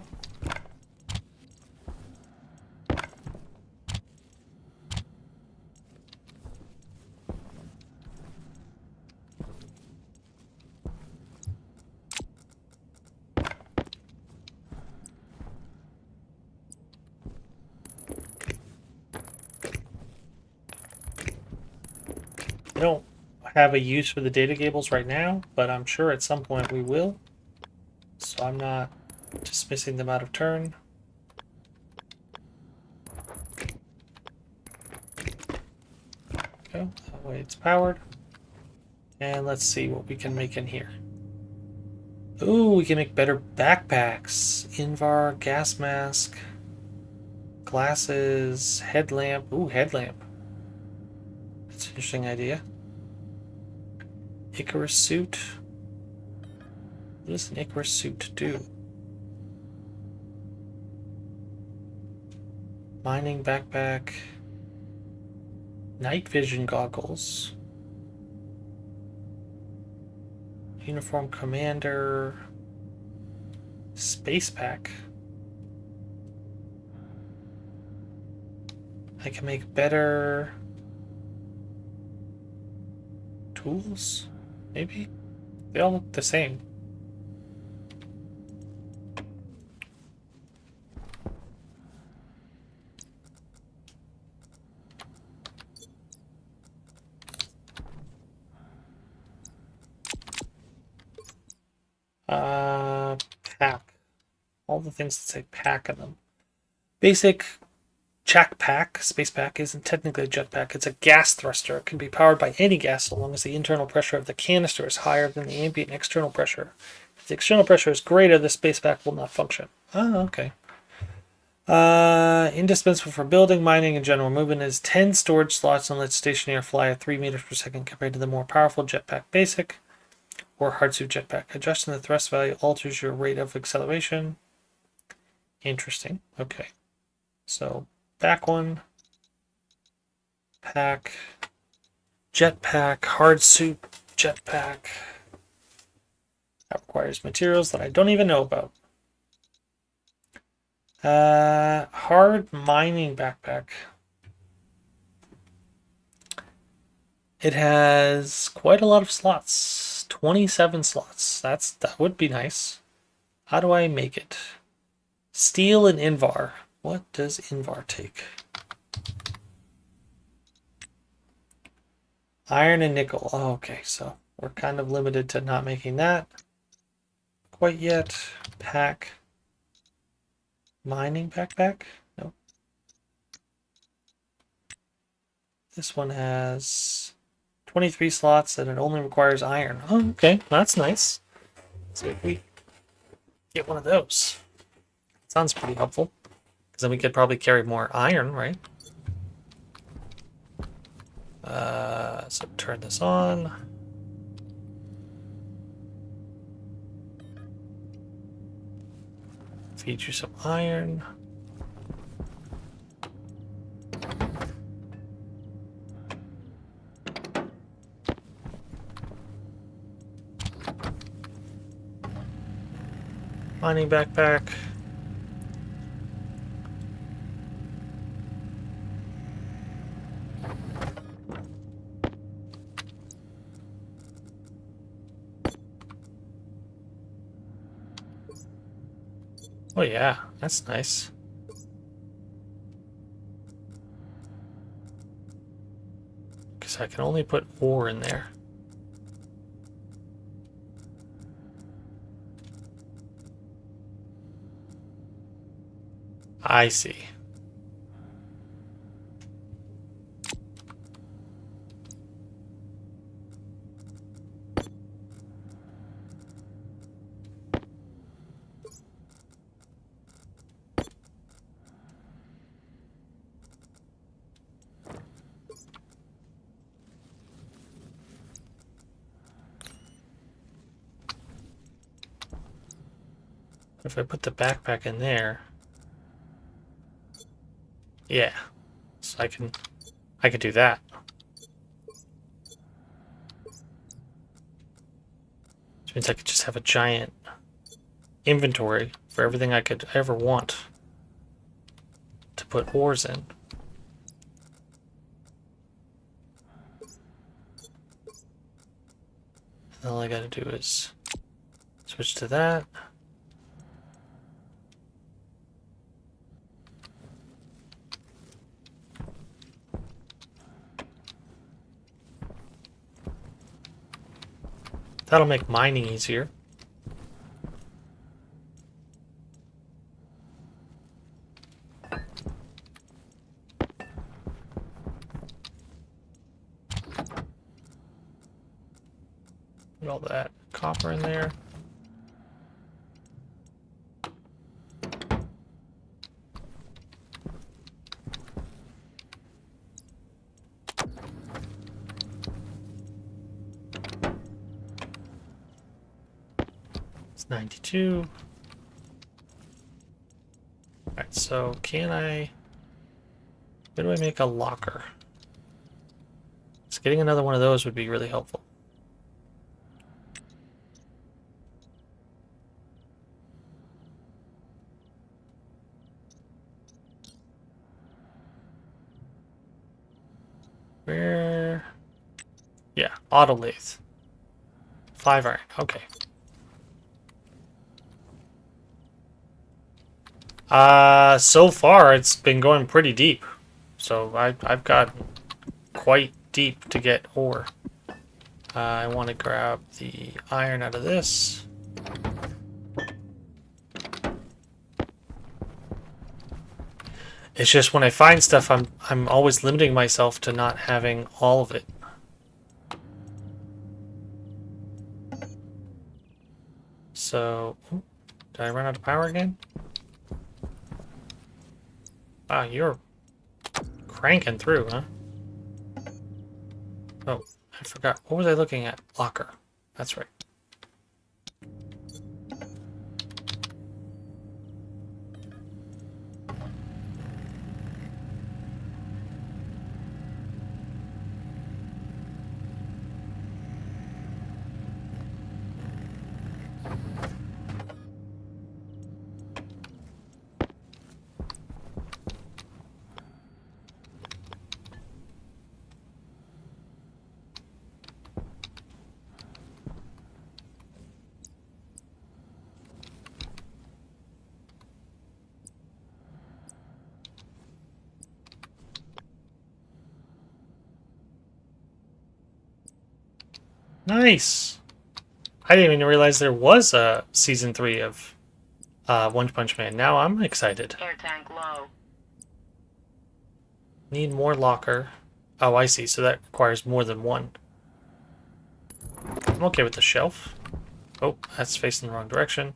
I don't have a use for the data cables right now, but I'm sure at some point we will. So I'm not dismissing them out of turn. Go. That way it's powered. And let's see what we can make in here. Ooh, we can make better backpacks. Invar, gas mask, glasses, headlamp. Ooh, headlamp. That's an interesting idea. Icarus suit. What does an Icarus suit do? Mining backpack. Night vision goggles. Uniform commander. Space pack. I can make better tools, maybe? They all look the same. Pack. All the things that say pack in them. Basic Chac pack, space pack, isn't technically a jetpack. It's a gas thruster. It can be powered by any gas so long as the internal pressure of the canister is higher than the ambient external pressure. If the external pressure is greater, the space pack will not function. Oh, okay. Indispensable for building, mining, and general movement is 10 storage slots and lets Stationeer fly at 3 meters per second compared to the more powerful jetpack basic or hardsuit jetpack. Adjusting the thrust value alters your rate of acceleration. Interesting. Okay. So back one, pack, jetpack, hardsuit, jetpack, That requires materials that I don't even know about. Hard mining backpack. It has quite a lot of slots. 27 slots. That would be nice. How do I make it? Steel and Invar. What does Invar take? Iron and nickel. Oh, okay, so we're kind of limited to not making that quite yet. Pack. Mining backpack? No. This one has 23 slots and it only requires iron. Oh, okay, that's nice. So if we get one of those, sounds pretty helpful. Because then we could probably carry more iron, right? So turn this on. Feed you some iron. Mining backpack. Oh yeah, that's nice. Because I can only put ore in there. I see. If I put the backpack in there, yeah, so I could do that. Which means I could just have a giant inventory for everything I could ever want to put ores in. And all I gotta do is switch to that. That'll make mining easier. Put all that copper in there. It's 92. Alright, so can I... Where do I make a locker? So getting another one of those would be really helpful. Where? Yeah, auto lathe. 5 iron. Okay. So far it's been going pretty deep. So I've got quite deep to get ore. I want to grab the iron out of this. It's just when I find stuff, I'm always limiting myself to not having all of it. So, did I run out of power again? Ah, you're cranking through, huh? Oh, I forgot. What was I looking at? Locker. That's right. Nice. I didn't even realize there was a season 3 of One Punch Man. Now I'm excited. Air tank low. Need more locker. Oh, I see. So that requires more than one. I'm okay with the shelf. Oh, that's facing the wrong direction.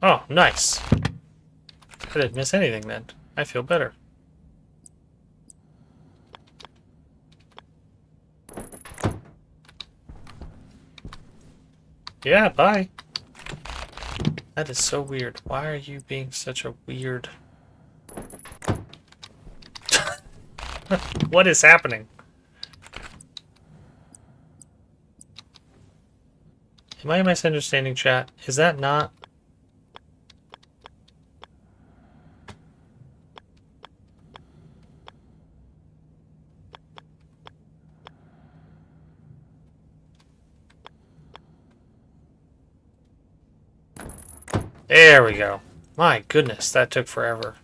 Oh, nice. I didn't miss anything then. I feel better. Yeah, bye. That is so weird. Why are you being such a weird... What is happening? Am I misunderstanding, chat? Is that not... There we go. My goodness, that took forever.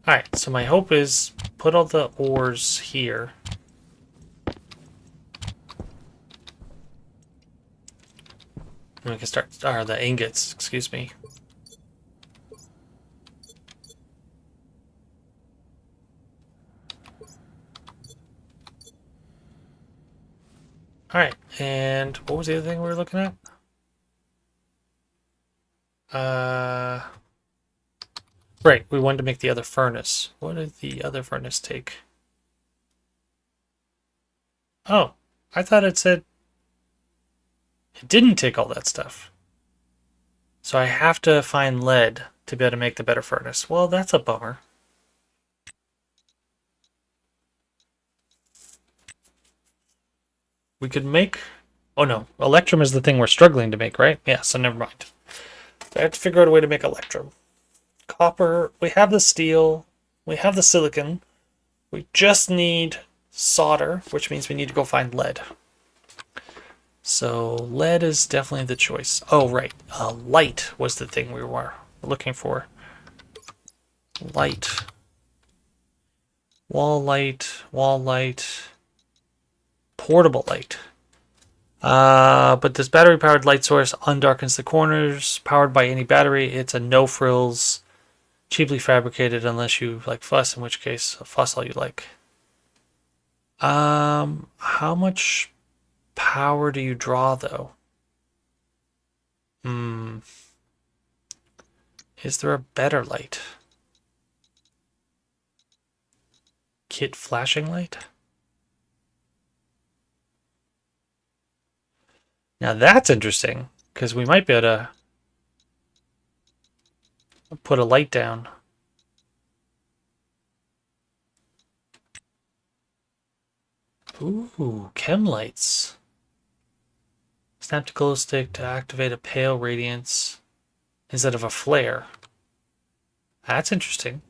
Alright, so my hope is put all the ores here. And we can start, or the ingots, excuse me. Alright, and what was the other thing we were looking at? Right, we wanted to make the other furnace. What did the other furnace take? Oh, I thought it said it didn't take all that stuff. So I have to find lead to be able to make the better furnace. Well, that's a bummer. We could make... Oh no, electrum is the thing we're struggling to make, right? Yeah, so never mind. I have to figure out a way to make electrum. Copper, we have the steel, we have the silicon. We just need solder, which means we need to go find lead. So lead is definitely the choice. Oh, right. Light was the thing we were looking for. Light. Wall light. Wall light. Portable light. But this battery-powered light source undarkens the corners. Powered by any battery. It's a no-frills, cheaply fabricated unless you like fuss, in which case, fuss all you like. How much power do you draw, though? Is there a better light? Kit flashing light? Now that's interesting, because we might be able to put a light down. Ooh, chem lights. Snap to glow stick to activate a pale radiance instead of a flare. That's interesting.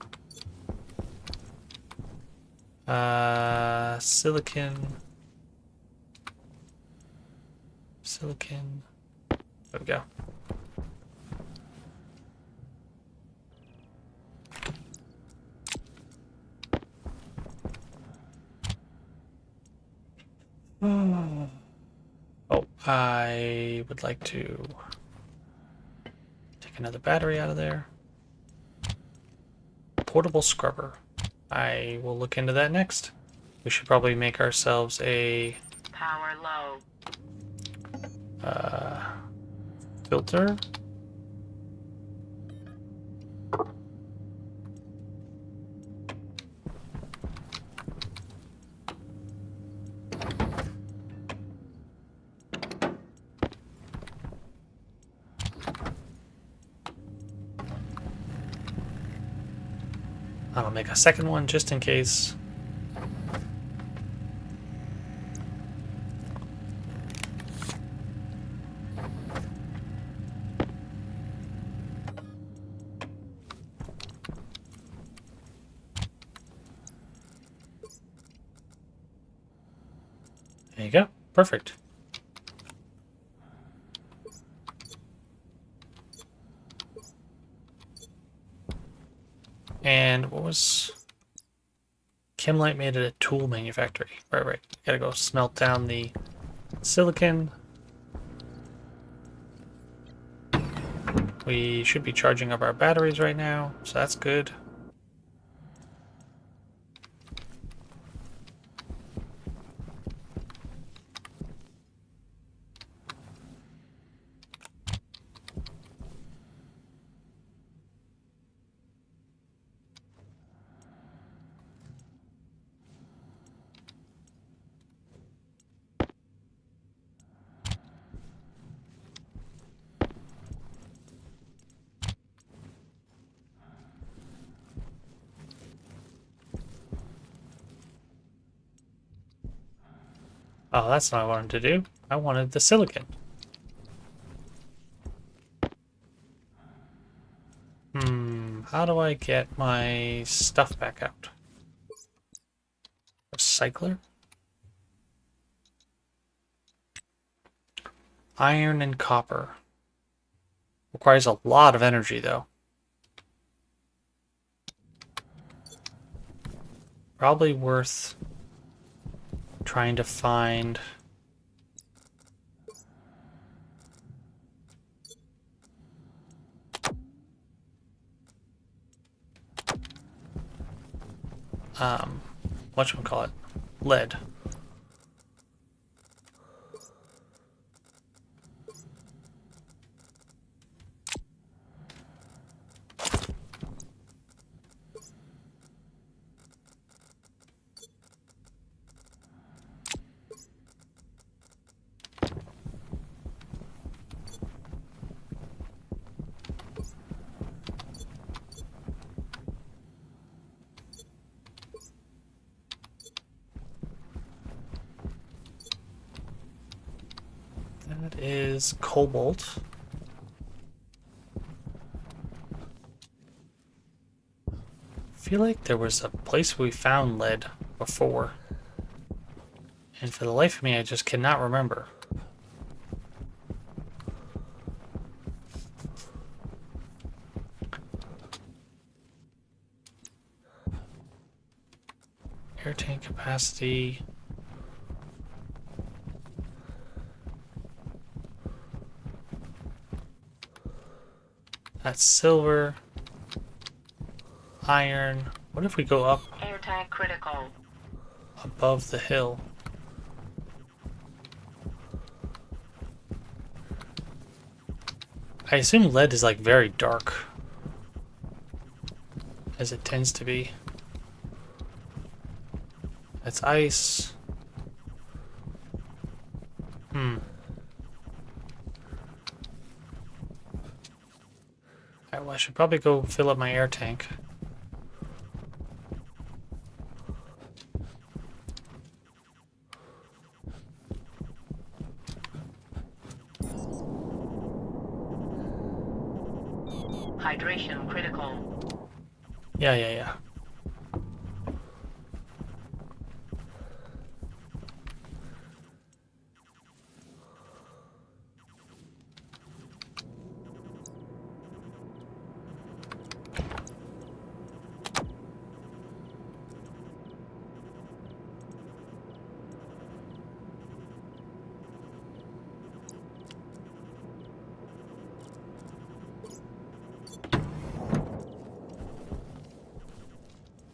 Silicon. Silicon. There we go. Oh, I would like to take another battery out of there. Portable scrubber. I will look into that next. We should probably make ourselves a Power low. filter. I'll make a second one just in case. There you go. Perfect. And what was... Chemlight made it a tool manufactory. Right. Gotta go smelt down the silicon. We should be charging up our batteries right now, so that's good. Oh, that's not what I wanted to do. I wanted the silicon. How do I get my stuff back out? Recycler? Iron and copper. Requires a lot of energy, though. Probably worth trying to find... whatchamacallit? Lead. That is cobalt. I feel like there was a place we found lead before. And for the life of me, I just cannot remember. Air tank capacity. That's silver. Iron. What if we go up Air tank critical. above the hill? I assume lead is like very dark, as it tends to be. That's ice. Alright, well, I should probably go fill up my air tank. Hydration critical. Yeah.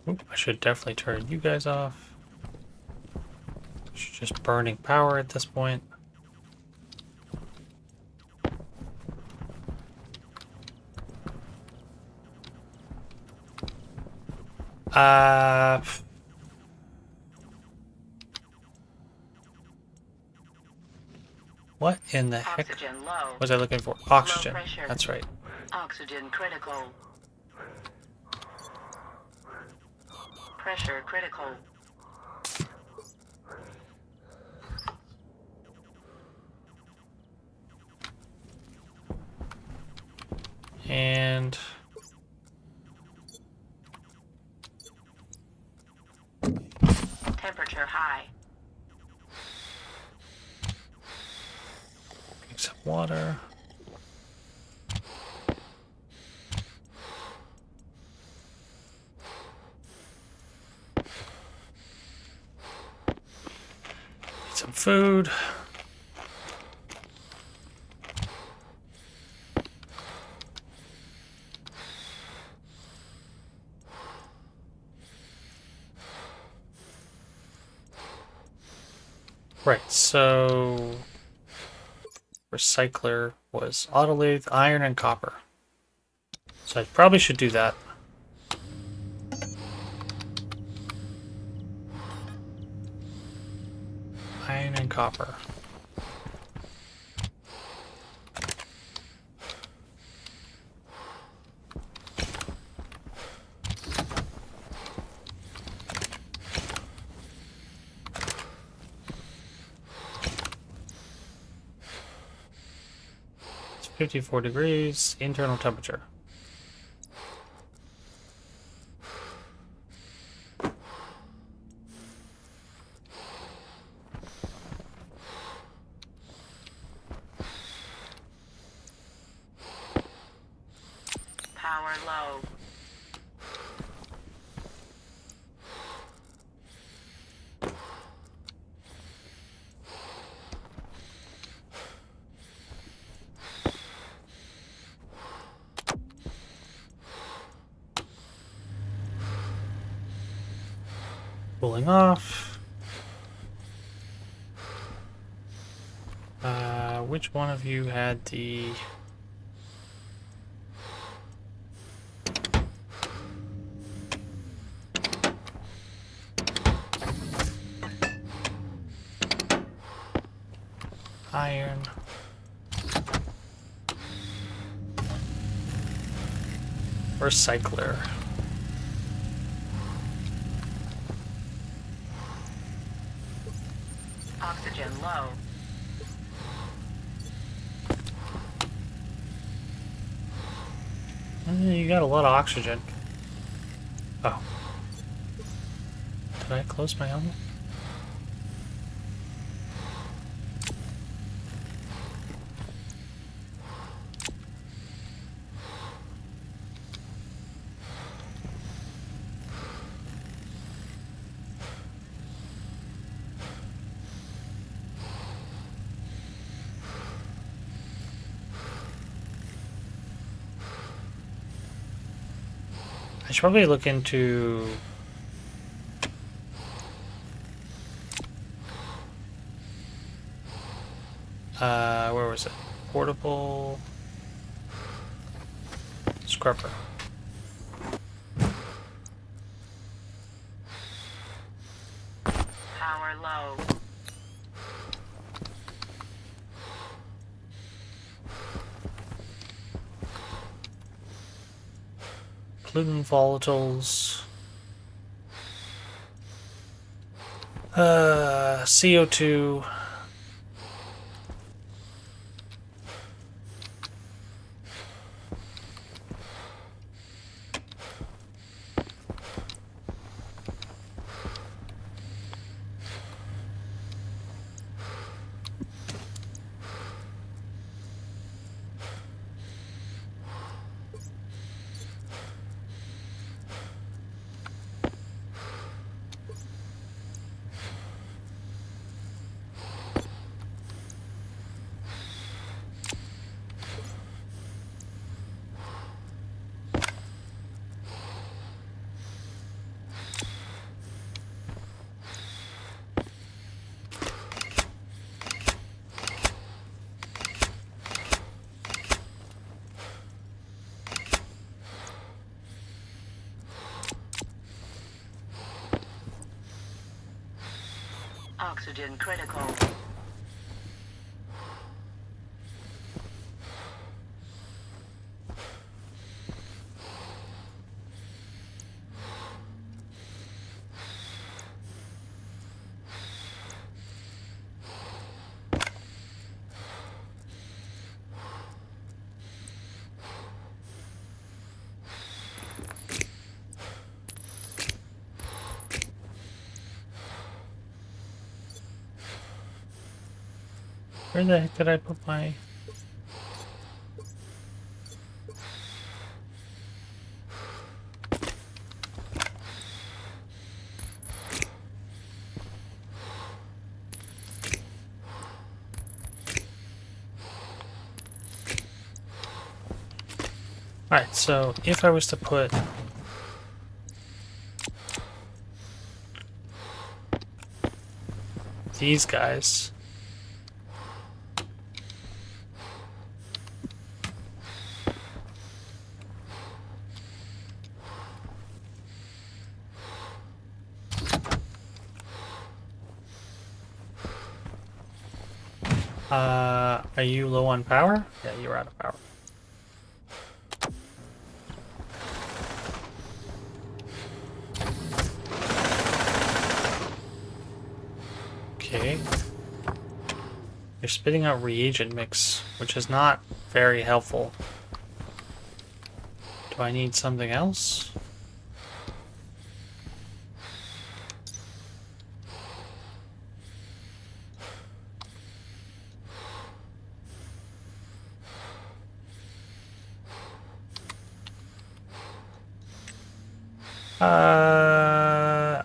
Oop, I should definitely turn you guys off. It's just burning power at this point. What in the heck Oxygen low. was I looking for? Oxygen. Low pressure. That's right. Oxygen critical. Pressure critical. And Temperature high. drink some water. some food. Right, so recycler was autolathe, iron, and copper. So I probably should do that. Iron and copper. It's 54 degrees, internal temperature. Power low. Cooling off. Which one of you had the... iron? Recycler. Oxygen low. You got a lot of oxygen. Oh. Did I close my helmet? I should probably look into... where was it? Portable... scrubber. Power low. Gluten volatiles. CO2. Oxygen critical. Where the heck did I put my... Alright, so if I was to put these guys are you low on power? Yeah, you're out of power. Okay. You're spitting out reagent mix, which is not very helpful. Do I need something else?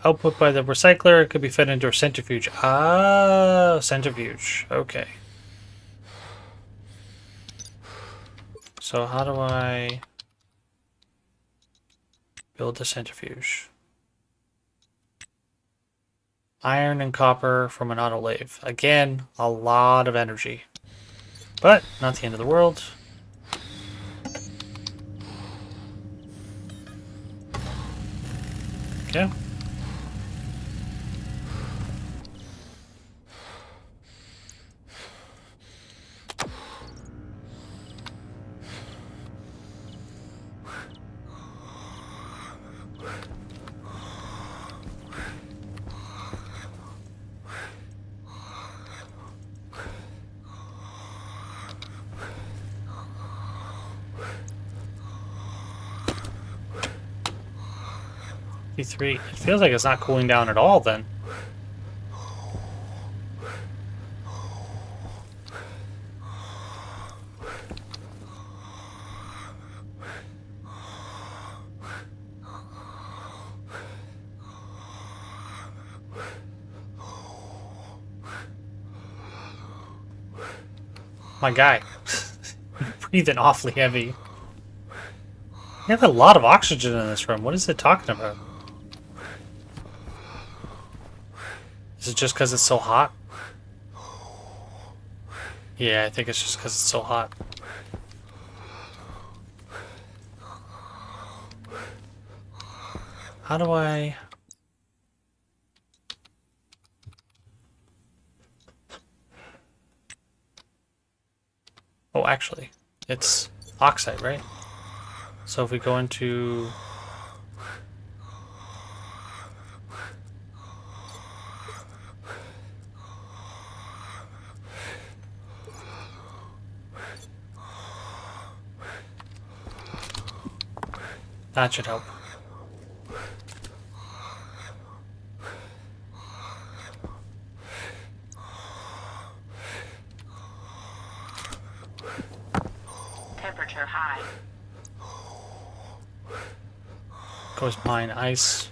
Output by the recycler. It could be fed into a centrifuge. Ah, centrifuge. Okay. So how do I build a centrifuge? Iron and copper from an autolathe. Again, a lot of energy. But not the end of the world. Okay. T3. It feels like it's not cooling down at all then. My guy. Breathing awfully heavy. We have a lot of oxygen in this room. What is it talking about? Is it just because it's so hot? Yeah, I think it's just because it's so hot. How do I... Oh, actually, it's oxide, right? So if we go into... That should help. Temperature high. Goes mine ice.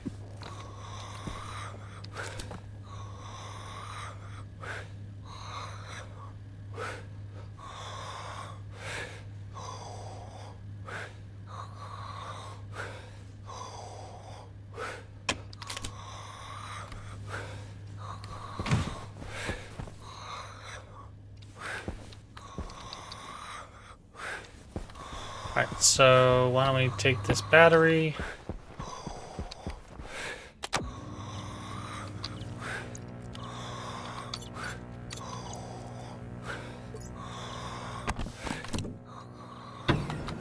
Alright, so why don't we take this battery?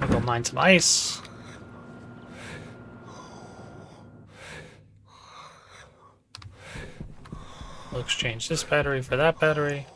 I'll go mine some ice. We'll exchange this battery for that battery.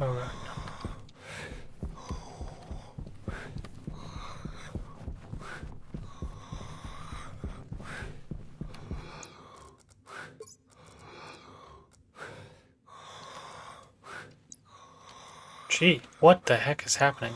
Alright. Gee, what the heck is happening?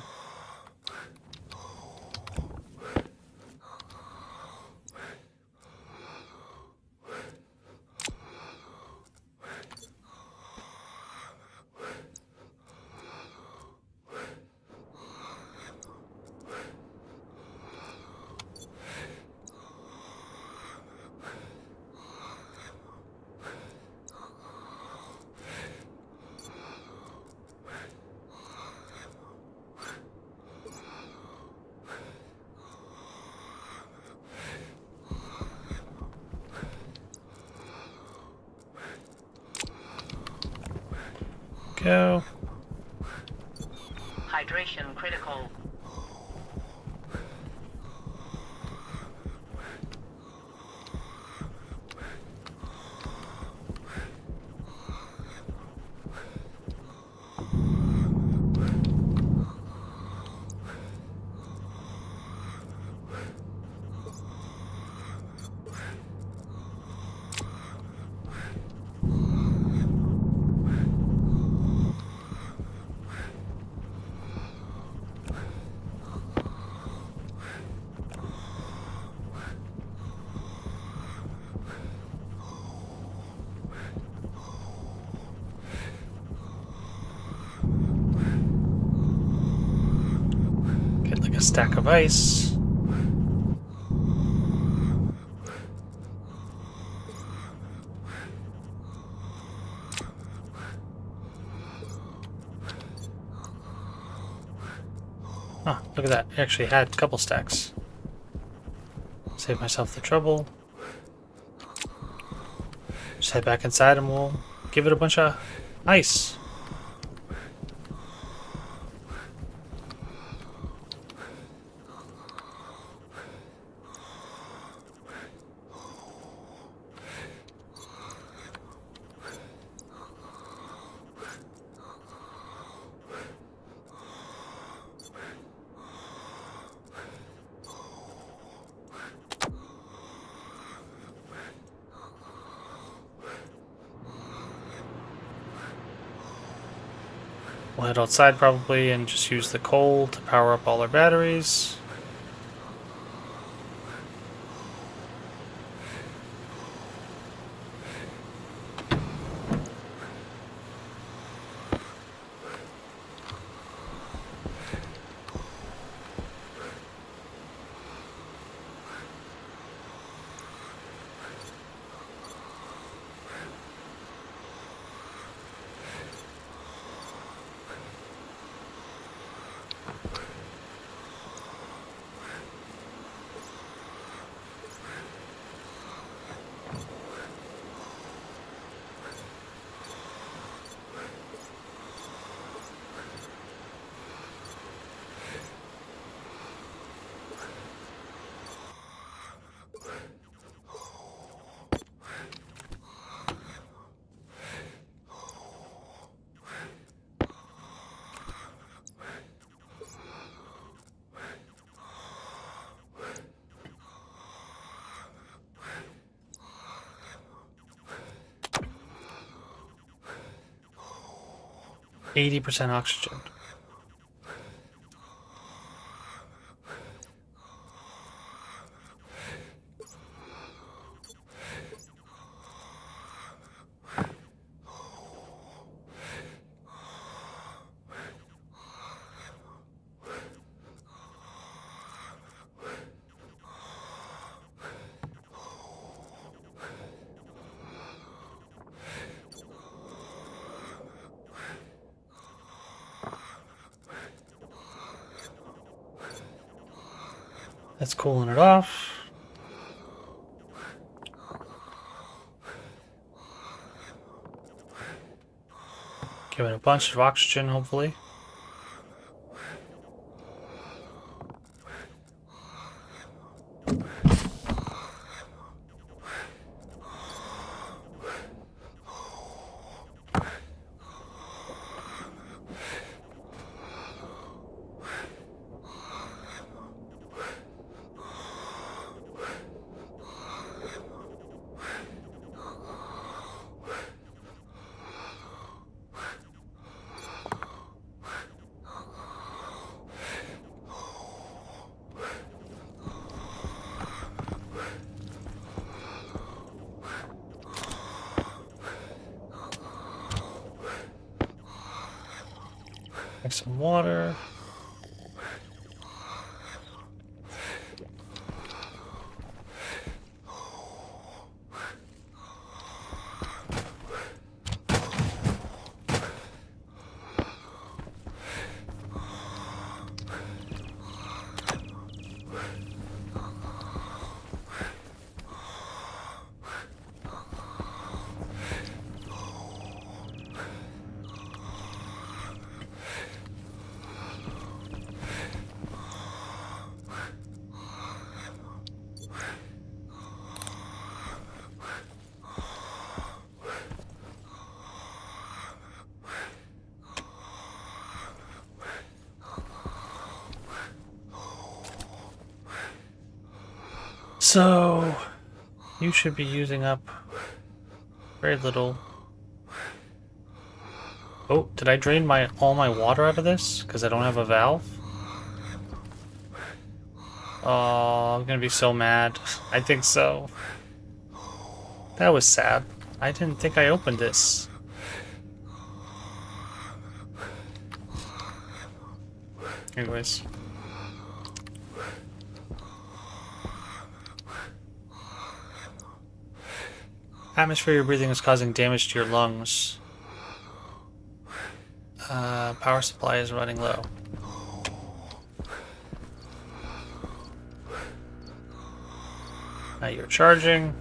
Go. Hydration critical. Get like a stack of ice. Oh, look at that. I actually had a couple stacks. Save myself the trouble. Just head back inside and we'll give it a bunch of ice. We'll head outside probably and just use the coal to power up all our batteries. %, oxygen. That's cooling it off. Give it a bunch of oxygen, hopefully. Drink some water. So, you should be using up very little. Oh, did I drain all my water out of this? Because I don't have a valve? Oh, I'm gonna be so mad. I think so. That was sad. I didn't think I opened this. Anyways. Atmosphere you're breathing is causing damage to your lungs. Power supply is running low. Now you're charging.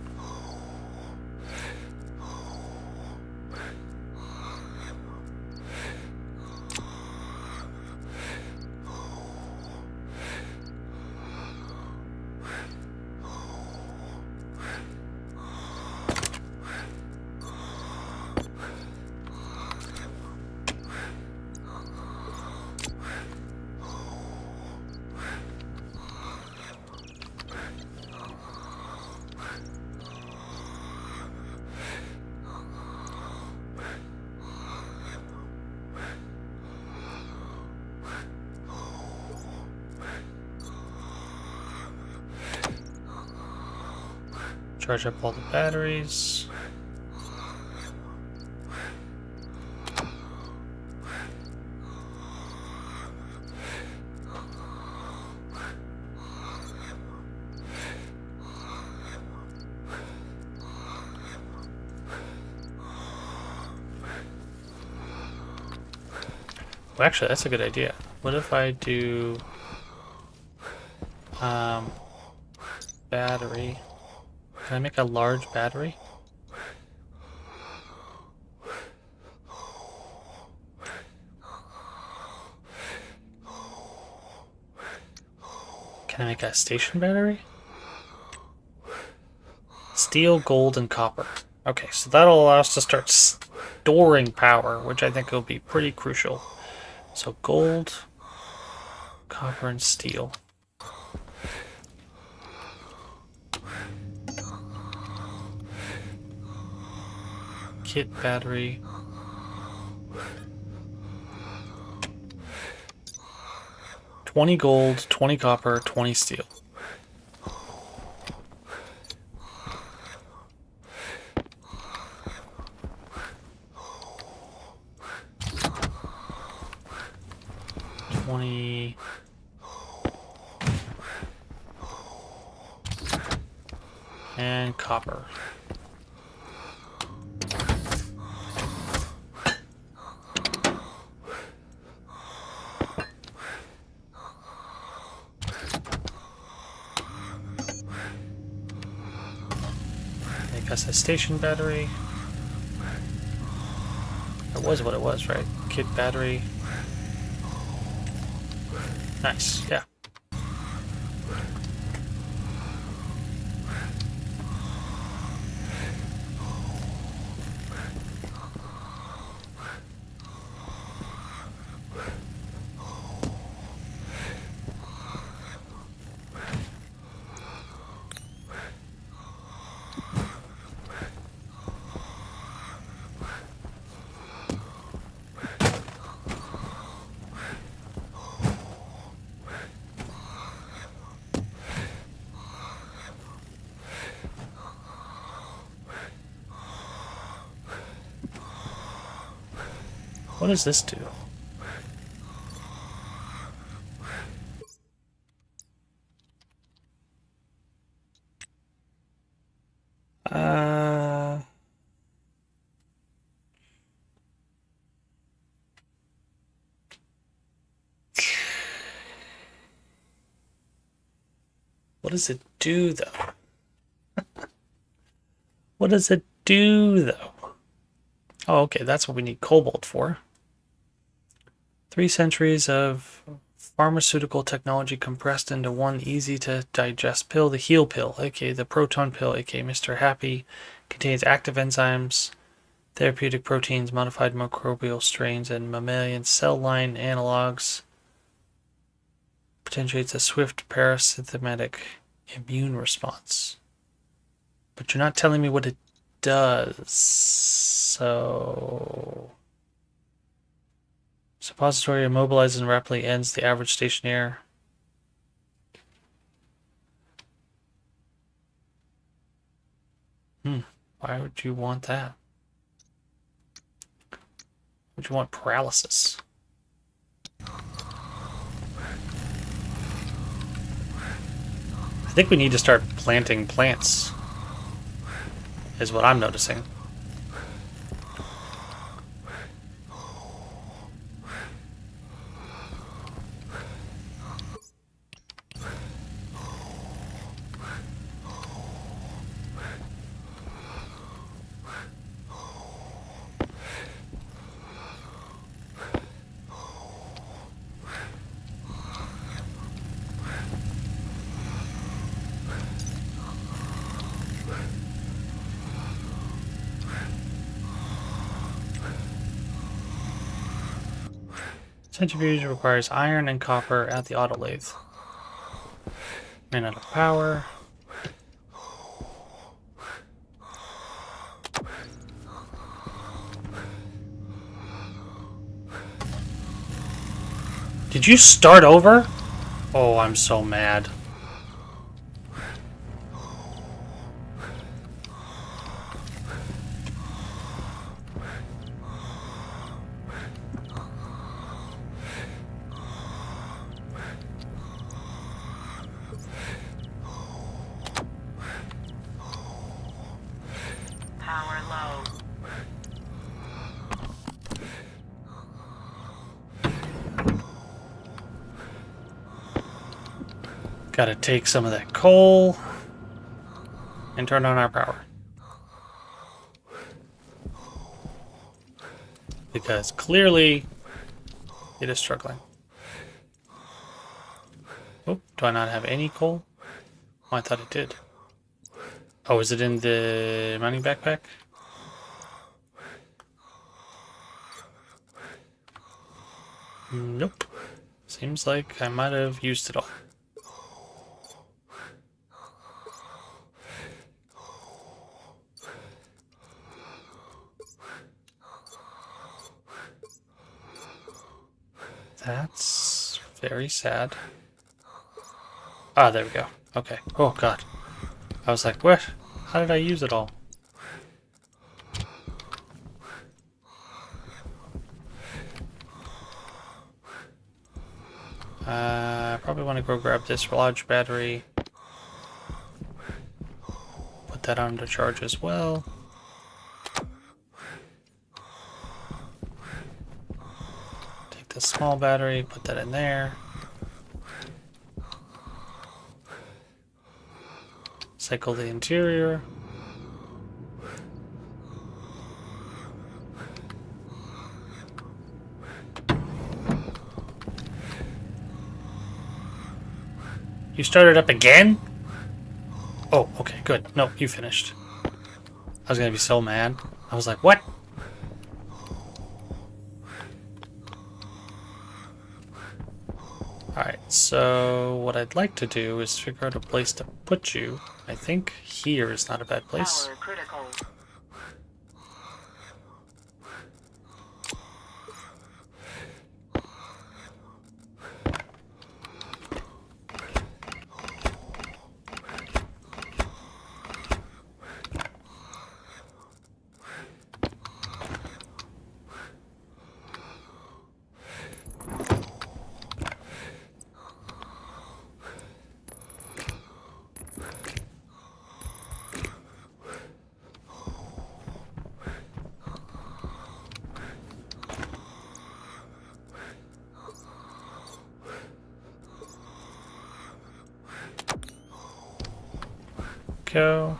Charge up all the batteries. Well, actually, that's a good idea. What if I do battery? Can I make a large battery? Can I make a station battery? Steel, gold, and copper. Okay, so that'll allow us to start storing power, which I think will be pretty crucial. So gold, copper, and steel. Kit battery. $20 gold, 20 copper, 20 steel. And copper. Make us a station battery. That was what it was, right? Kit battery. Nice, yeah. What does this do? What does it do, though? What does it do, though? Oh, okay, that's what we need cobalt for. 3 centuries of pharmaceutical technology compressed into one easy-to-digest pill, the heal pill, aka the proton pill, aka Mr. Happy, contains active enzymes, therapeutic proteins, modified microbial strains, and mammalian cell line analogs. Potentiates a swift parasympathetic immune response. But you're not telling me what it does. So... Suppository immobilizes and rapidly ends the average Stationeer. Why would you want that? Would you want paralysis? I think we need to start planting plants, is what I'm noticing. Centrifuge requires iron and copper at the autolathe. Ran out of power. Did you start over? Oh, I'm so mad. Power low. Gotta take some of that coal and turn on our power. Because clearly it is struggling. Oh, do I not have any coal? Oh, I thought it did. Oh, is it in the mining backpack? Nope. Seems like I might have used it all. That's very sad. Ah, there we go. Okay. Oh, God. I was like, what? How did I use it all? I probably want to go grab this large battery. Put that on to charge as well. Take the small battery, put that in there. Cycle the interior. You started up again? Oh, okay, good. No, you finished. I was gonna be so mad. I was like, what? Alright, so what I'd like to do is figure out a place to put you. I think here is not a bad place. Power critical. go.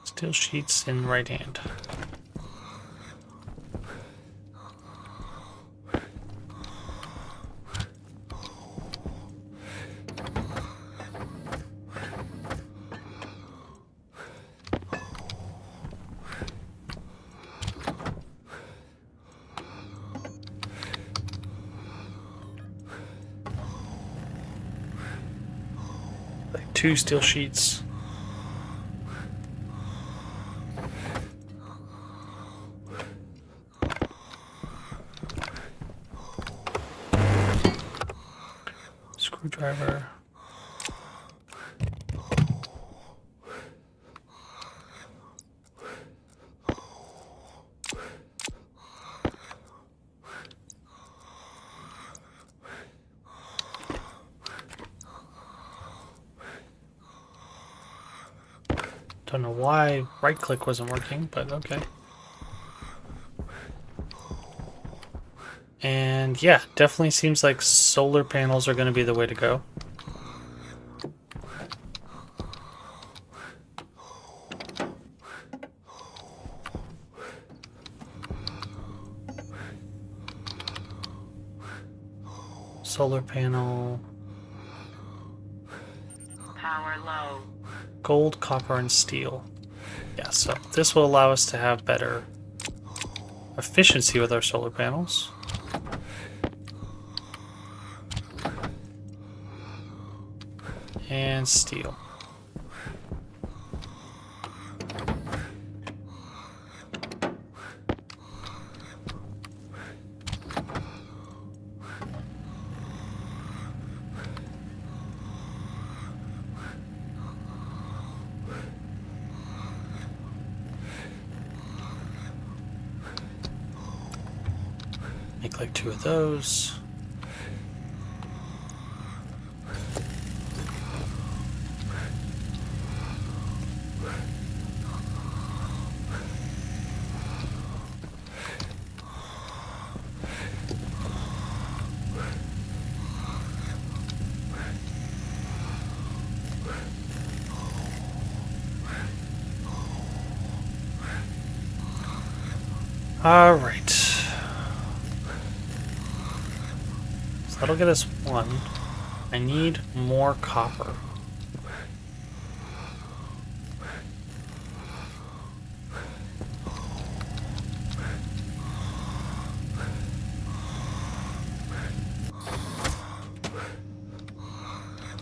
Steel sheets in right hand. Like 2 steel sheets. Screwdriver. Don't know why right click wasn't working, but okay. And yeah, definitely seems like solar panels are going to be the way to go. Solar panel, Power low. gold, copper, and steel. Yeah, so this will allow us to have better efficiency with our solar panels. And steel. Make like 2 of those. All right. So that'll get us 1. I need more copper.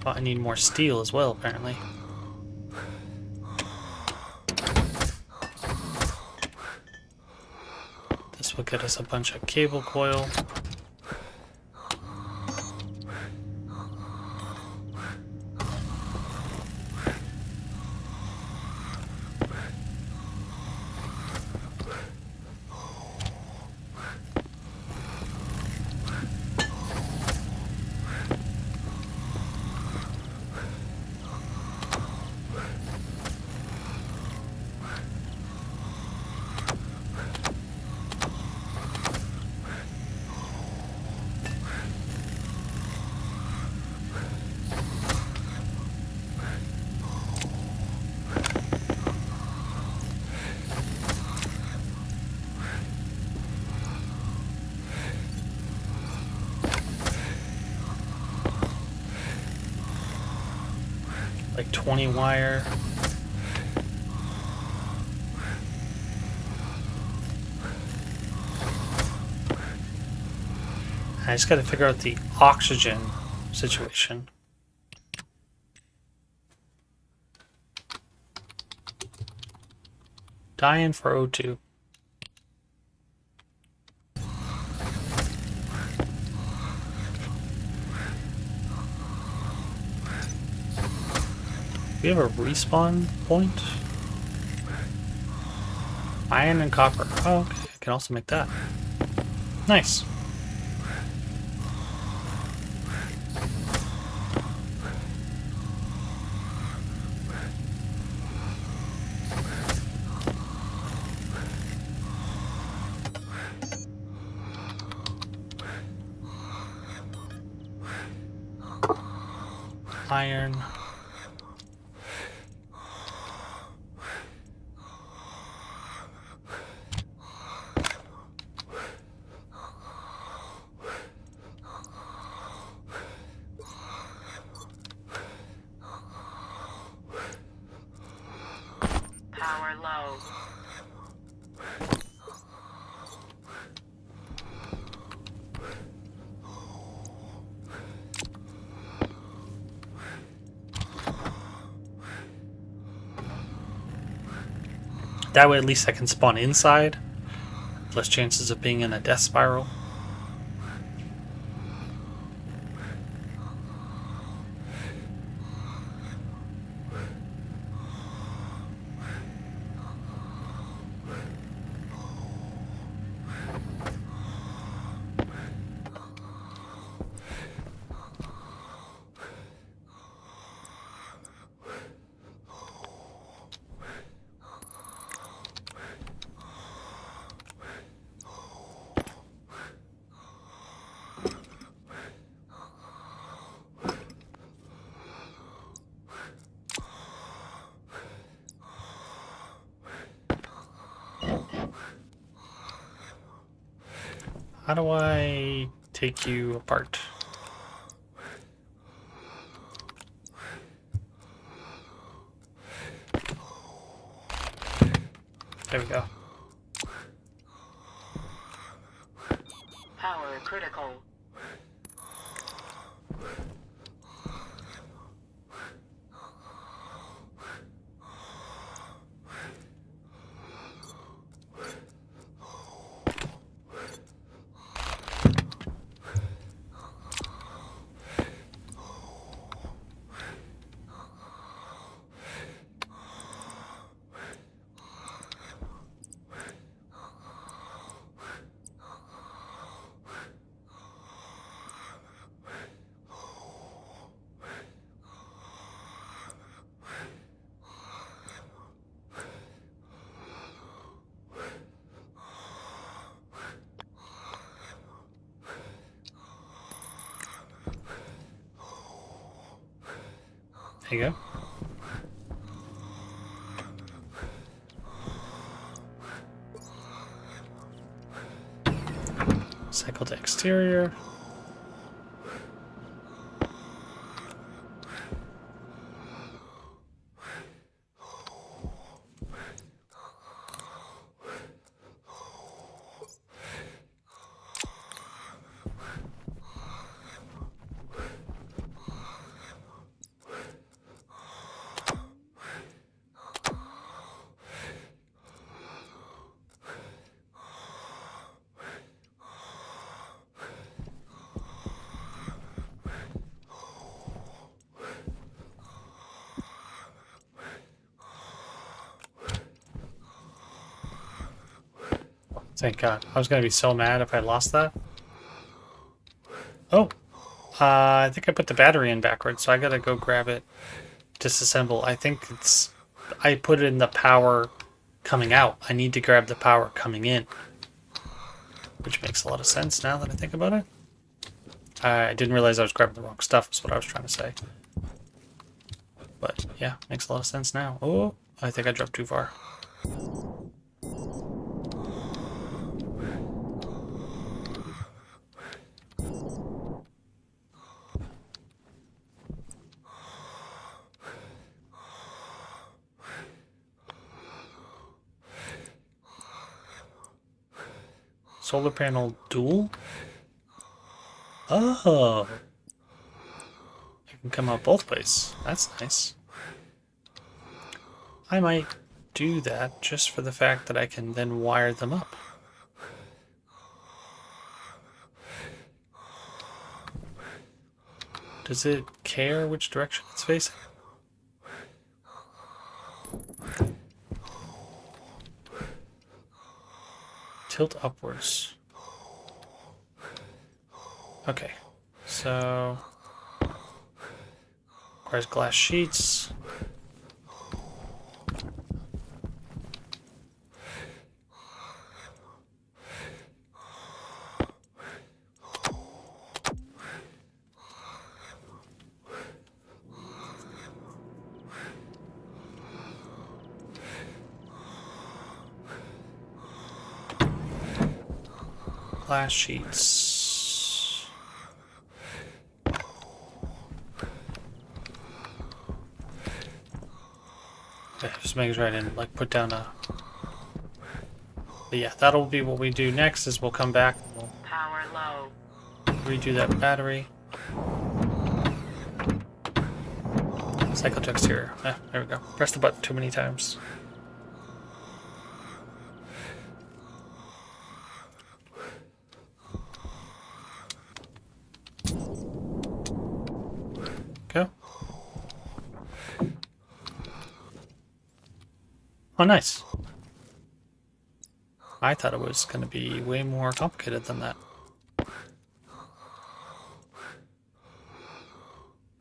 Well, I need more steel as well, apparently. This will get us a bunch of cable coil. like 20 wire. I just gotta figure out the oxygen situation. Dying for O2. We have a respawn point. Iron and copper. Oh, okay. I can also make that. Nice. Iron. Power low. That way at least I can spawn inside. Less chances of being in a death spiral. How do I take you apart? There we go. Power critical. There you go. Cycle to exterior. Thank God. I was going to be so mad if I lost that. Oh. I think I put the battery in backwards, so I gotta go grab it. Disassemble. I think it's... I put it in the power coming out. I need to grab the power coming in. Which makes a lot of sense now that I think about it. I didn't realize I was grabbing the wrong stuff, is what I was trying to say. But, yeah, makes a lot of sense now. Oh, I think I drove too far. Solar panel dual? Oh. You can come out both ways. That's nice. I might do that just for the fact that I can then wire them up. Does it care which direction it's facing? Tilt upwards. Okay, so requires glass sheets. Glass sheets. Okay, just making sure I didn't like put down a. But yeah, that'll be what we do next. Is we'll come back and we'll Power low. redo that battery. Cycle to exterior. Ah, there we go. Press the button too many times. Go. Oh, nice. I thought it was going to be way more complicated than that.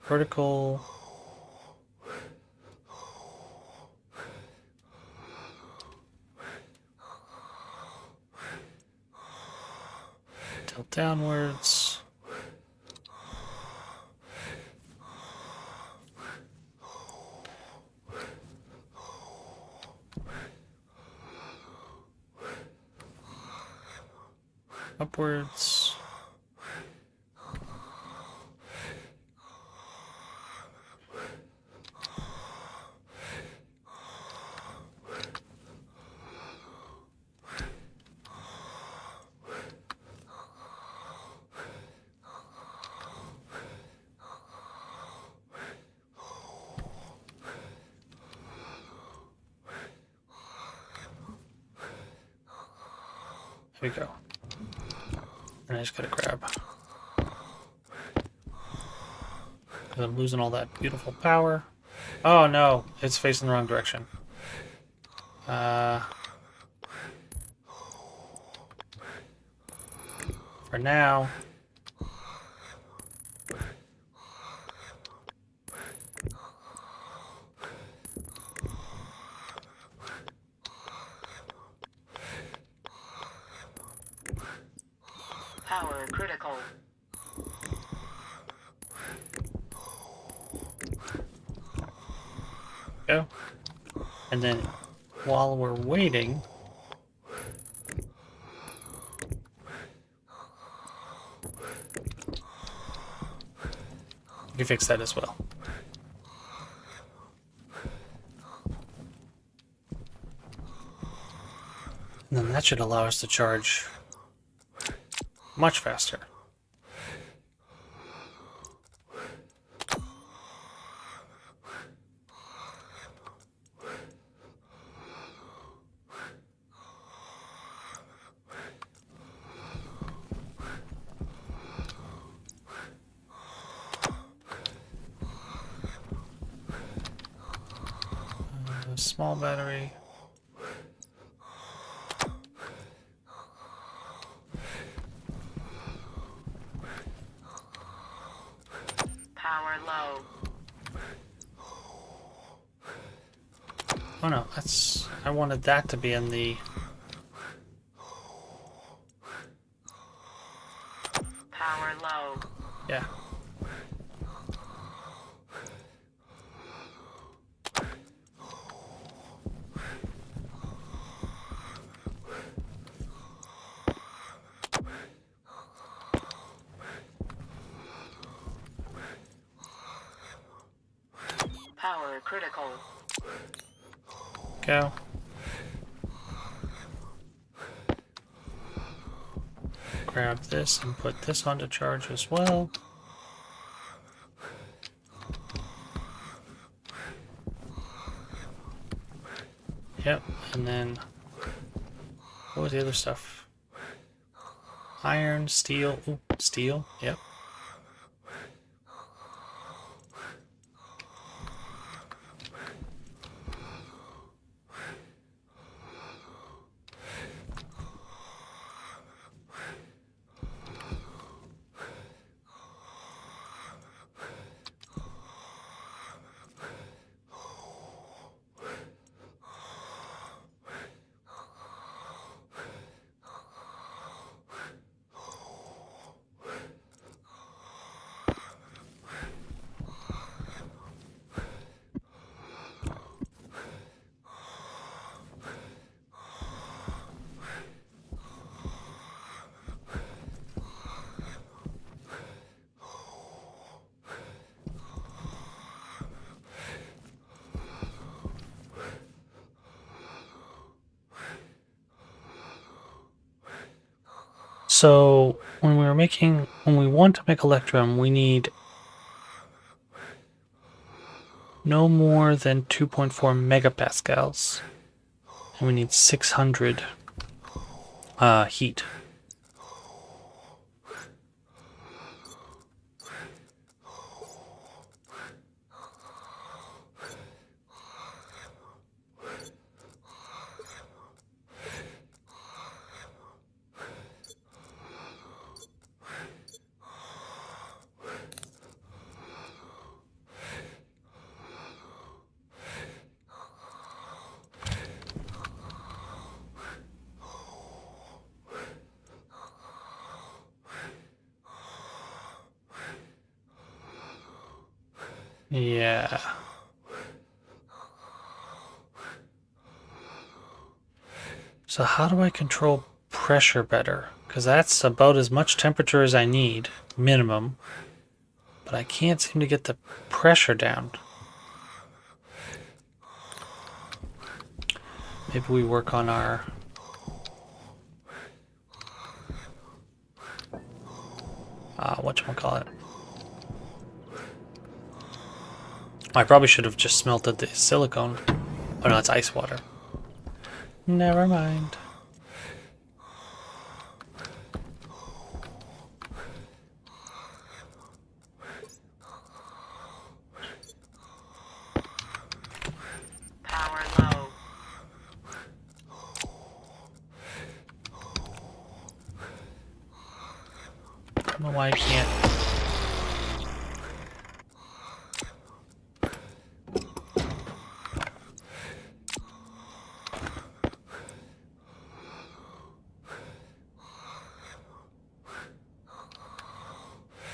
Vertical. Tilt downwards. Upwards. Here we go. And I just gotta grab. 'Cause I'm losing all that beautiful power. Oh no, it's facing the wrong direction. For now. Power critical. Go. And then while we're waiting, you can fix that as well. And then that should allow us to charge much faster. Small battery. Power low. Oh no, that's... I wanted that to be in the... Power low. Yeah. Power critical. Go. grab this and put this onto charge as well. Yep, and then what was the other stuff? Iron, steel, ooh, steel, yep. So when we want to make electrum, we need no more than 2.4 megapascals, and we need 600 heat. Yeah. So how do I control pressure better? Because that's about as much temperature as I need, minimum. But I can't seem to get the pressure down. Maybe we work on our... whatchamacallit. I probably should have just smelted the silicone. Oh no, it's ice water. Never mind. Power low. I don't know why I can't.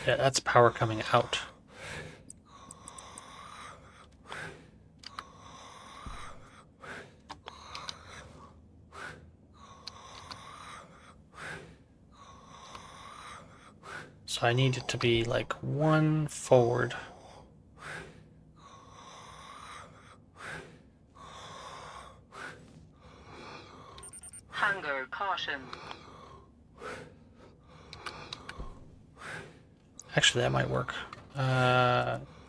Yeah, that's power coming out. So I need it to be like one forward. Hunger caution. Actually, that might work.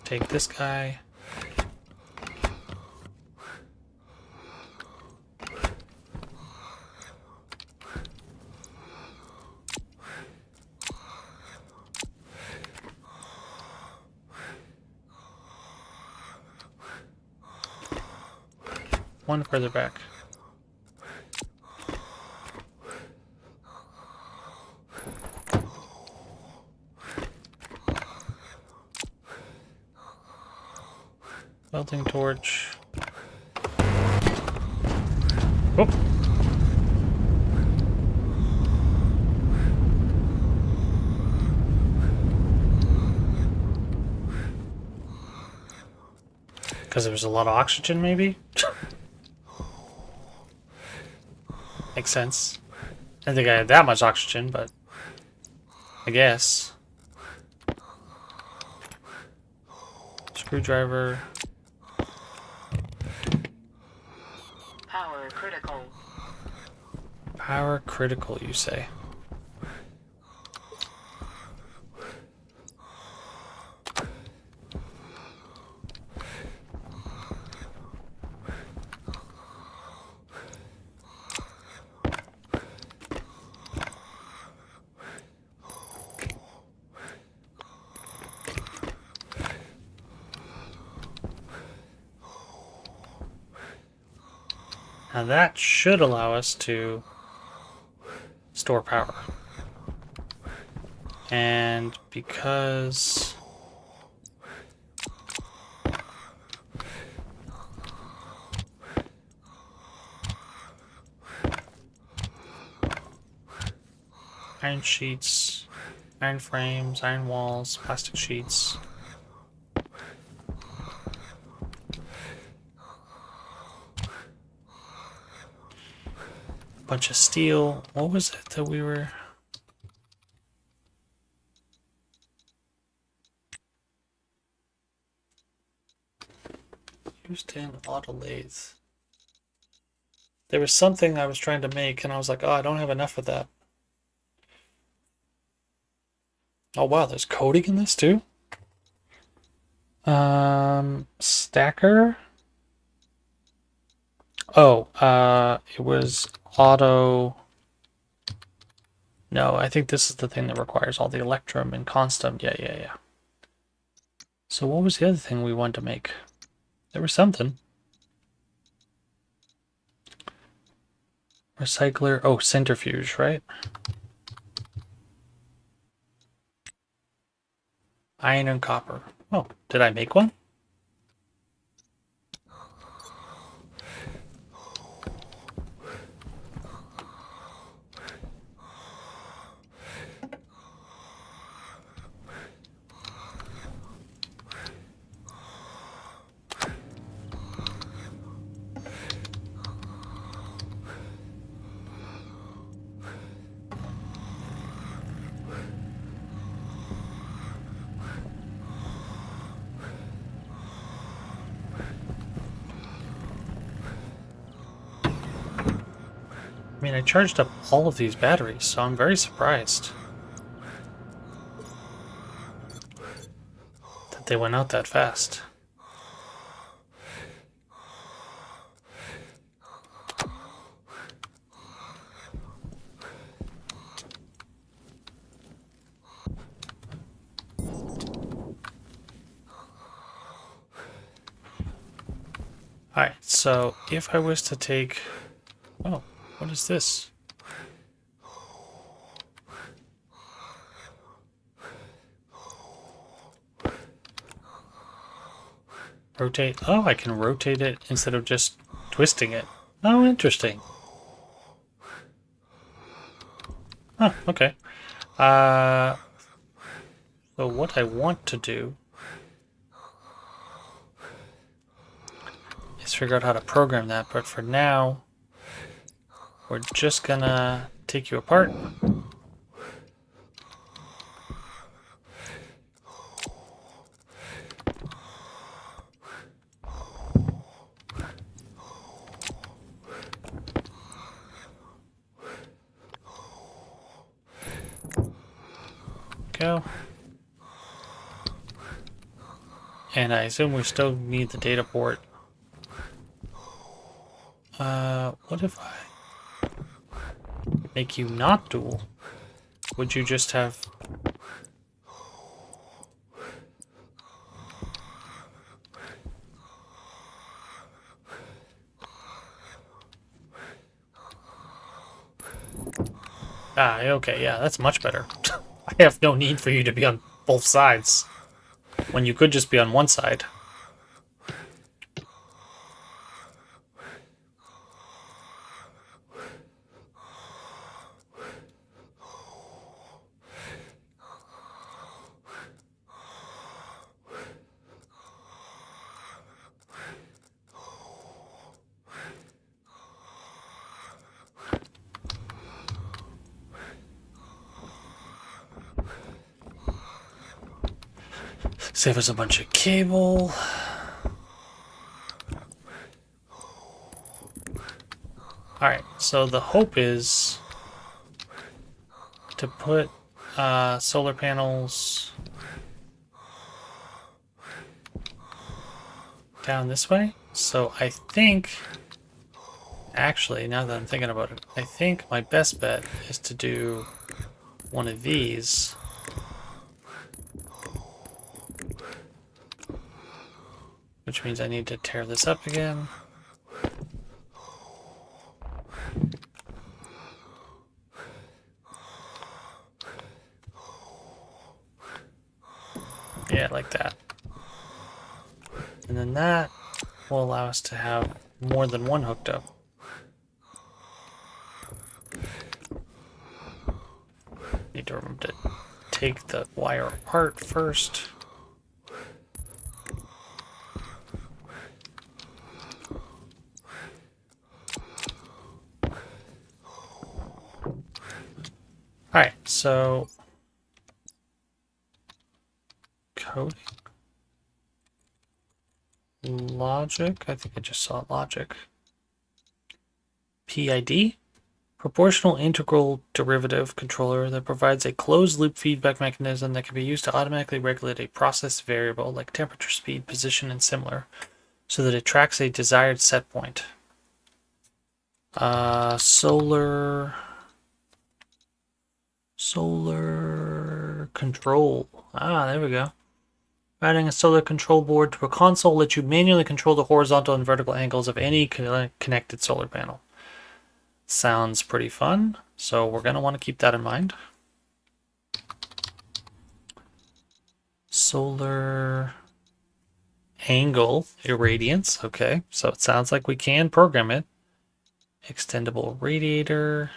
Take this guy. One further back. Melting torch. Whoop. Because there was a lot of oxygen, maybe? Makes sense. I didn't think I had that much oxygen, but I guess. Screwdriver. Power critical. Power critical, you say? Now that should allow us to store power. And because iron sheets, iron frames, iron walls, plastic sheets. Bunch of steel. What was it that we were... used in auto lathe. There was something I was trying to make and I was like, oh, I don't have enough of that. Oh wow, there's coding in this too? Stacker? Oh, it was auto... No, I think this is the thing that requires all the electrum and constum. Yeah. So what was the other thing we wanted to make? There was something. Recycler. Oh, centrifuge, right? Iron and copper. Oh, did I make one? I mean, I charged up all of these batteries, so I'm very surprised that they went out that fast. Alright, so if I was to take... Oh, what is this? Rotate. Oh, I can rotate it instead of just twisting it. Oh, interesting. Oh, okay. So what I want to do is figure out how to program that, but for now, we're just gonna take you apart. Go. And I assume we still need the data port. What if I make you not dual? Would you just have... Ah, okay, yeah, that's much better. I have no need for you to be on both sides, when you could just be on one side. Save us a bunch of cable. Alright, so the hope is to put solar panels down this way. So I think, actually, now that I'm thinking about it, I think my best bet is to do one of these. Which means I need to tear this up again. Yeah, like that. And then that will allow us to have more than one hooked up. Need to remember to take the wire apart first. Alright, so coding. Logic. I think I just saw logic. PID. Proportional integral derivative controller that provides a closed loop feedback mechanism that can be used to automatically regulate a process variable like temperature, speed, position, and similar, so that it tracks a desired set point. Solar control. Ah, there we go. Routing a solar control board to a console lets you manually control the horizontal and vertical angles of any connected solar panel. Sounds pretty fun, so we're going to want to keep that in mind. Solar angle irradiance. Okay, so it sounds like we can program it. Extendable radiator.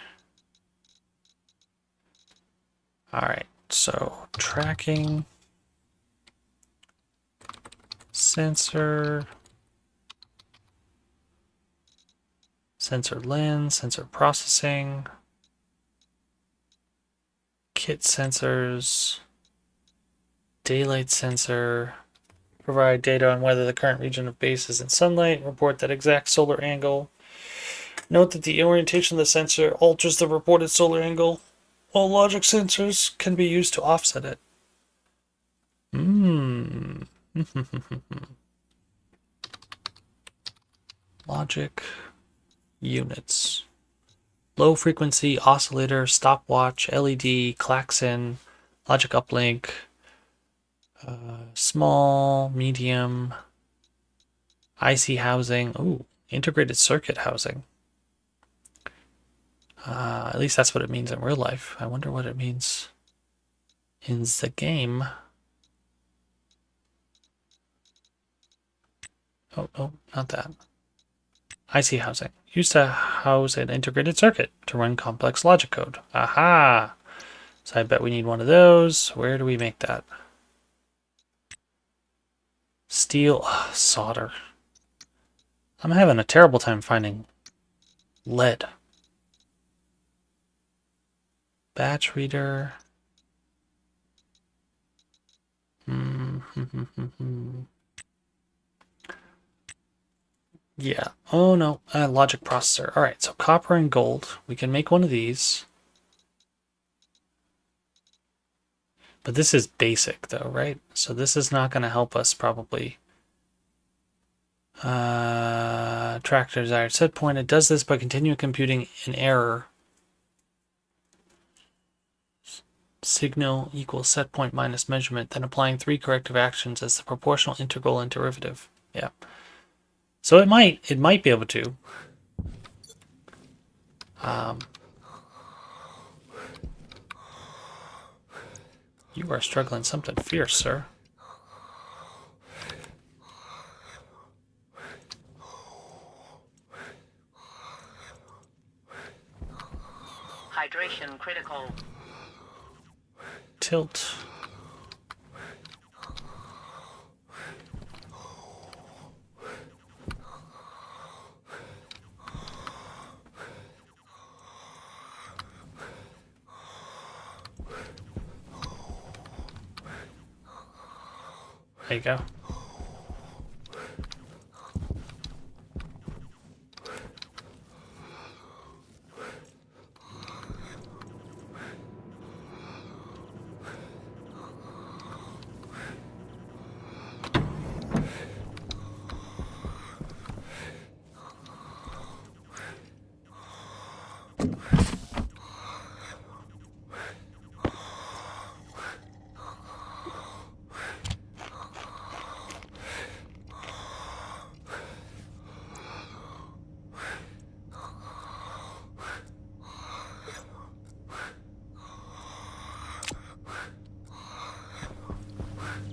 All right, so tracking. Sensor. Sensor lens, sensor processing, kit sensors, daylight sensor, provide data on whether the current region of base is in sunlight, report that exact solar angle. Note that the orientation of the sensor alters the reported solar angle, while logic sensors can be used to offset it. Logic units. Low frequency oscillator, stopwatch, LED, klaxon, logic uplink, small, medium, IC housing. Ooh, integrated circuit housing. At least that's what it means in real life. I wonder what it means in the game. Oh, not that. IC housing. Used to house an integrated circuit to run complex logic code. Aha! So I bet we need one of those. Where do we make that? Steel. Solder. I'm having a terrible time finding lead. Batch reader. Yeah. Oh no. Logic processor. All right. So copper and gold. We can make one of these. But this is basic though, right? So this is not going to help us probably. Track the desired set point. It does this by continuing computing an error. Signal equals set point minus measurement, then applying 3 corrective actions as the proportional integral and derivative. Yeah. So it might be able to. You are struggling something fierce, sir. Hydration critical. Tilt. There you go.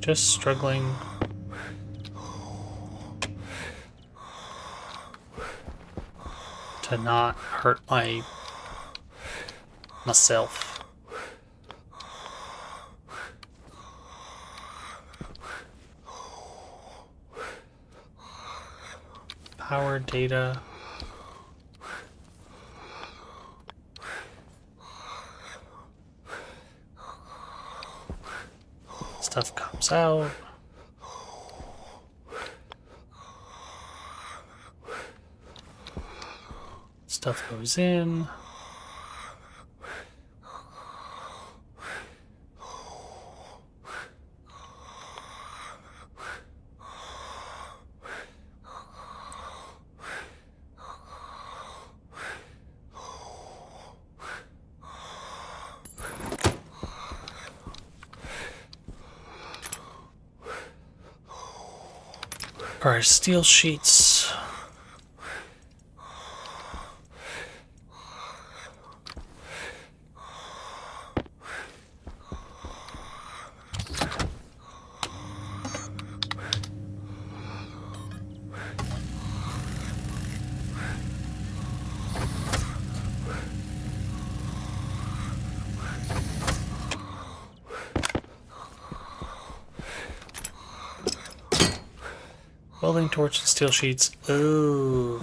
Just struggling to not hurt myself. Power data. Stuff comes out. Stuff goes in. Our steel sheets. Welding torch and steel sheets. Ooh.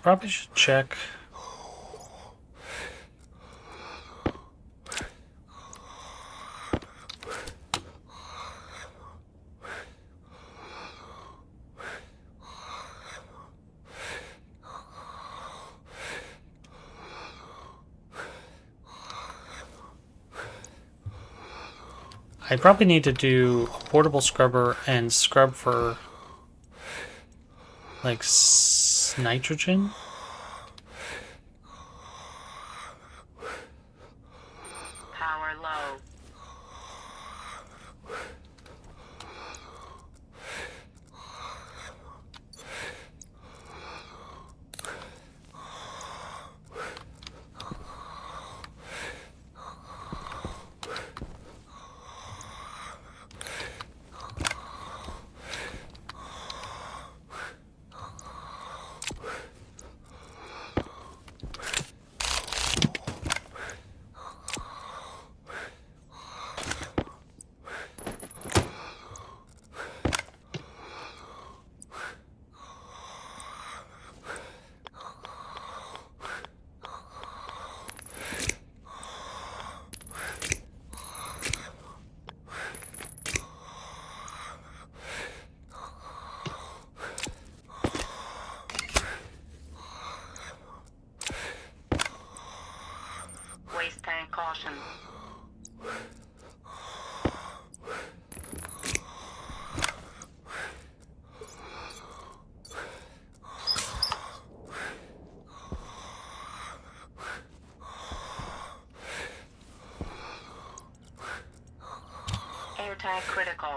Probably should check. I probably need to do a portable scrubber and scrub for like nitrogen. Power low. Waste tank caution. Air tank critical.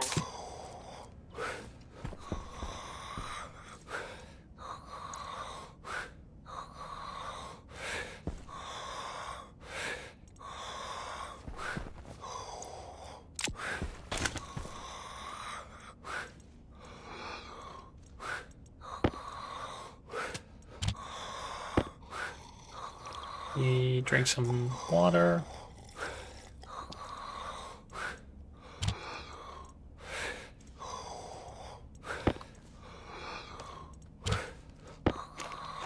You drink some water.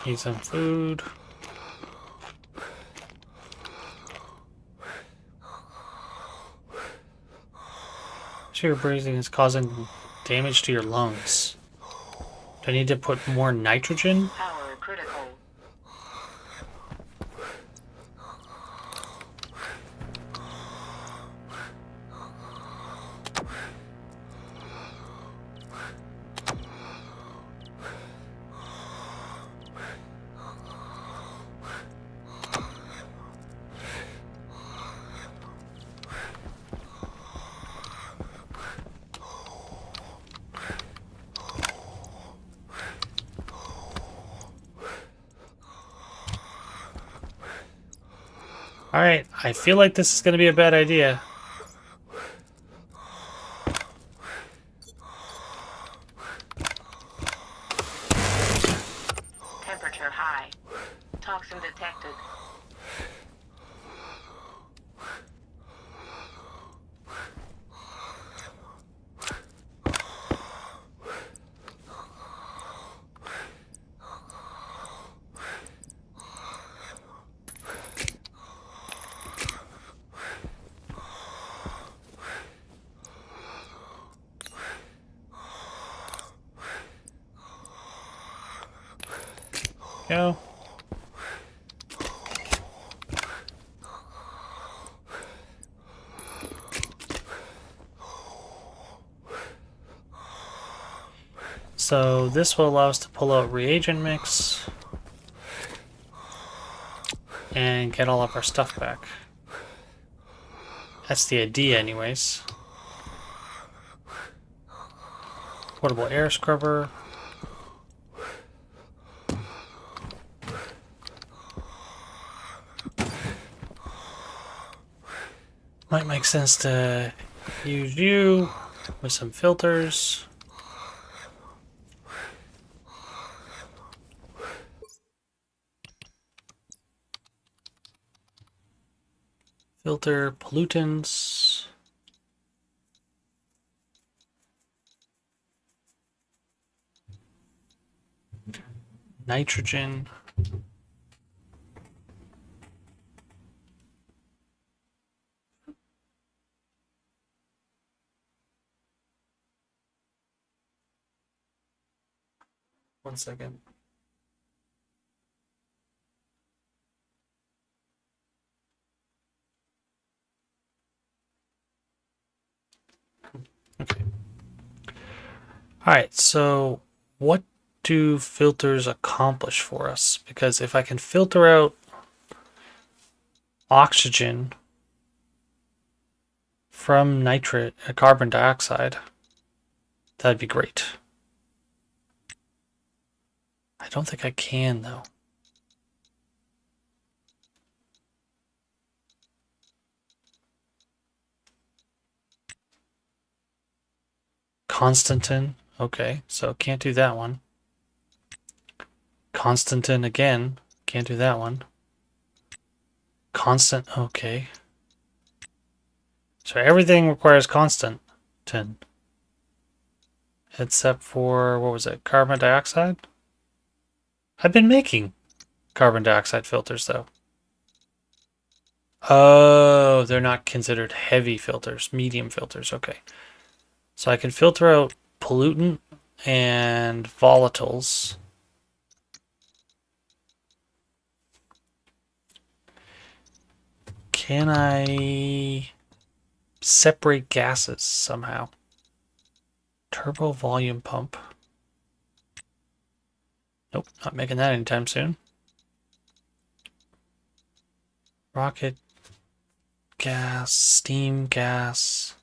Eat some food. Your breathing is causing damage to your lungs. Do I need to put more nitrogen? Power critical. Alright, I feel like this is going to be a bad idea. Temperature high. Toxin detected. Go. So this will allow us to pull out reagent mix and get all of our stuff back. That's the idea anyways. Portable air scrubber. Might make sense to use you with some filters. Filter pollutants. Nitrogen. One second. Okay. All right, so what do filters accomplish for us? Because if I can filter out oxygen from carbon dioxide, that'd be great. I don't think I can though. Constantin, okay, so can't do that one. Constantin again, can't do that one. Constant, okay. So everything requires Constantin. Except for, what was it, carbon dioxide? I've been making carbon dioxide filters though. Oh, they're not considered heavy filters, medium filters, okay. So I can filter out pollutant and volatiles. Can I separate gases somehow? Turbo volume pump. Nope, not making that anytime soon. Rocket gas, steam gas,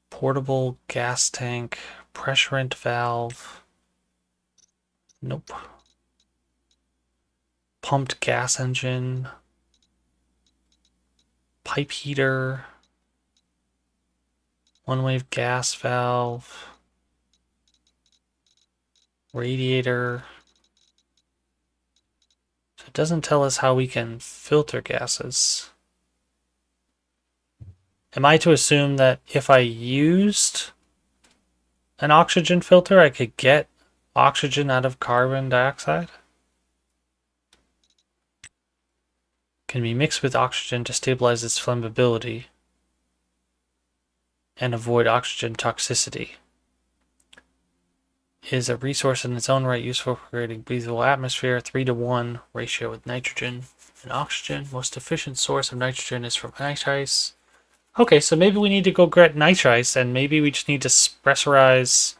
portable gas tank, pressurant valve. Nope. Pumped gas engine, pipe heater, one-wave gas valve, radiator. So it doesn't tell us how we can filter gases. Am I to assume that if I used an oxygen filter, I could get oxygen out of carbon dioxide? Can be mixed with oxygen to stabilize its flammability and avoid oxygen toxicity. Is a resource in its own right useful for creating breathable atmosphere, 3:1 ratio with nitrogen and oxygen. Most efficient source of nitrogen is from night ice. Okay, so maybe we need to go get night ice, and maybe we just need to pressurize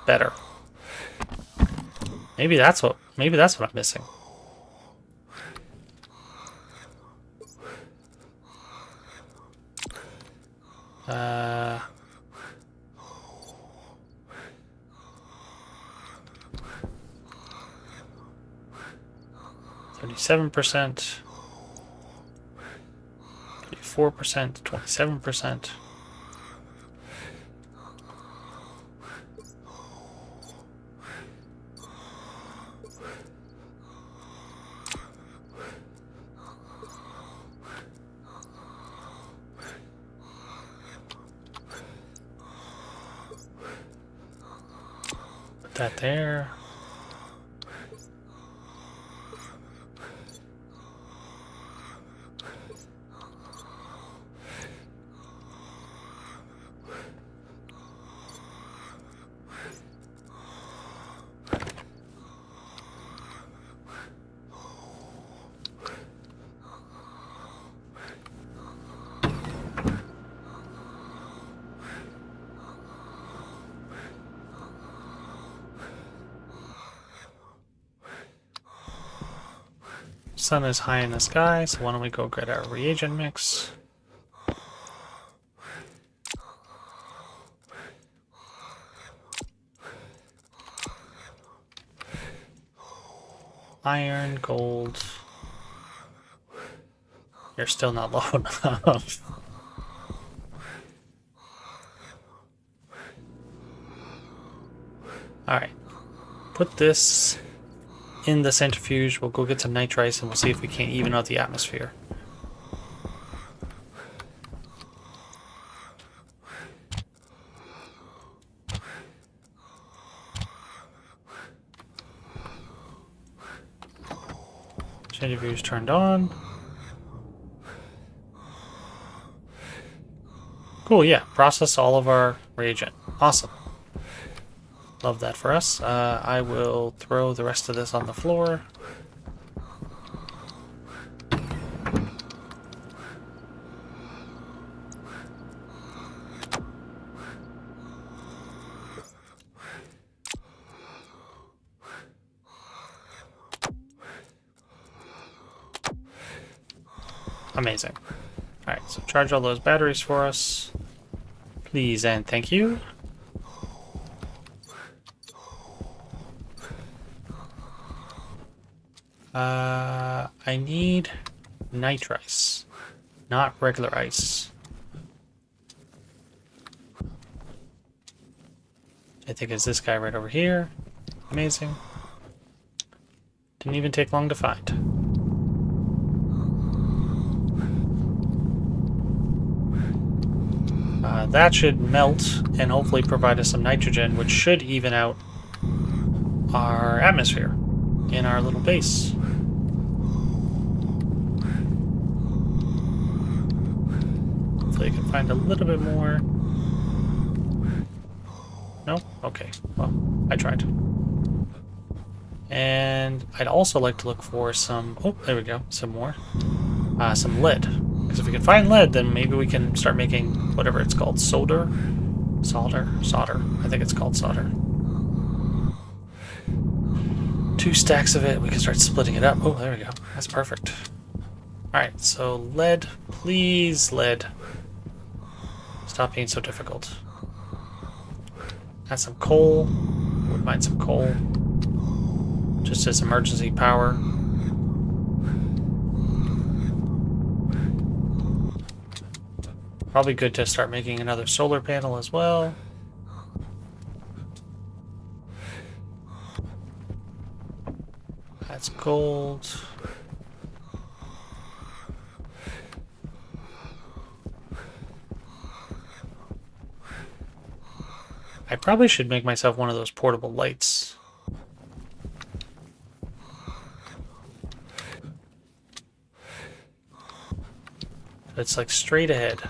better. Maybe that's what I'm missing. 37%, 34%, 27%. Put that there. Sun is high in the sky, so why don't we go get our reagent mix? Iron, gold. You're still not low enough. Alright. Put this in the centrifuge. We'll go get some nitrice and we'll see if we can't even out the atmosphere. Centrifuge turned on. Cool, yeah. Process all of our reagent. Awesome. Love that for us. I will throw the rest of this on the floor. Amazing. Alright, so charge all those batteries for us. Please and thank you. I need nitrice, not regular ice. I think it's this guy right over here. Amazing. Didn't even take long to find. That should melt and hopefully provide us some nitrogen, which should even out our atmosphere in our little base. Hopefully I can find a little bit more. No? Okay. Well, I tried. And I'd also like to look for some... Oh, there we go. Some more. Some lead. Because if we can find lead, then maybe we can start making whatever it's called. Solder? Solder. I think it's called solder. 2 stacks of it. We can start splitting it up. Oh, there we go. That's perfect. Alright, so lead. Please, lead. Stop being so difficult. Add some coal. Wouldn't mind some coal. Just as emergency power. Probably good to start making another solar panel as well. That's gold. I probably should make myself one of those portable lights. It's like straight ahead.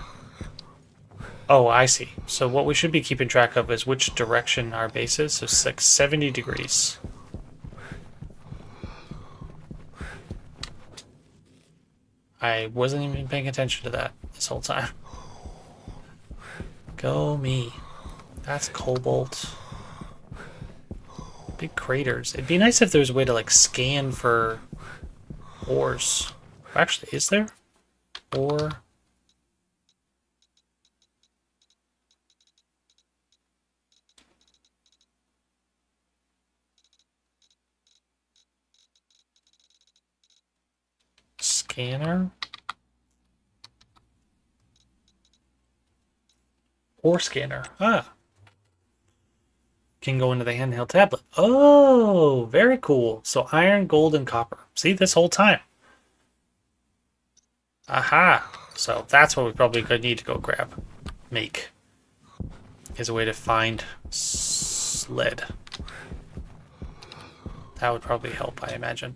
Oh, I see. So what we should be keeping track of is which direction our base is. So it's like 70 degrees. I wasn't even paying attention to that this whole time. Go me. That's cobalt. Big craters. It'd be nice if there was a way to like scan for ores. Actually, is there? Ore. Scanner. Or scanner. Ah. Can go into the handheld tablet. Oh, very cool. So iron, gold, and copper. See, this whole time. Aha. So that's what we probably could need to go grab. Make. Is a way to find lead. That would probably help, I imagine.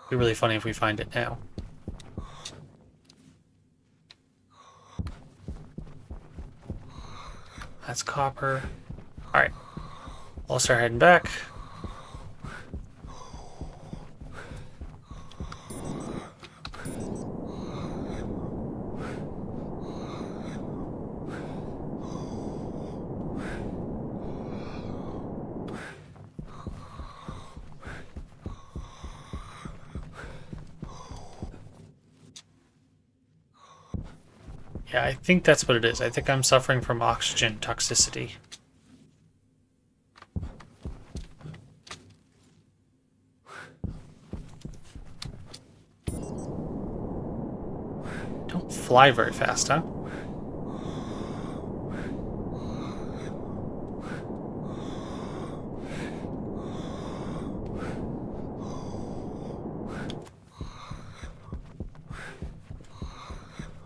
Be really funny if we find it now. That's copper. Alright. I'll start heading back. Yeah, I think that's what it is. I think I'm suffering from oxygen toxicity. Don't fly very fast, huh?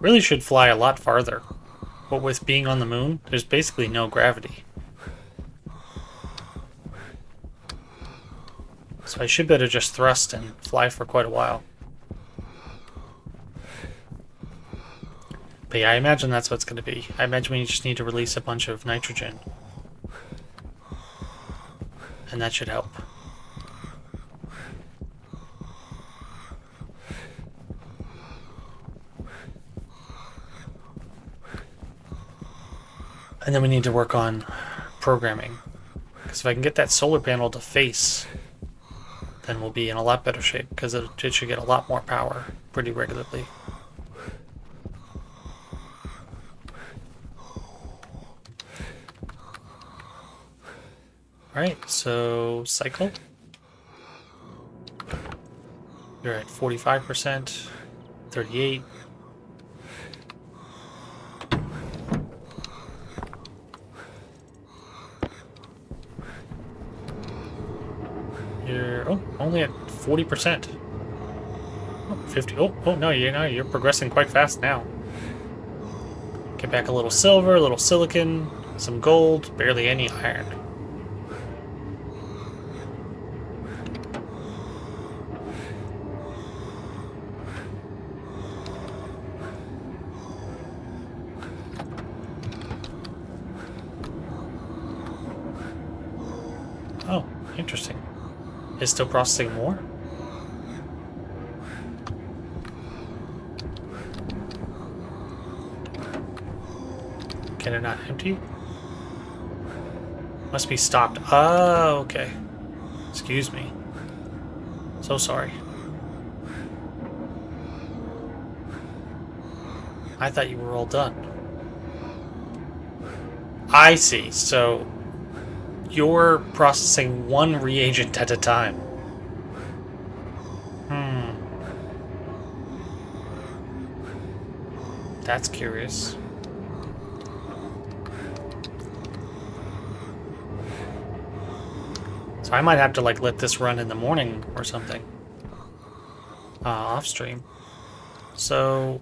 Really should fly a lot farther. But with being on the moon, there's basically no gravity. So I should better just thrust and fly for quite a while. But yeah, I imagine that's what it's going to be. I imagine we just need to release a bunch of nitrogen. And that should help. And then we need to work on programming. Because if I can get that solar panel to face, then we'll be in a lot better shape. Because it should get a lot more power pretty regularly. Alright, so cycle. You're at 45%, 38. You're only at 40%. Oh, 50. Oh no, you're progressing quite fast now. Get back a little silver, a little silicon, some gold, barely any iron. Oh, interesting. It's still processing more? Can it not empty? Must be stopped. Oh, okay. Excuse me. So sorry. I thought you were all done. I see. So you're processing one reagent at a time. That's curious. So I might have to like let this run in the morning or something. Off stream. So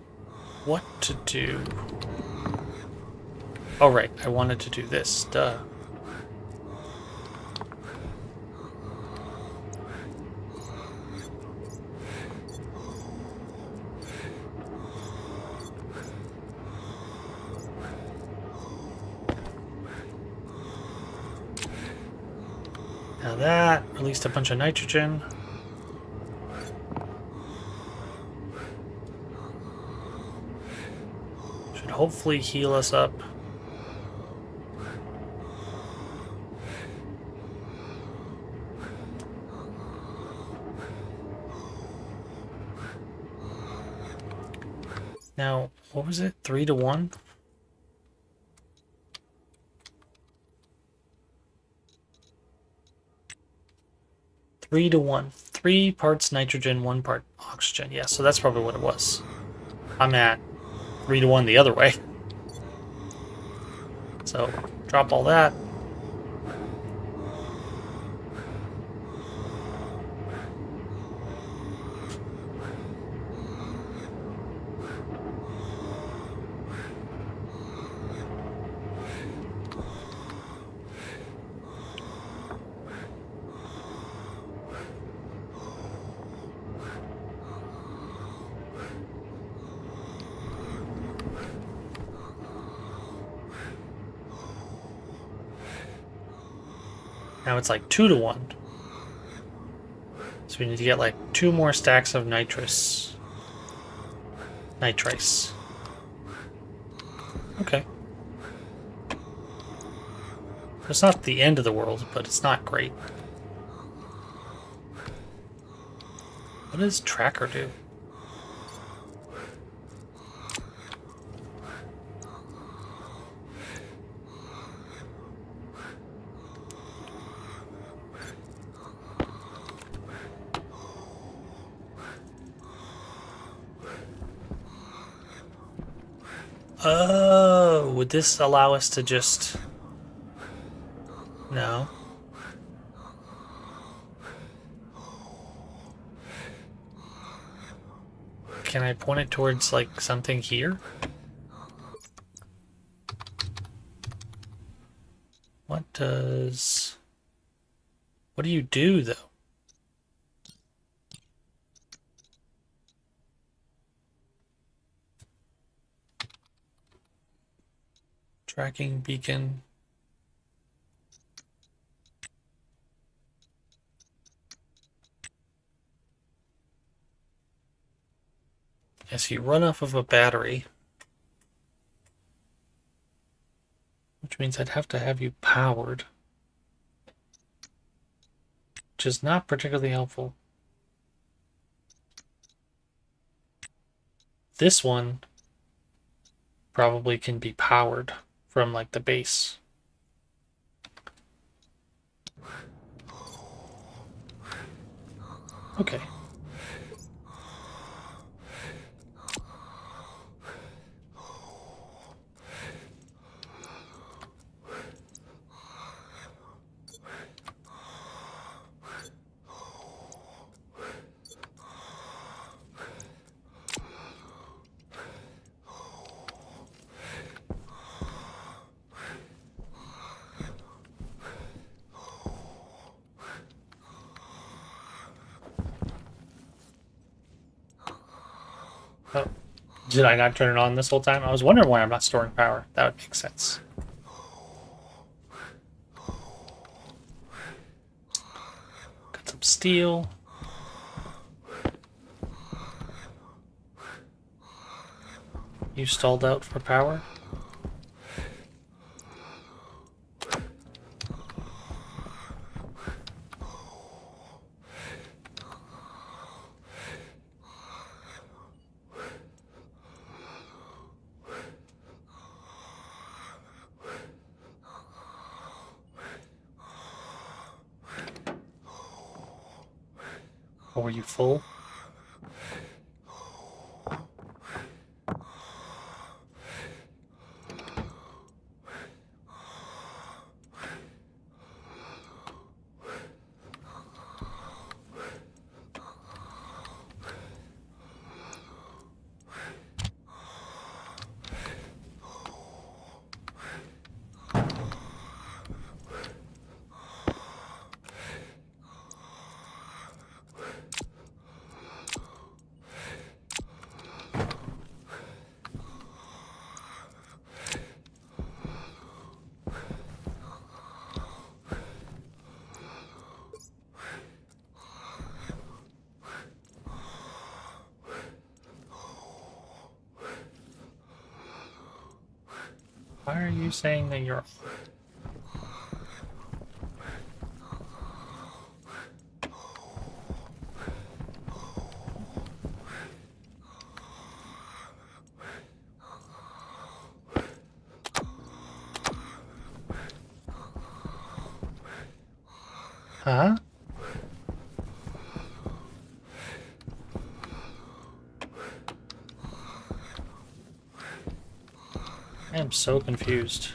what to do? Oh right, I wanted to do this. Duh. Now that released a bunch of nitrogen. Should hopefully heal us up. Now, what was it? 3 to 1? 3 to 1. 3 parts nitrogen, 1 part oxygen. Yeah, so that's probably what it was. I'm at 3 to 1 the other way. So drop all that. Now it's like 2 to 1. So we need to get like 2 more stacks of nitrous. Nitrice. Okay. It's not the end of the world, but it's not great. What does tracker do? Oh, would this allow us to just... No. Can I point it towards, like, something here? What does... What do you do, though? Tracking beacon. Yes, you run off of a battery. Which means I'd have to have you powered. Which is not particularly helpful. This one probably can be powered from like the base. Okay. Oh, did I not turn it on this whole time? I was wondering why I'm not storing power. That would make sense. Got some steel. You stalled out for power? Or were you full? Why are you saying that you're... Huh? I am so confused.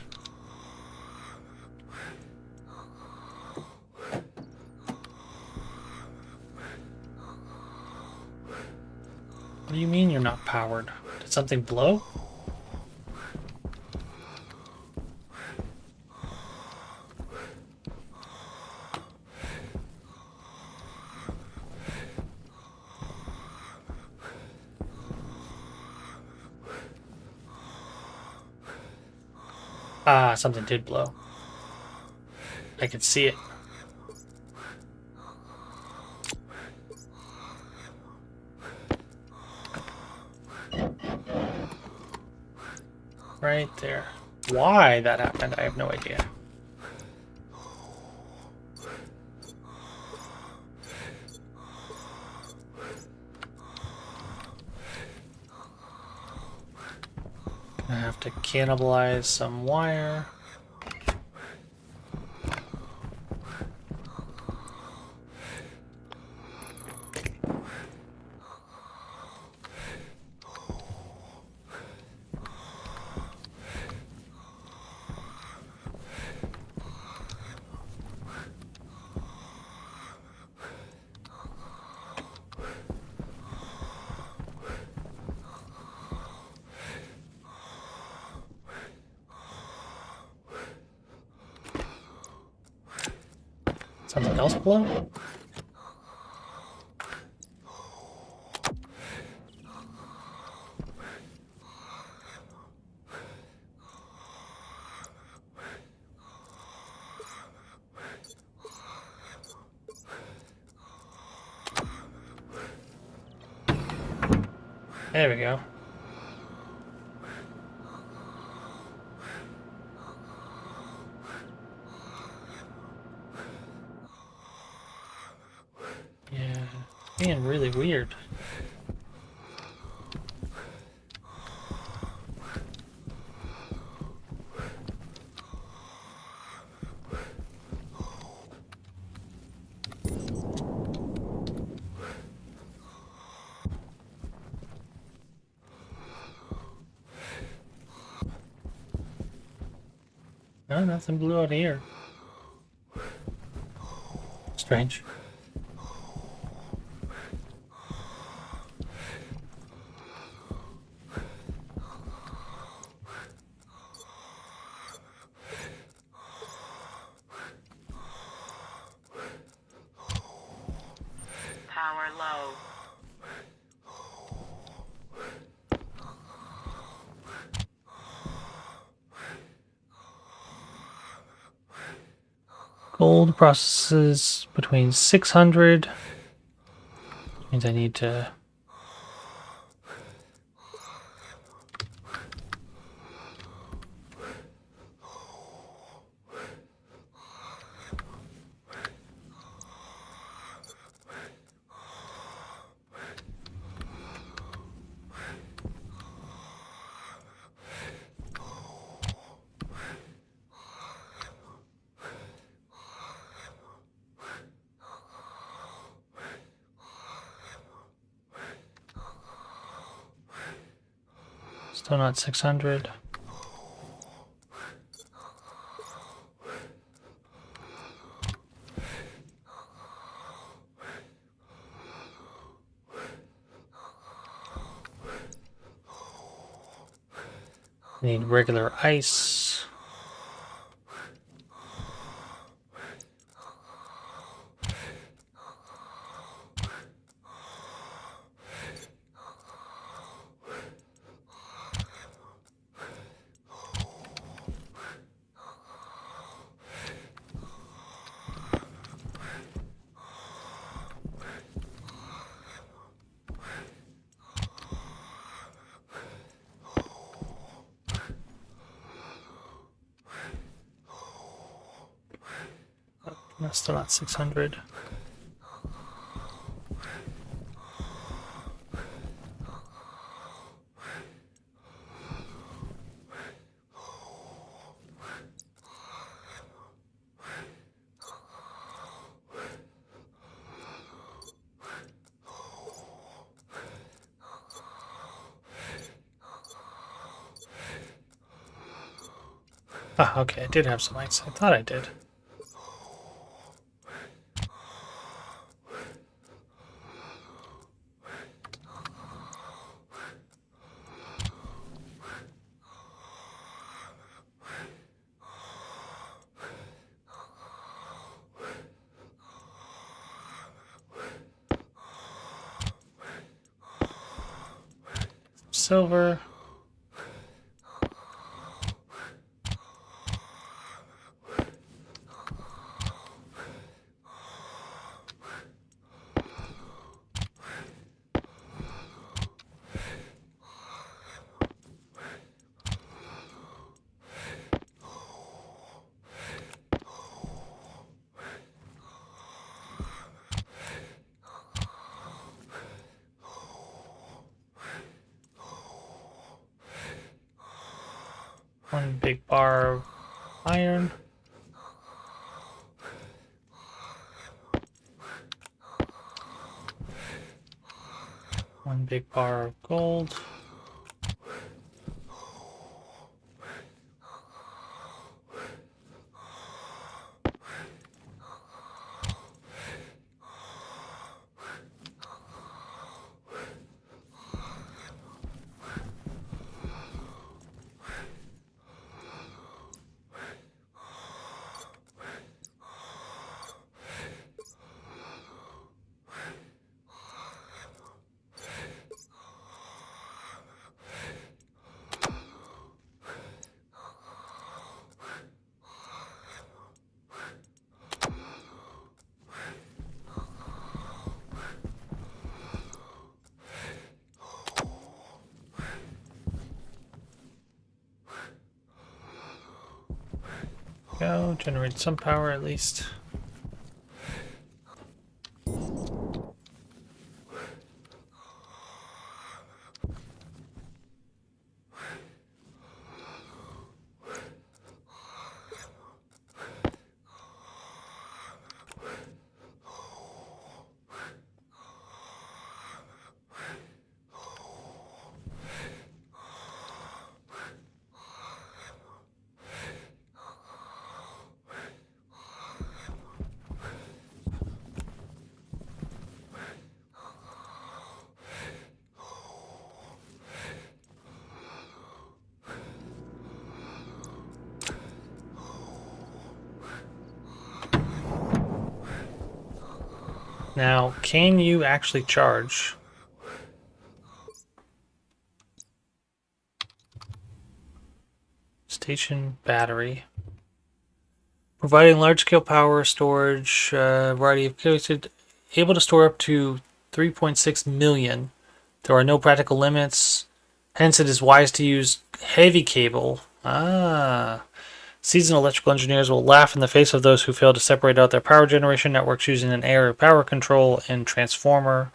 What do you mean you're not powered? Did something blow? Ah, something did blow. I could see it. Right there. Why that happened, I have no idea. I have to cannibalize some wire. Something else blow? There we go. Yeah, being really weird. No, nothing blew out here. Strange. Power low. Gold processes between 600. Means I need to... Still not 600. Need regular ice. No, still not 600. Ah, okay, I did have some ice. I thought I did. Silver. One big bar of iron. One big bar of gold. Go, generate some power at least. Now, can you actually charge? Station battery. Providing large-scale power storage, variety of cases, able to store up to 3.6 million. There are no practical limits. Hence, it is wise to use heavy cable. Ah. Seasoned electrical engineers will laugh in the face of those who fail to separate out their power generation networks using an area of power control and transformer.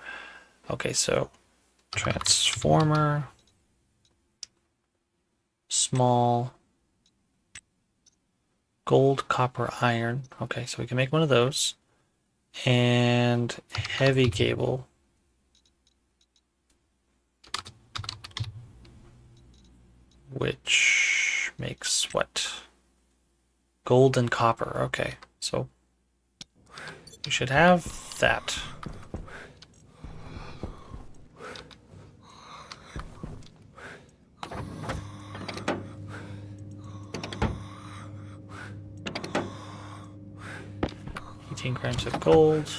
Okay, so transformer, small, gold, copper, iron. Okay, so we can make one of those. And heavy cable. Which makes what? Gold and copper. Okay, so we should have that. Grams of gold.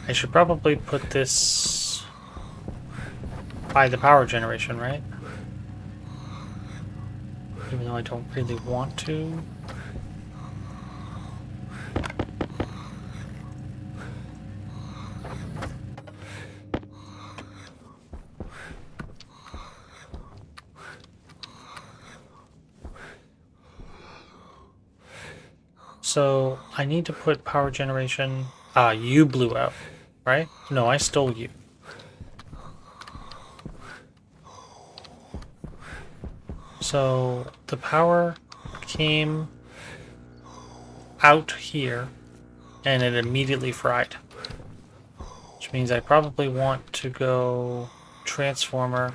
I should probably put this by the power generation, right? Even though I don't really want to. So I need to put power generation. Ah, you blew out, right? No, I stole you. So the power came out here and it immediately fried. Which means I probably want to go transformer.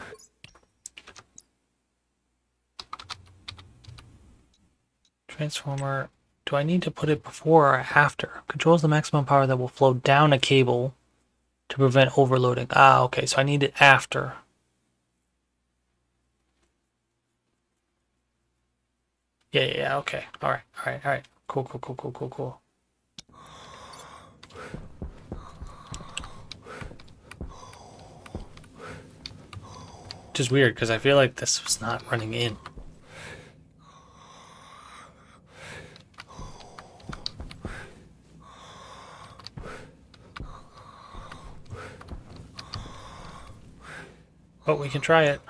Transformer. Do I need to put it before or after? Controls the maximum power that will flow down a cable to prevent overloading. Ah, okay, so I need it after. Yeah, okay. Alright. Cool. Which is weird, because I feel like this was not running in. But we can try it.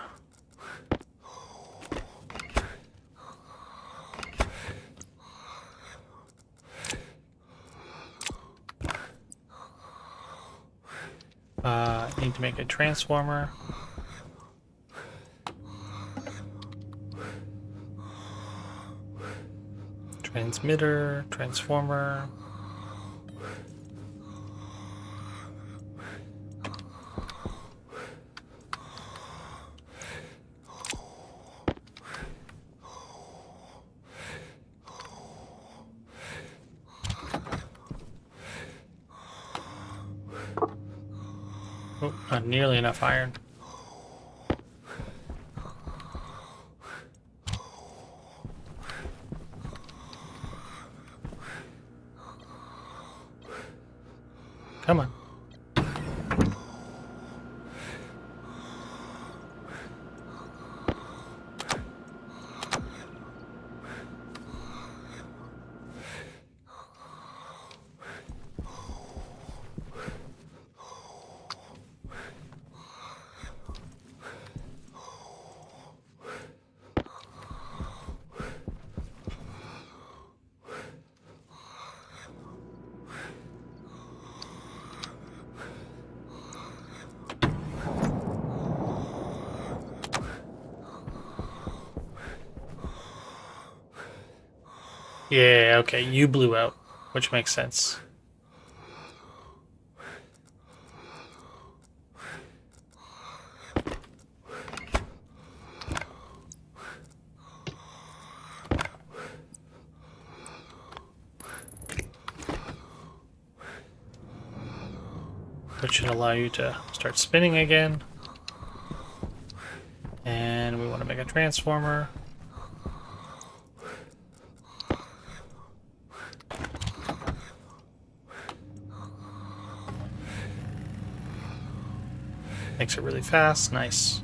Need to make a transformer. Transmitter, transformer. Oh, not nearly enough iron. Come on. Yeah, okay, you blew out, which makes sense. Which should allow you to start spinning again. And we want to make a transformer. Makes it really fast. Nice.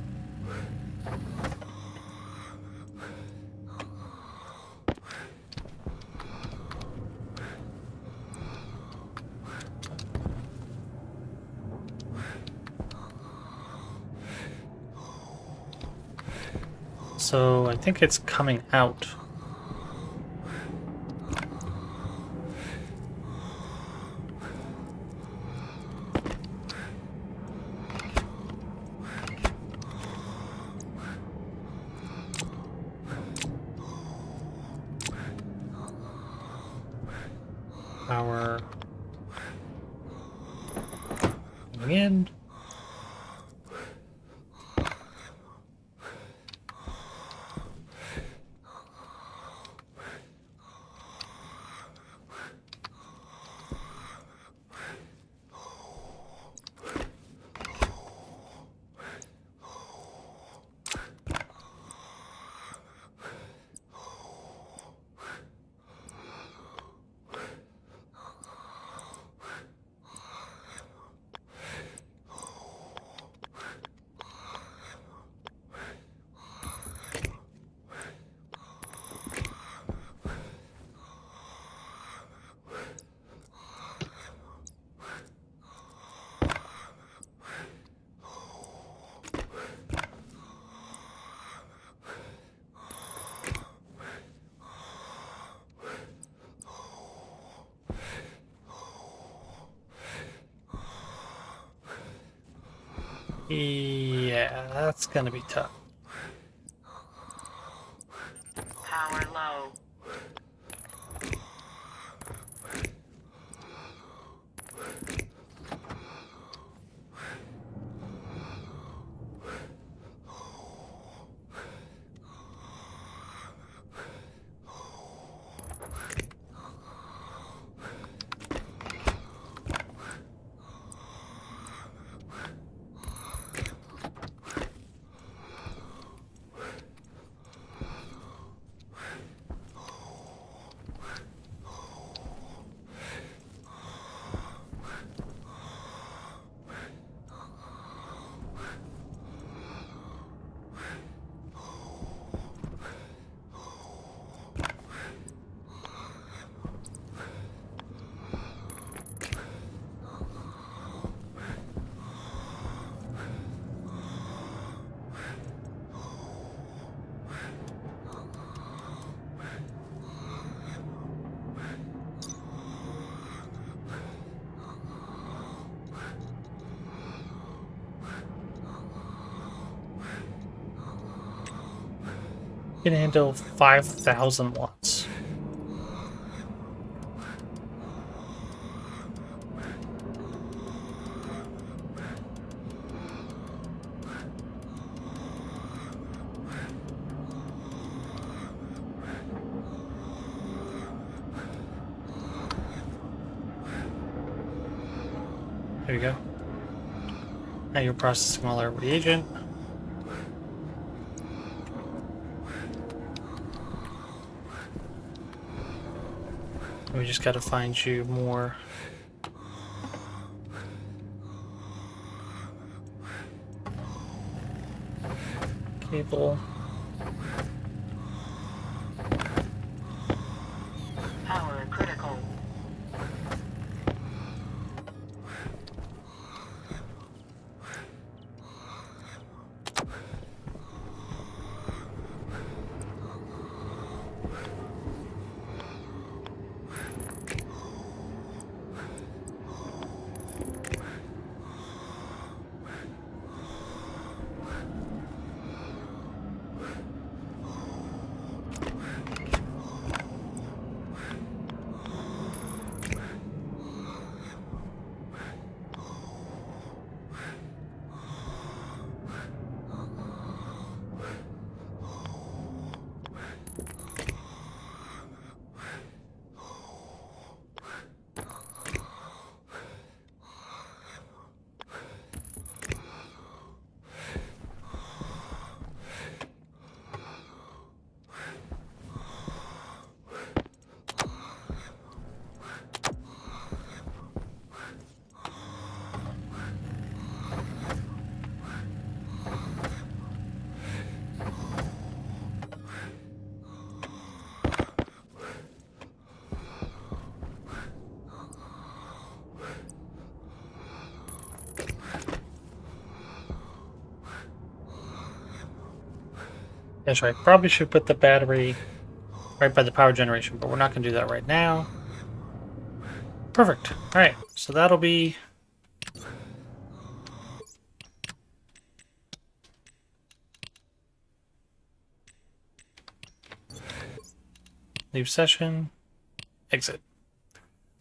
So I think it's coming out. Power coming in. Yeah, that's gonna be tough. Power low. Can handle 5,000 watts. There you go. Now you're processing all our reagent. We just gotta find you more cable. Power critical. That's right. Probably should put the battery right by the power generation, but we're not going to do that right now. Perfect. All right. So that'll be... leave session. Exit.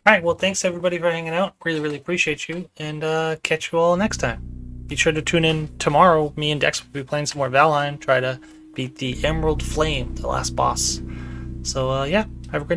All right. Well, thanks everybody for hanging out. Really, really appreciate you. And catch you all next time. Be sure to tune in tomorrow. Me and Dex will be playing some more Valheim. Try to beat the Emerald Flame, the last boss. So, yeah. Have a great night.